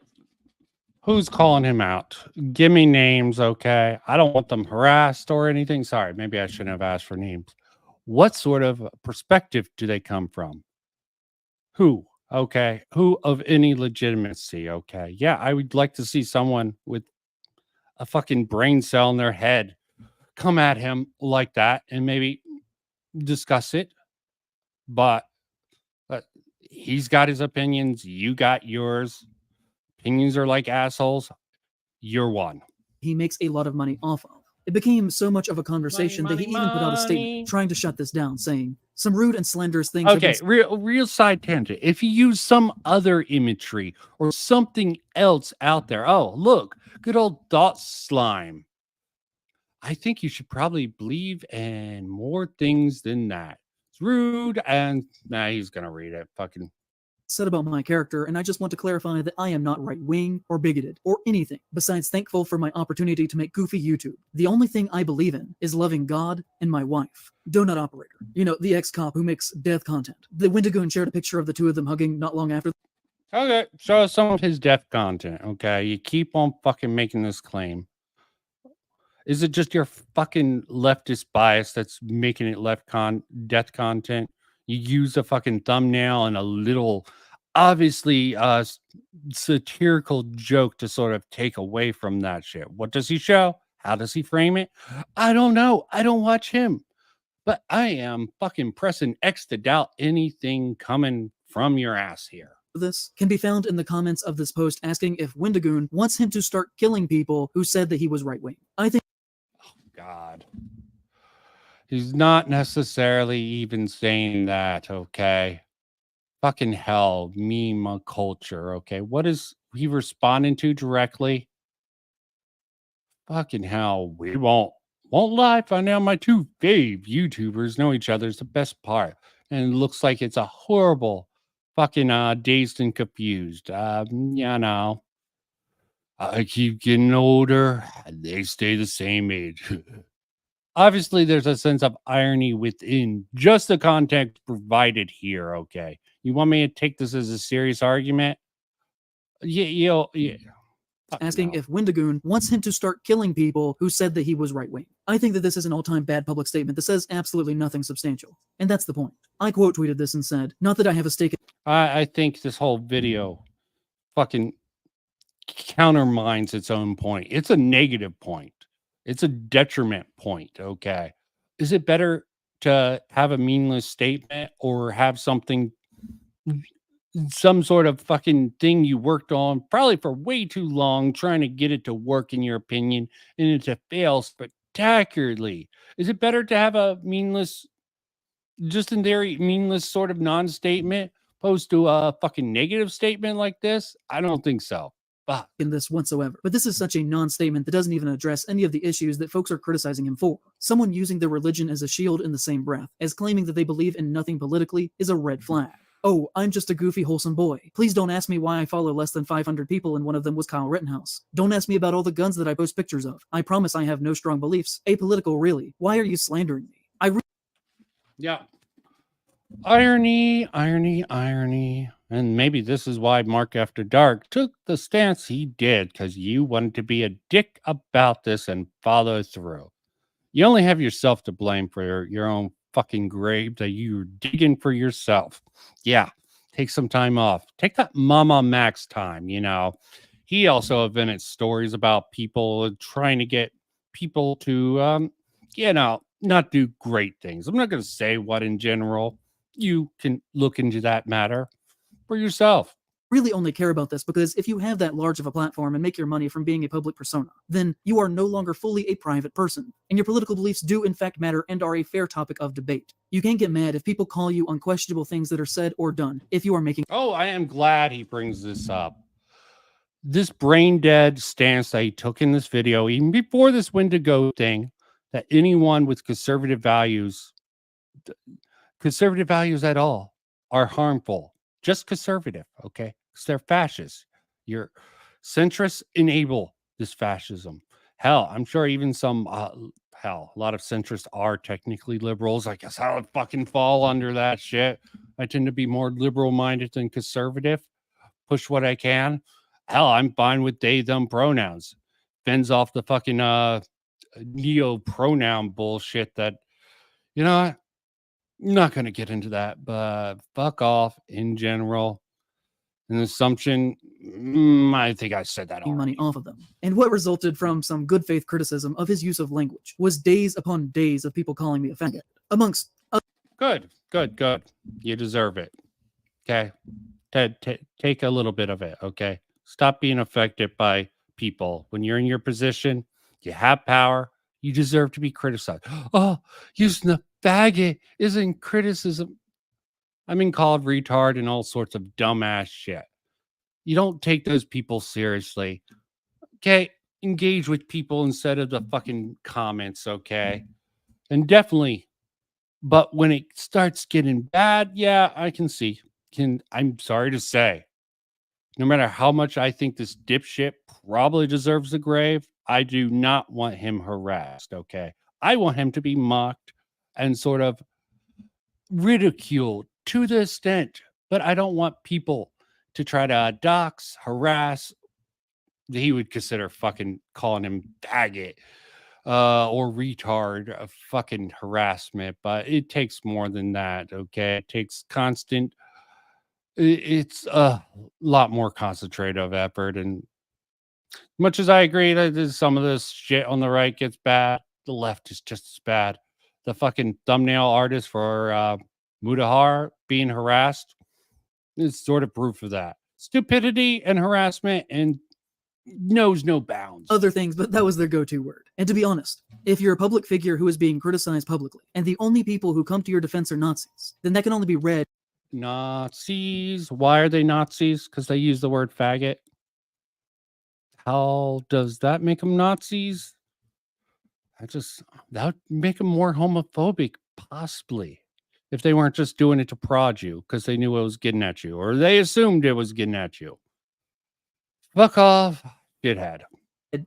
Who's calling him out? Give me names, okay? I don't want them harassed or anything. Sorry, maybe I shouldn't have asked for names. What sort of perspective do they come from? Who? Okay. Who of any legitimacy? Okay. Yeah, I would like to see someone with a fucking brain cell in their head come at him like that and maybe discuss it. But he's got his opinions. You got yours. Opinions are like assholes. You're one. he makes a lot of money off of. It became so much of a conversation that he even put out a statement trying to shut this down, saying some rude and slanderous things. Okay, real side tangent. If you use some other imagery or something else out there, oh, look, good old dot slime. I think you should probably believe in more things than that. It's rude, and he's gonna read it. Fucking said about my character, and I just want to clarify that I am not right-wing or bigoted or anything besides thankful for my opportunity to make goofy YouTube. The only thing I believe in is loving God and my wife. Donut operator. You know, the ex-cop who makes death content. The Windigoon shared a picture of the two of them hugging not long after. Okay, show us some of his death content, okay? You keep on fucking making this claim. Is it just your fucking leftist bias that's making it death content? You use a fucking thumbnail and a little, obviously, satirical joke to sort of take away from that shit. What does he show? How does he frame it? I don't know. I don't watch him. But I am fucking pressing X to doubt anything coming from your ass here. This can be found in the comments of this post asking if Windigoon wants him to start killing people who said that he was right-wing. I think... Oh, God. He's not necessarily even saying that, okay? Fucking hell, meme culture, okay? What is he responding to directly? Fucking hell, we won't lie, find out my two fave YouTubers know each other is the best part. And it looks like it's a horrible fucking dazed and confused. You know. I keep getting older, and they stay the same age. Obviously, there's a sense of irony within just the context provided here, okay? You want me to take this as a serious argument? Yeah. Asking if Windigoon wants him to start killing people who said that he was right-wing. I think that this is an all-time bad public statement that says absolutely nothing substantial. And that's the point. I quote tweeted this and said, not that I have a stake in... I think this whole video fucking countermines its own point. It's a negative point. It's a detriment point. Okay. Is it better to have a meaningless statement or have some sort of fucking thing you worked on probably for way too long trying to get it to work in your opinion and it to fail spectacularly? Is it better to have a meaningless, just in theory, meaningless sort of non-statement opposed to a fucking negative statement like this? I don't think so. Fuck. In this whatsoever. But this is such a non-statement that doesn't even address any of the issues that folks are criticizing him for. Someone using their religion as a shield in the same breath as claiming that they believe in nothing politically is a red flag. Oh, I'm just a goofy, wholesome boy. Please don't ask me why I follow less than 500 people and one of them was Kyle Rittenhouse. Don't ask me about all the guns that I post pictures of. I promise I have no strong beliefs. Apolitical, really. Why are you slandering me? Yeah. Irony, irony, irony. And maybe this is why Mark After Dark took the stance he did, because you wanted to be a dick about this and follow through. You only have yourself to blame for your own fucking grave that you're digging for yourself. Yeah, take some time off. Take that Mama Max time, you know. He also invented stories about people trying to get people to, not do great things. I'm not going to say what in general. You can look into that matter for yourself. Really only care about this because if you have that large of a platform and make your money from being a public persona, then you are no longer fully a private person, and your political beliefs do in fact matter and are a fair topic of debate. You can't get mad if people call you unquestionable things that are said or done if you are making— Oh, I am glad he brings this up. This brain dead stance that he took in this video, even before this Windigo thing, that anyone with conservative values at all are harmful. Just conservative, okay? Because they're fascists. Your centrists enable this fascism. Hell, I'm sure even some, a lot of centrists are technically liberals. I guess I would fucking fall under that shit. I tend to be more liberal-minded than conservative. Push what I can. Hell, I'm fine with they, them pronouns. Fends off the fucking neo-pronoun bullshit that, you know what? I'm not going to get into that, but fuck off in general. An assumption, I think I said that already. Money off of them. And what resulted from some good faith criticism of his use of language was days upon days of people calling me a faggot. Amongst Good. You deserve it. Okay. Take a little bit of it. Okay. Stop being affected by people. When you're in your position, you have power. You deserve to be criticized. Oh, using the faggot isn't criticism. I mean, called retard and all sorts of dumbass shit. You don't take those people seriously. Okay. Engage with people instead of the fucking comments. Okay. And definitely, but when it starts getting bad, yeah, I can see. I'm sorry to say, no matter how much I think this dipshit probably deserves a grave, I do not want him harassed. Okay. I want him to be mocked and sort of ridiculed to the extent, but I don't want people to try to dox, harass. He would consider fucking calling him faggot or retard of fucking harassment, but it takes more than that. Okay. It takes constant, it's a lot more concentrative effort. And much as I agree that some of this shit on the right gets bad, the left is just as bad. The fucking thumbnail artist for Mudahar being harassed is sort of proof of that. Stupidity and harassment and knows no bounds. Other things, but that was their go-to word. And to be honest, if you're a public figure who is being criticized publicly, and the only people who come to your defense are Nazis, then that can only be read. Nazis? Why are they Nazis? Because they use the word faggot. How does that make them Nazis? That would make them more homophobic, possibly. If they weren't just doing it to prod you because they knew it was getting at you, or they assumed it was getting at you. Fuck off, shithead.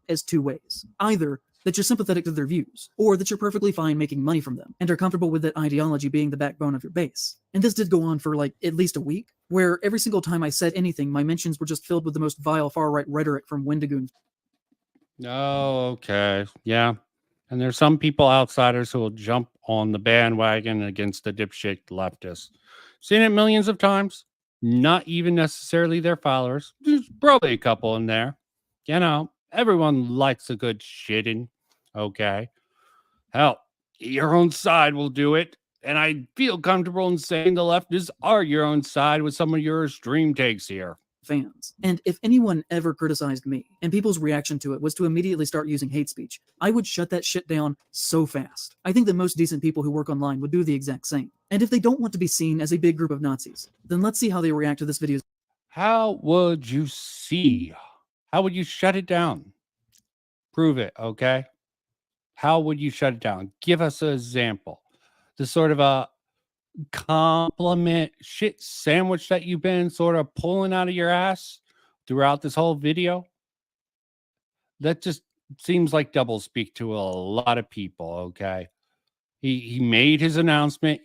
As two ways. Either that you're sympathetic to their views, or that you're perfectly fine making money from them, and are comfortable with that ideology being the backbone of your base. And this did go on for like at least a week, where every single time I said anything, my mentions were just filled with the most vile far-right rhetoric from Wendigoon. Oh, okay. Yeah. And there's some people, outsiders, who will jump on the bandwagon against the dipshit leftists. Seen it millions of times. Not even necessarily their followers. There's probably a couple in there. You know, everyone likes a good shitting. Okay. Hell, your own side will do it. And I feel comfortable in saying the leftists are your own side with some of your extreme takes here. Fans. And if anyone ever criticized me and people's reaction to it was to immediately start using hate speech, I would shut that shit down so fast. I think that most decent people who work online would do the exact same. And if they don't want to be seen as a big group of Nazis, then let's see how they react to this video. How would you see? How would you shut it down? Prove it, okay? How would you shut it down? Give us an example. The sort of a compliment shit sandwich that you've been sort of pulling out of your ass throughout this whole video. That just seems like doublespeak to a lot of people, okay? He made his announcement,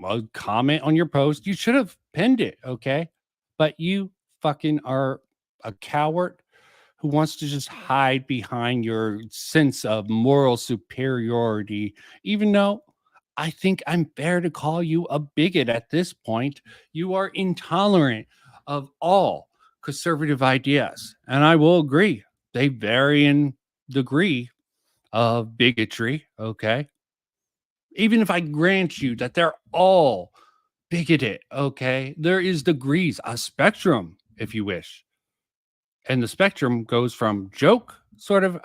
a comment on your post. You should have pinned it, okay? But you fucking are a coward who wants to just hide behind your sense of moral superiority, even though I think I'm fair to call you a bigot at this point. You are intolerant of all conservative ideas. And I will agree, they vary in degree of bigotry, okay? Even if I grant you that they're all bigoted, okay? There is degrees, a spectrum, if you wish. And the spectrum goes from joke, sort of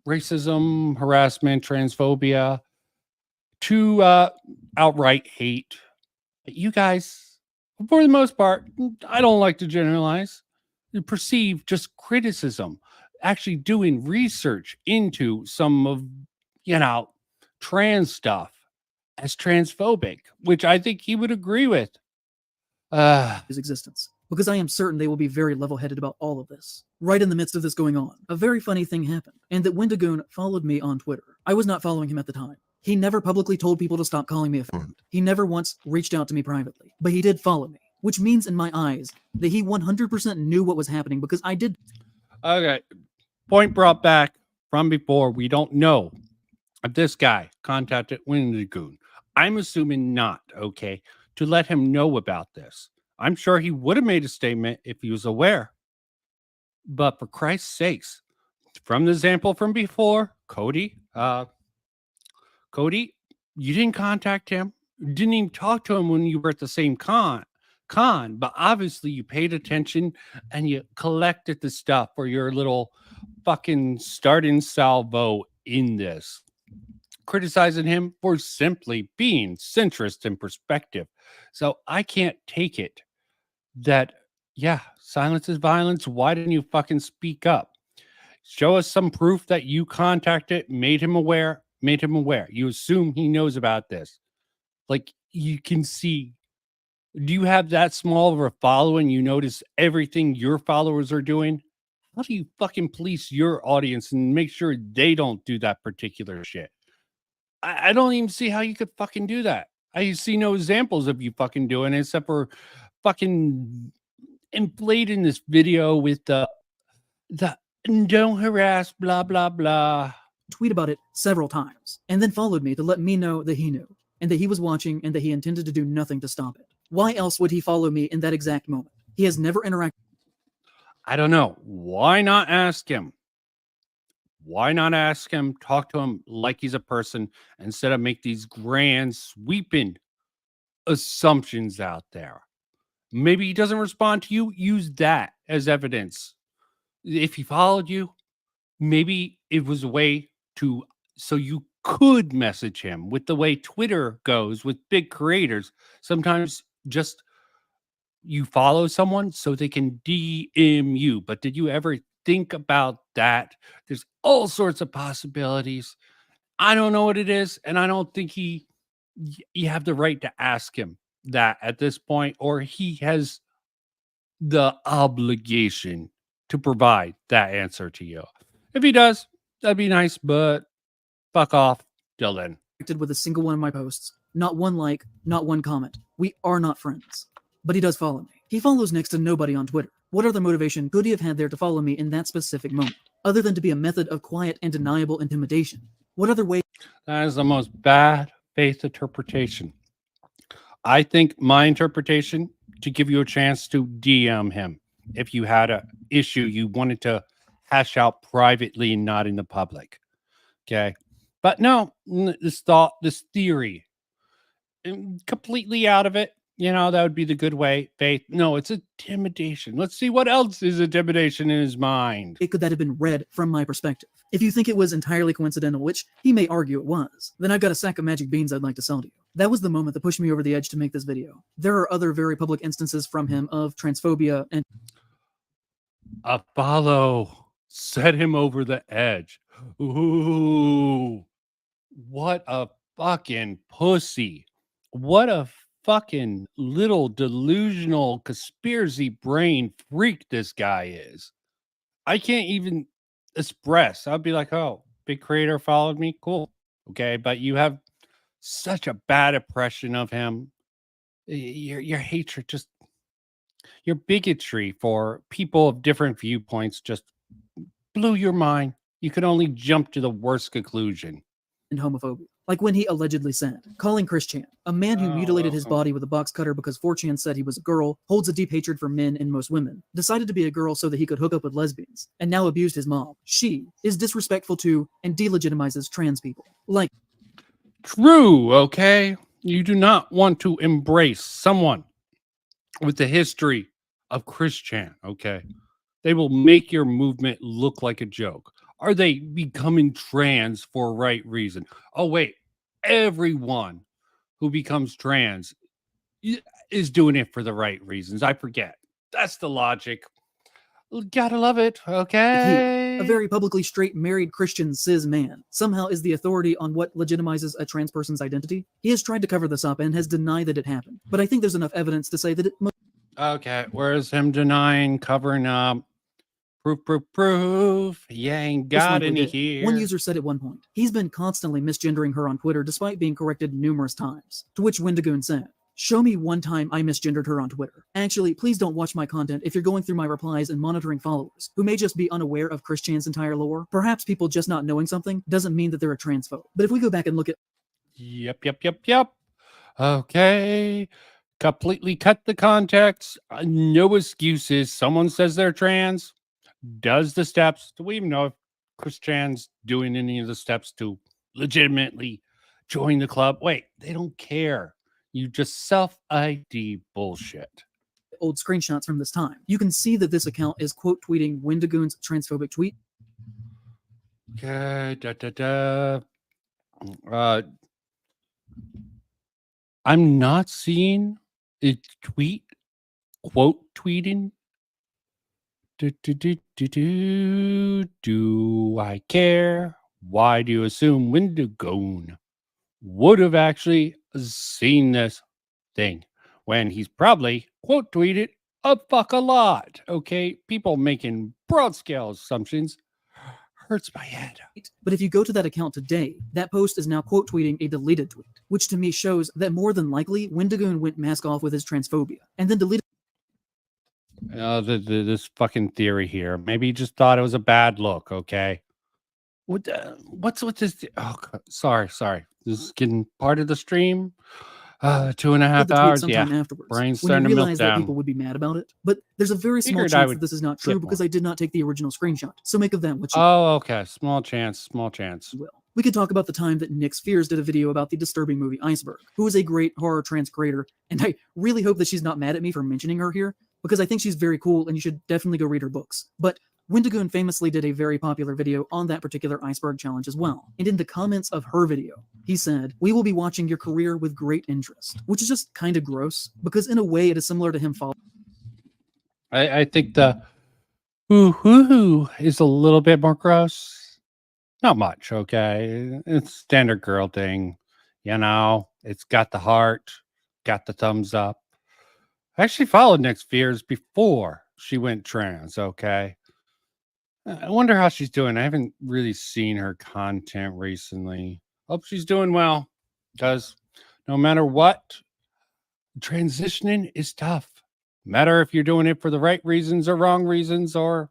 racism, harassment, transphobia, to outright hate. You guys, for the most part, I don't like to generalize, you perceive just criticism, actually doing research into some of, trans stuff as transphobic, which I think he would agree with. His existence, because I am certain they will be very level-headed about all of this. Right in the midst of this going on, a very funny thing happened, and that Wendigoon followed me on Twitter. I was not following him at the time. He never publicly told people to stop calling me a friend. He never once reached out to me privately, but he did follow me, which means in my eyes that he 100% knew what was happening because I did. Okay. Point brought back from before. We don't know if this guy contacted Windigo. I'm assuming not, okay, to let him know about this. I'm sure he would have made a statement if he was aware. But for Christ's sakes, from the example from before, Cody, you didn't contact him. You didn't even talk to him when you were at the same con, but obviously you paid attention and you collected the stuff for your little fucking starting salvo in this. Criticizing him for simply being centrist in perspective. So I can't take it that, yeah, silence is violence. Why didn't you fucking speak up? Show us some proof that you contacted, made him aware. You assume he knows about this. Like, you can see, do you have that small of a following? You notice everything your followers are doing? How do you fucking police your audience and make sure they don't do that particular shit? I don't even see how you could fucking do that. I see no examples of you fucking doing it except for fucking inflating this video with the don't harass, blah, blah, blah. Tweet about it several times, and then followed me to let me know that he knew, and that he was watching, and that he intended to do nothing to stop it. Why else would he follow me in that exact moment? He has never interacted. I don't know. Why not ask him? Why not ask him, talk to him like he's a person instead of make these grand sweeping assumptions out there? Maybe he doesn't respond to you. Use that as evidence. If he followed you, maybe it was a way to, so you could message him. With the way Twitter goes with big creators, sometimes just you follow someone so they can DM you. But did you ever think about that? There's all sorts of possibilities. I don't know what it is, and I don't think you have the right to ask him that at this point, or he has the obligation to provide that answer to you. If he does, that'd be nice, but fuck off till then. With a single one of my posts. Not one like, not one comment. We are not friends. But he does follow me. He follows next to nobody on Twitter. What other motivation could he have had there to follow me in that specific moment, other than to be a method of quiet and deniable intimidation? What other way? That is the most bad faith interpretation. I think my interpretation, to give you a chance to DM him if you had an issue you wanted to hash out privately and not in the public. Okay. But no, this thought, this theory, completely out of it. That would be the good way. Faith. No, it's intimidation. Let's see what else is intimidation in his mind. Could that have been read from my perspective? If you think it was entirely coincidental, which he may argue it was, then I've got a sack of magic beans I'd like to sell to you. That was the moment that pushed me over the edge to make this video. There are other very public instances from him of transphobia and... Apollo set him over the edge. Ooh, what a fucking pussy. What a fucking little delusional conspiracy brain freak this guy is. I can't even express. I'd be like, oh, big creator followed me. Cool. Okay. But you have such a bad impression of him. Your hatred, just your bigotry for people of different viewpoints just blew your mind. You could only jump to the worst conclusion. And homophobia. Like when he allegedly said, calling Chris Chan, a man who mutilated his body with a box cutter because 4chan said he was a girl, holds a deep hatred for men and most women, decided to be a girl so that he could hook up with lesbians, and now abused his mom. She is disrespectful to and delegitimizes trans people. Like, true, okay? You do not want to embrace someone with the history of Chris Chan, okay? They will make your movement look like a joke. Are they becoming trans for a right reason? Oh, wait. Everyone who becomes trans is doing it for the right reasons. I forget. That's the logic. Gotta love it, okay? He, a very publicly straight, married Christian cis man, somehow is the authority on what legitimizes a trans person's identity. He has tried to cover this up and has denied that it happened. But I think there's enough evidence to say that it... Okay, where's him denying, covering up? Proof. You ain't got any here. One user said at one point, he's been constantly misgendering her on Twitter despite being corrected numerous times. To which Wendigoon said, show me one time I misgendered her on Twitter. Actually, please don't watch my content if you're going through my replies and monitoring followers, who may just be unaware of Chris Chan's entire lore. Perhaps people just not knowing something doesn't mean that they're a transphobe. But if we go back and look at... Yep. Okay. Completely cut the context. No excuses. Someone says they're trans. Does the steps. Do we even know if Chris Chan's doing any of the steps to legitimately join the club? Wait, they don't care. You just self-ID bullshit. Old screenshots from this time. You can see that this account is quote tweeting Wendigoon's transphobic tweet. Okay, I'm not seeing a tweet quote tweeting. Do I care? Why do you assume Windigoon would have actually seen this thing when he's probably quote tweeted a fuck a lot? Okay, people making broad scale assumptions hurts my head. But if you go to that account today, that post is now quote tweeting a deleted tweet, which to me shows that more than likely Windigoon went mask off with his transphobia and then deleted. This fucking theory here. Maybe he just thought it was a bad look. Okay. What's with this? Oh, sorry. This is getting part of the stream. 2.5 hours. Yeah. Afterwards, Brain's when starting you to realize melt down. that people would be mad about it, but there's a very small Figured chance that this is not true because I did not take the original screenshot. So make of that what you. Oh, okay. Small chance. Well, we could talk about the time that Nick Spears did a video about the disturbing movie Iceberg, who is a great horror trans creator, and I really hope that she's not mad at me for mentioning her here, because I think she's very cool and you should definitely go read her books. But Windigoon famously did a very popular video on that particular iceberg challenge as well. And in the comments of her video, he said, "We will be watching your career with great interest," which is just kind of gross, because in a way it is similar to him following. I think the hoo is a little bit more gross. Not much, okay? It's standard girl thing. It's got the heart, got the thumbs up. I actually followed Nick Spears before she went trans, okay? I wonder how she's doing. I haven't really seen her content recently. Hope she's doing well, because no matter what, transitioning is tough. No matter if you're doing it for the right reasons or wrong reasons, or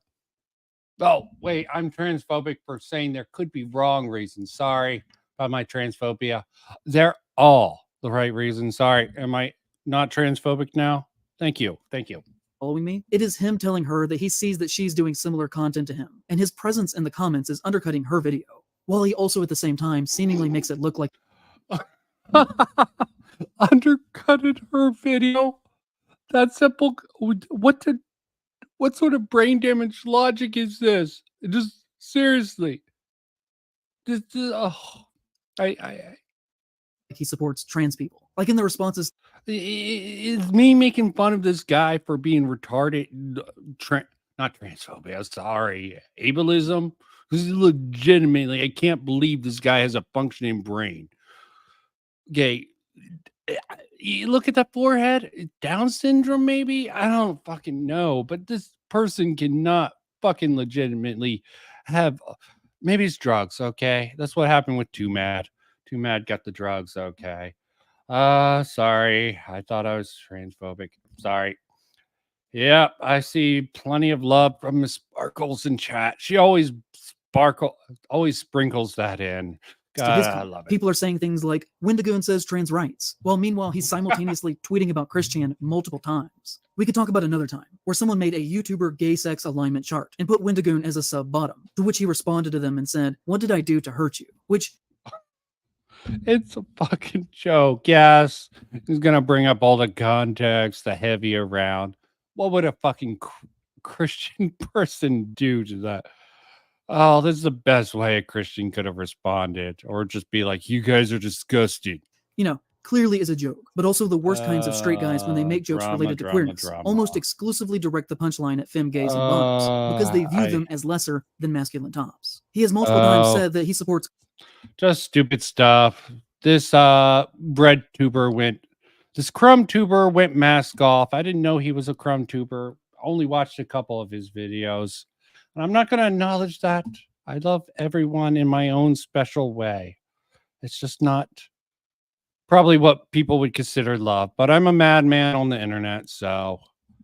oh, wait, I'm transphobic for saying there could be wrong reasons. Sorry about my transphobia. They're all the right reasons. Sorry. Am I not transphobic now? Thank you. Following me, it is him telling her that he sees that she's doing similar content to him, and his presence in the comments is undercutting her video. while he also at the same time seemingly makes it look like undercutted her video. That simple. What sort of brain damage logic is this? Just seriously. he supports trans people. Like in the responses, is me making fun of this guy for being retarded, not transphobia, sorry, ableism. This is legitimately, I can't believe this guy has a functioning brain. Okay, you look at that forehead, Down syndrome, maybe? I don't fucking know, but this person cannot fucking legitimately have, maybe it's drugs, okay? That's what happened with Too Mad. Too Mad got the drugs, okay. Sorry, I thought I was transphobic. Sorry. Yep, I see plenty of love from Miss Sparkles in chat. She always sprinkles that in. God, I love it. People are saying things like, Wendigoon says trans rights, while meanwhile he's simultaneously tweeting about Christian multiple times. We could talk about another time, where someone made a YouTuber gay sex alignment chart and put Wendigoon as a sub-bottom, to which he responded to them and said, what did I do to hurt you? Which... It's a fucking joke, yes. He's gonna bring up all the context, the heavy around. What would a fucking Christian person do to that? Oh, this is the best way a Christian could have responded, or just be like, you guys are disgusting. You know, clearly is a joke, but also the worst kinds of straight guys when they make jokes related to queerness, almost exclusively direct the punchline at femme gays and bottoms, because they view them as lesser than masculine tops. He has multiple times said that he supports just stupid stuff. This bread tuber this crumb tuber went mask off. I didn't know he was a crumb tuber. Only watched a couple of his videos. And I'm not going to acknowledge that. I love everyone in my own special way. It's just not probably what people would consider love, but I'm a madman on the internet, so...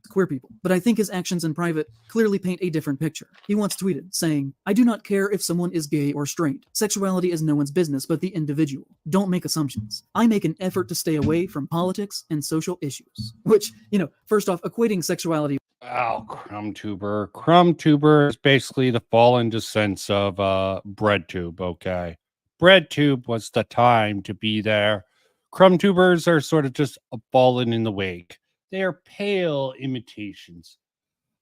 queer people, but I think his actions in private clearly paint a different picture. He once tweeted, saying, I do not care if someone is gay or straight. Sexuality is no one's business but the individual. Don't make assumptions. I make an effort to stay away from politics and social issues. Which, you know, first off, equating sexuality... Oh, crumb tuber. Crumb tuber is basically the fallen descents of bread tube, okay? Bread tube was the time to be there. Crumb tubers are sort of just fallen in the wake. They are pale imitations.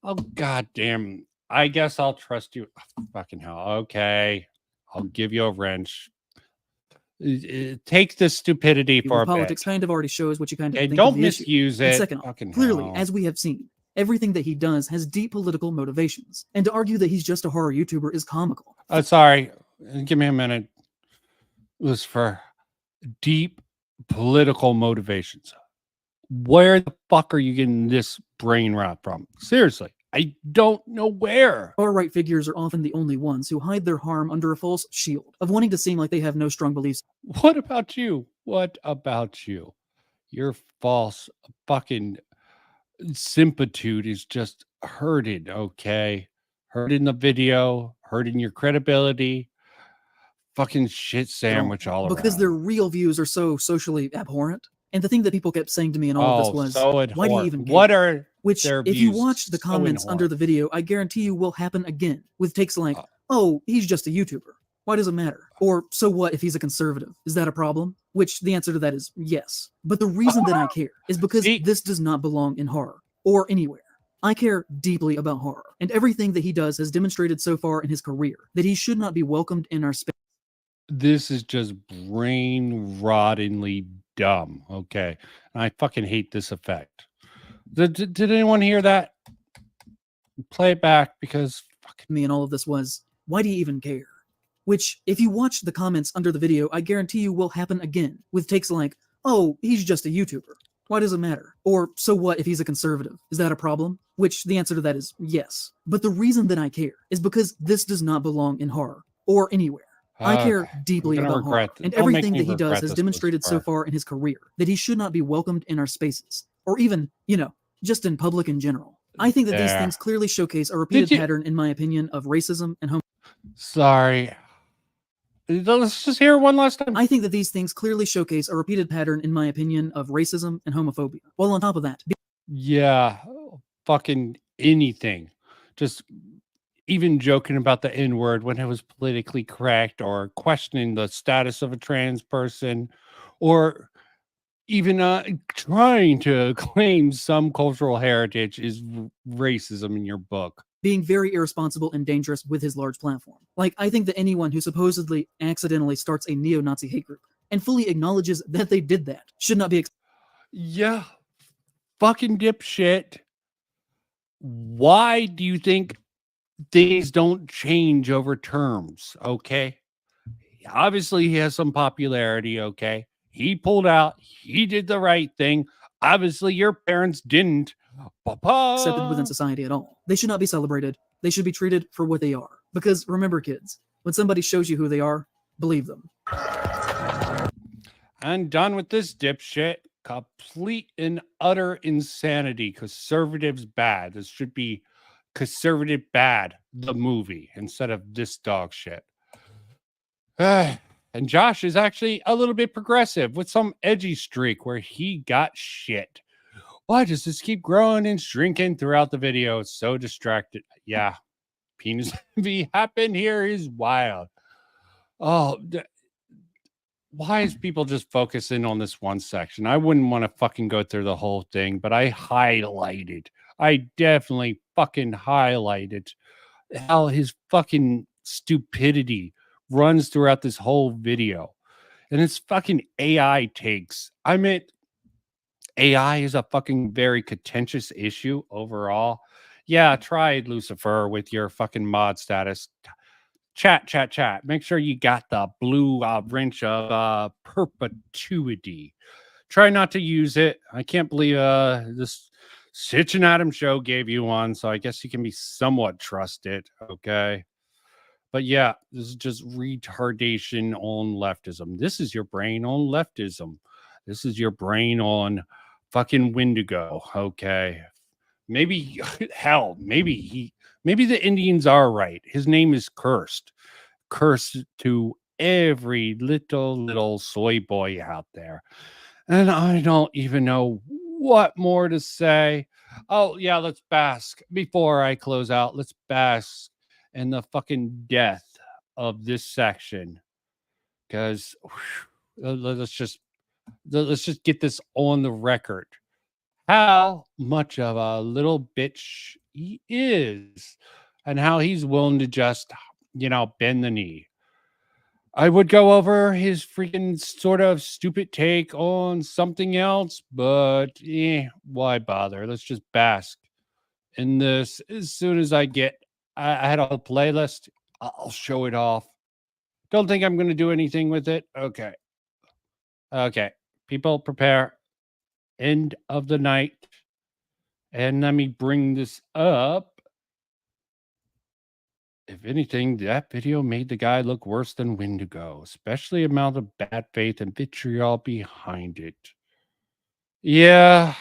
Oh, goddamn. I guess I'll trust you. Oh, fucking hell. Okay. I'll give you a wrench. Take this stupidity for a politics bit. kind of already shows what you kind of think don't of the misuse issue. it. And second off, clearly, as we have seen, everything that he does has deep political motivations. And to argue that he's just a horror YouTuber is comical. Sorry. Give me a minute. It was for deep political motivations. Where the fuck are you getting this brain rot from? Seriously, I don't know where. Far-right figures are often the only ones who hide their harm under a false shield of wanting to seem like they have no strong beliefs. What about you? What about you? Your false fucking sympatitude is just hurting, okay? Hurting the video, hurting your credibility. Fucking shit sandwich all around. Because their real views are so socially abhorrent. And the thing that people kept saying to me in all of this was, why do you even care? What are Which, their if views? you watch the comments under the video, I guarantee you will happen again with takes like, oh, he's just a YouTuber. Why does it matter? Or, so what if he's a conservative? Is that a problem? Which the answer to that is yes. But the reason that I care is because this does not belong in horror or anywhere. I care deeply about horror, and everything that he does has demonstrated so far in his career that he should not be welcomed in our space. This is just brain-rottingly dumb, okay? And I fucking hate this effect. Did anyone hear that? Play it back, because me and all of this was, why do you even care? Which, if you watch the comments under the video, I guarantee you will happen again with takes like, oh, he's just a YouTuber. Why does it matter? Or, so what if he's a conservative? Is that a problem? Which the answer to that is yes. But the reason that I care is because this does not belong in horror or anywhere. I care deeply about horror, and everything that he does has demonstrated so far in his career that he should not be welcomed in our spaces, or even, you know, just in public in general. I think that these things clearly showcase a repeated pattern, in my opinion, of racism and homophobia. Sorry. Let's just hear it one last time. I think that these things clearly showcase a repeated pattern, in my opinion, of racism and homophobia. While on top of that... Yeah, fucking anything. Just even joking about the N-word when it was politically correct, or questioning the status of a trans person, or even trying to claim some cultural heritage is racism in your book. Being very irresponsible and dangerous with his large platform. Like, I think that anyone who supposedly accidentally starts a neo-Nazi hate group and fully acknowledges that they did that should not be Yeah, fucking dipshit. Why do you think things don't change over terms? Okay. Obviously, he has some popularity. Okay. He pulled out, he did the right thing. Obviously, your parents didn't. accepted within society at all. They should not be celebrated. They should be treated for what they are. Because remember, kids, when somebody shows you who they are, believe them. I'm done with this dipshit. Complete and utter insanity. Conservatives bad. This should be Conservative Bad, the movie, instead of this dog shit. And Josh is actually a little bit progressive with some edgy streak where he got shit. Why does this keep growing and shrinking throughout the video? It's so distracted. Yeah, penis envy happen here is wild. Oh, why is people just focusing on this one section? I wouldn't want to fucking go through the whole thing, but I definitely fucking highlighted how his fucking stupidity runs throughout this whole video. And it's fucking AI takes. I mean, AI is a fucking very contentious issue overall. Yeah, try Lucifer with your fucking mod status. Chat. Make sure you got the blue wrench of perpetuity. Try not to use it. I can't believe this Sitch and Adam show gave you one, so I guess you can be somewhat trusted. Okay. But yeah, this is just retardation on leftism. This is your brain on leftism. This is your brain on fucking Windigo. Okay. Maybe hell, maybe the Indians are right. His name is cursed to every little soy boy out there. And I don't even know what more to say. Oh, yeah, let's bask. Before I close out, let's bask in the fucking death of this section. Because let's just get this on the record. How much of a little bitch he is, and how he's willing to just, bend the knee. I would go over his freaking sort of stupid take on something else, but why bother? Let's just bask in this. As soon as I had a whole playlist, I'll show it off. Don't think I'm going to do anything with it. Okay. People prepare. End of the night. And let me bring this up. If anything, that video made the guy look worse than Windigo, especially amount of bad faith and vitriol behind it. Yeah,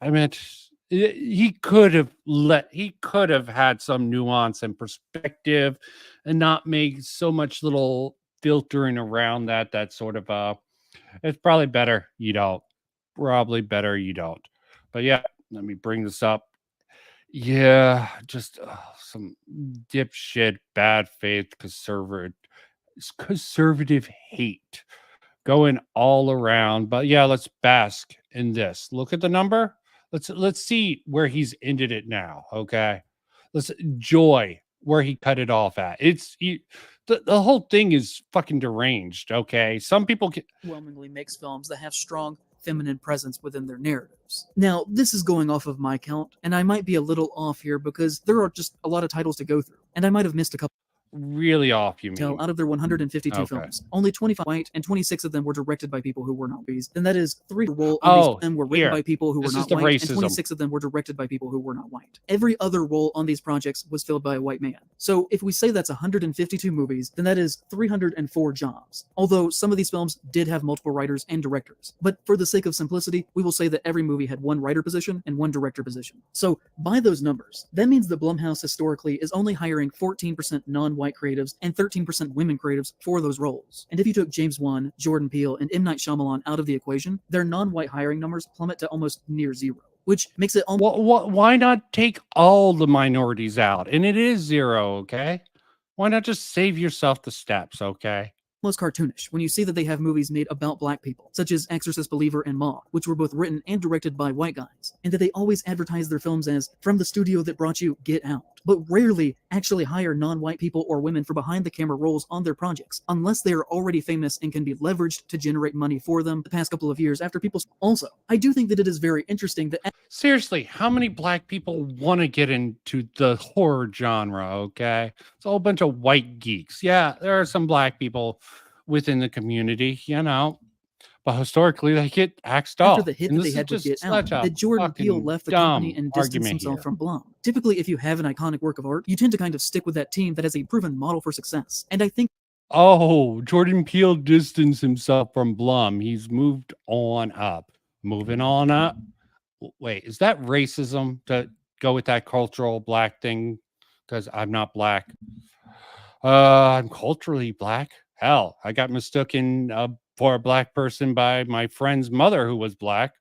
I meant he could have had some nuance and perspective and not make so much little filtering around that sort of it's probably better you don't. But yeah, let me bring this up. Yeah, just some dipshit, bad faith, conservative hate going all around. But yeah, let's bask in this. Look at the number. Let's see where he's ended it now. Okay, let's enjoy where he cut it off at. The whole thing is fucking deranged. Okay, some people overwhelmingly makes films that have strong feminine presence within their narratives. Now, this is going off of my count, and I might be a little off here because there are just a lot of titles to go through, and I might have missed a couple. Really off, you mean? Out of their 152 films, only 25 white, and 26 of them were directed by people who were not white. And that is 3 roles on these them were written by people who were not white, and 26 of them were directed by people who were not white. Every other role on these projects was filled by a white man. So if we say that's 152 movies, then that is 304 jobs. Although some of these films did have multiple writers and directors. But for the sake of simplicity, we will say that every movie had 1 writer position and 1 director position. So by those numbers, that means that Blumhouse historically is only hiring 14% non-white creatives and 13% women creatives for those roles. And if you took James Wan, Jordan Peele, and M. Night Shyamalan out of the equation, their non-white hiring numbers plummet to almost near 0. which makes it why not take all the minorities out? And it is 0, okay? Why not just save yourself the steps, okay? almost cartoonish when you see that they have movies made about black people, such as Exorcist Believer and Mom, which were both written and directed by white guys, and that they always advertise their films as from the studio that brought you Get Out, but rarely actually hire non-white people or women for behind-the-camera roles on their projects, unless they are already famous and can be leveraged to generate money for them the past couple of years after people. Also, I do think that it is very interesting that... Seriously, how many black people want to get into the horror genre, okay? It's a whole bunch of white geeks. Yeah, there are some black people within the community, you know, but historically they get axed off. After the hit that they had with Get Out, that Jordan Peele left the company and distanced himself from Blum. Typically, if you have an iconic work of art, you tend to kind of stick with that team that has a proven model for success. And I think... Oh, Jordan Peele distanced himself from Blum. He's moved on up. Moving on up. Wait, is that racism to go with that cultural black thing? Because I'm not black. I'm culturally black. Hell, I got mistaken for a black person by my friend's mother who was black.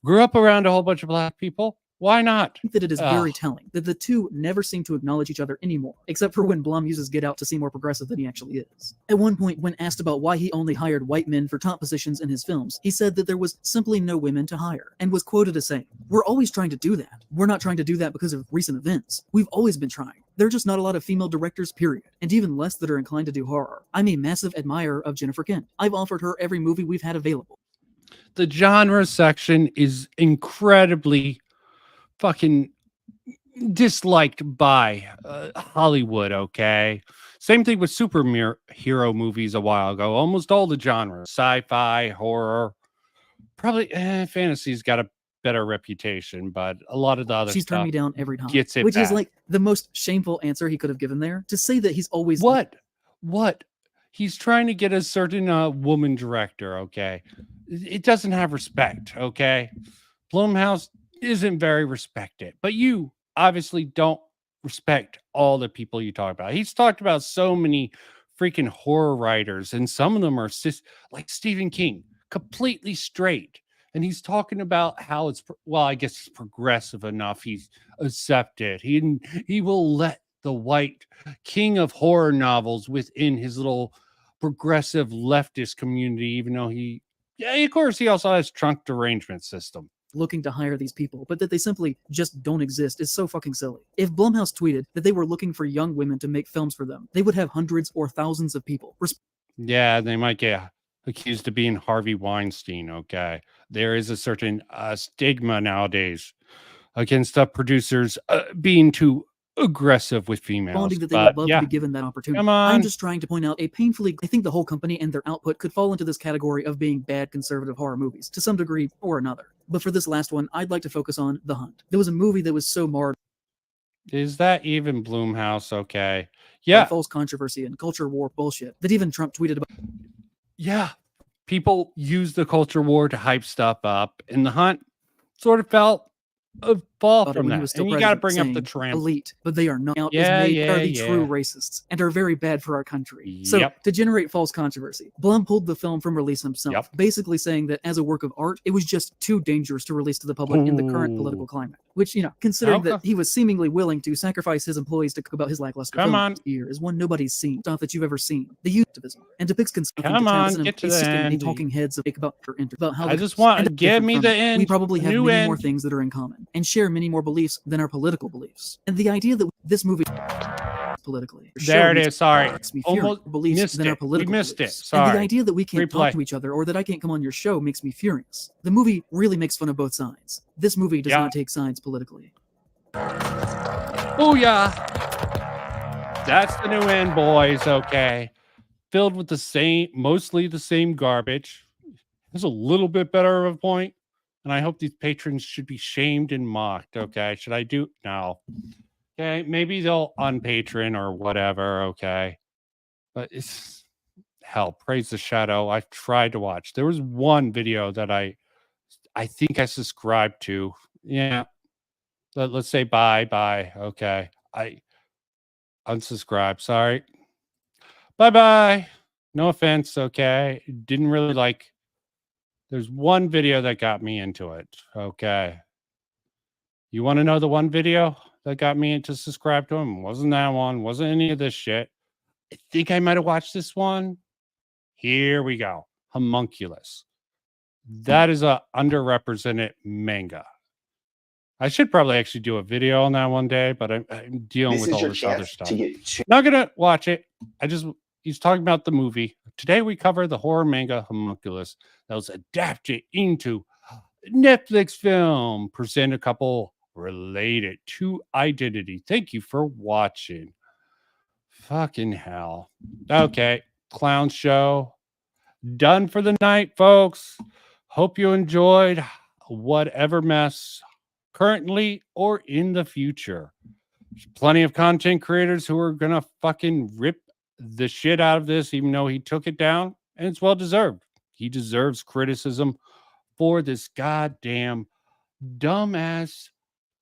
Grew up around a whole bunch of black people. Why not? I think that it is very telling that the two never seem to acknowledge each other anymore, except for when Blum uses Get Out to seem more progressive than he actually is. At one point, when asked about why he only hired white men for top positions in his films, he said that there was simply no women to hire, and was quoted as saying, "We're always trying to do that. We're not trying to do that because of recent events. We've always been trying. There are just not a lot of female directors, period, and even less that are inclined to do horror. I'm a massive admirer of Jennifer Kent. I've offered her every movie we've had available." The genre section is incredibly fucking disliked by Hollywood, okay? Same thing with superhero movies a while ago. Almost all the genres, sci-fi, horror, probably fantasy's got a better reputation, but a lot of the other She's stuff turned me down every time, gets it which back. is like the most shameful answer he could have given there, to say that he's always... What? He's trying to get a certain woman director, okay? It doesn't have respect, okay? Blumhouse isn't very respected, but you obviously don't respect all the people you talk about. He's talked about so many freaking horror writers, and some of them are like Stephen King, completely straight. And he's talking about how it's, well, I guess it's progressive enough. He's accepted. He will let the white king of horror novels within his little progressive leftist community, even though of course, he also has trunk derangement system. Looking to hire these people, but that they simply just don't exist is so fucking silly. If Blumhouse tweeted that they were looking for young women to make films for them, they would have hundreds or thousands of people. Yeah, they might get accused of being Harvey Weinstein, okay? There is a certain stigma nowadays against producers being too aggressive with females. That they would love to be given that opportunity. Come on. I'm just trying to point out I think the whole company and their output could fall into this category of being bad conservative horror movies to some degree or another. But for this last one, I'd like to focus on The Hunt. There was a movie that was so marred. Is that even Blumhouse? Okay. Yeah. False controversy and culture war bullshit that even Trump tweeted about. Yeah. People use the culture war to hype stuff up, and The Hunt sort of felt a fall from that. And you got to bring up the trans elite, but they are not. Are the true racists and are very bad for our country. So to generate false controversy, Blum pulled the film from release himself, basically saying that as a work of art, it was just too dangerous to release to the public in the current political climate. Which, you know, considering that he was seemingly willing to sacrifice his employees to cook about his lackluster film year, is one nobody's seen stuff that you've ever seen. The youth activism and depicts and talking heads about how I just want to give me the end. We probably have many more things that are in common and share many more beliefs than our political beliefs. And the idea that this movie politically there it is. Sorry, makes me furious. Beliefs than our political missed beliefs. It. Sorry. And the idea that we can't talk to each other or that I can't come on your show makes me furious. The movie really makes fun of both sides. This movie does not take sides politically. Oh yeah, that's the new end, boys. Okay, filled with mostly the same garbage. There's a little bit better of a point, and I hope these patrons should be shamed and mocked. Okay, should I do no? Okay, maybe they'll unpatron or whatever. Okay, but it's hell. Praise the Shadow. I've tried to watch. There was one video that I think I subscribed to. Yeah. Let's say bye. Okay. I unsubscribe. Sorry. Bye. No offense. Okay. Didn't really like. There's one video that got me into it. Okay. You want to know the one video that got me into subscribe to him? Wasn't that one? Wasn't any of this shit. I think I might have watched this one. Here we go. Homunculus. That is a underrepresented manga. I should probably actually do a video on that one day, but I'm dealing with all this other stuff. Not gonna watch it. He's talking about the movie. Today we cover the horror manga Homunculus that was adapted into Netflix film. Present a couple related to identity. Thank you for watching. Fucking hell. Okay, clown show done for the night, folks. Hope you enjoyed whatever mess currently or in the future. There's plenty of content creators who are gonna fucking rip the shit out of this, even though he took it down, and it's well deserved. He deserves criticism for this goddamn dumbass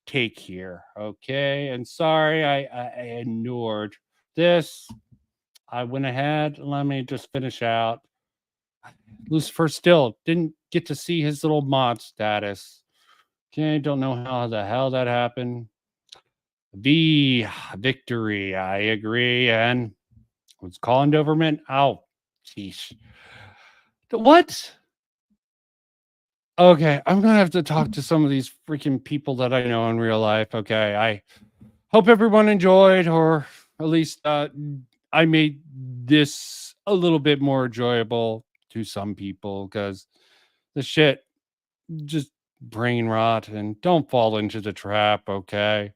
take here. Okay, and sorry I ignored this. I went ahead. Let me just finish out. Lucifer still didn't get to see his little mod status. Okay, don't know how the hell that happened. Victory, I agree. And was calling Doberman. Oh, jeez. What? Okay, I'm gonna have to talk to some of these freaking people that I know in real life. Okay, I hope everyone enjoyed, or at least I made this a little bit more enjoyable to some people, because the shit just brain rot, and don't fall into the trap. Okay,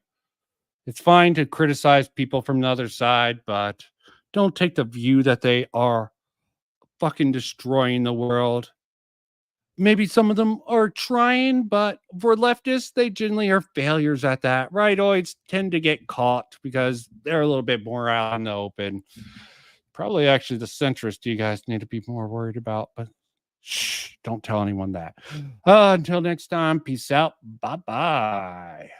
it's fine to criticize people from the other side, but don't take the view that they are fucking destroying the world. Maybe some of them are trying, but for leftists, they generally are failures at that. Rightoids tend to get caught because they're a little bit more out in the open. Probably actually the centrist you guys need to be more worried about, but shh, don't tell anyone that. Until next time, peace out. Bye-bye.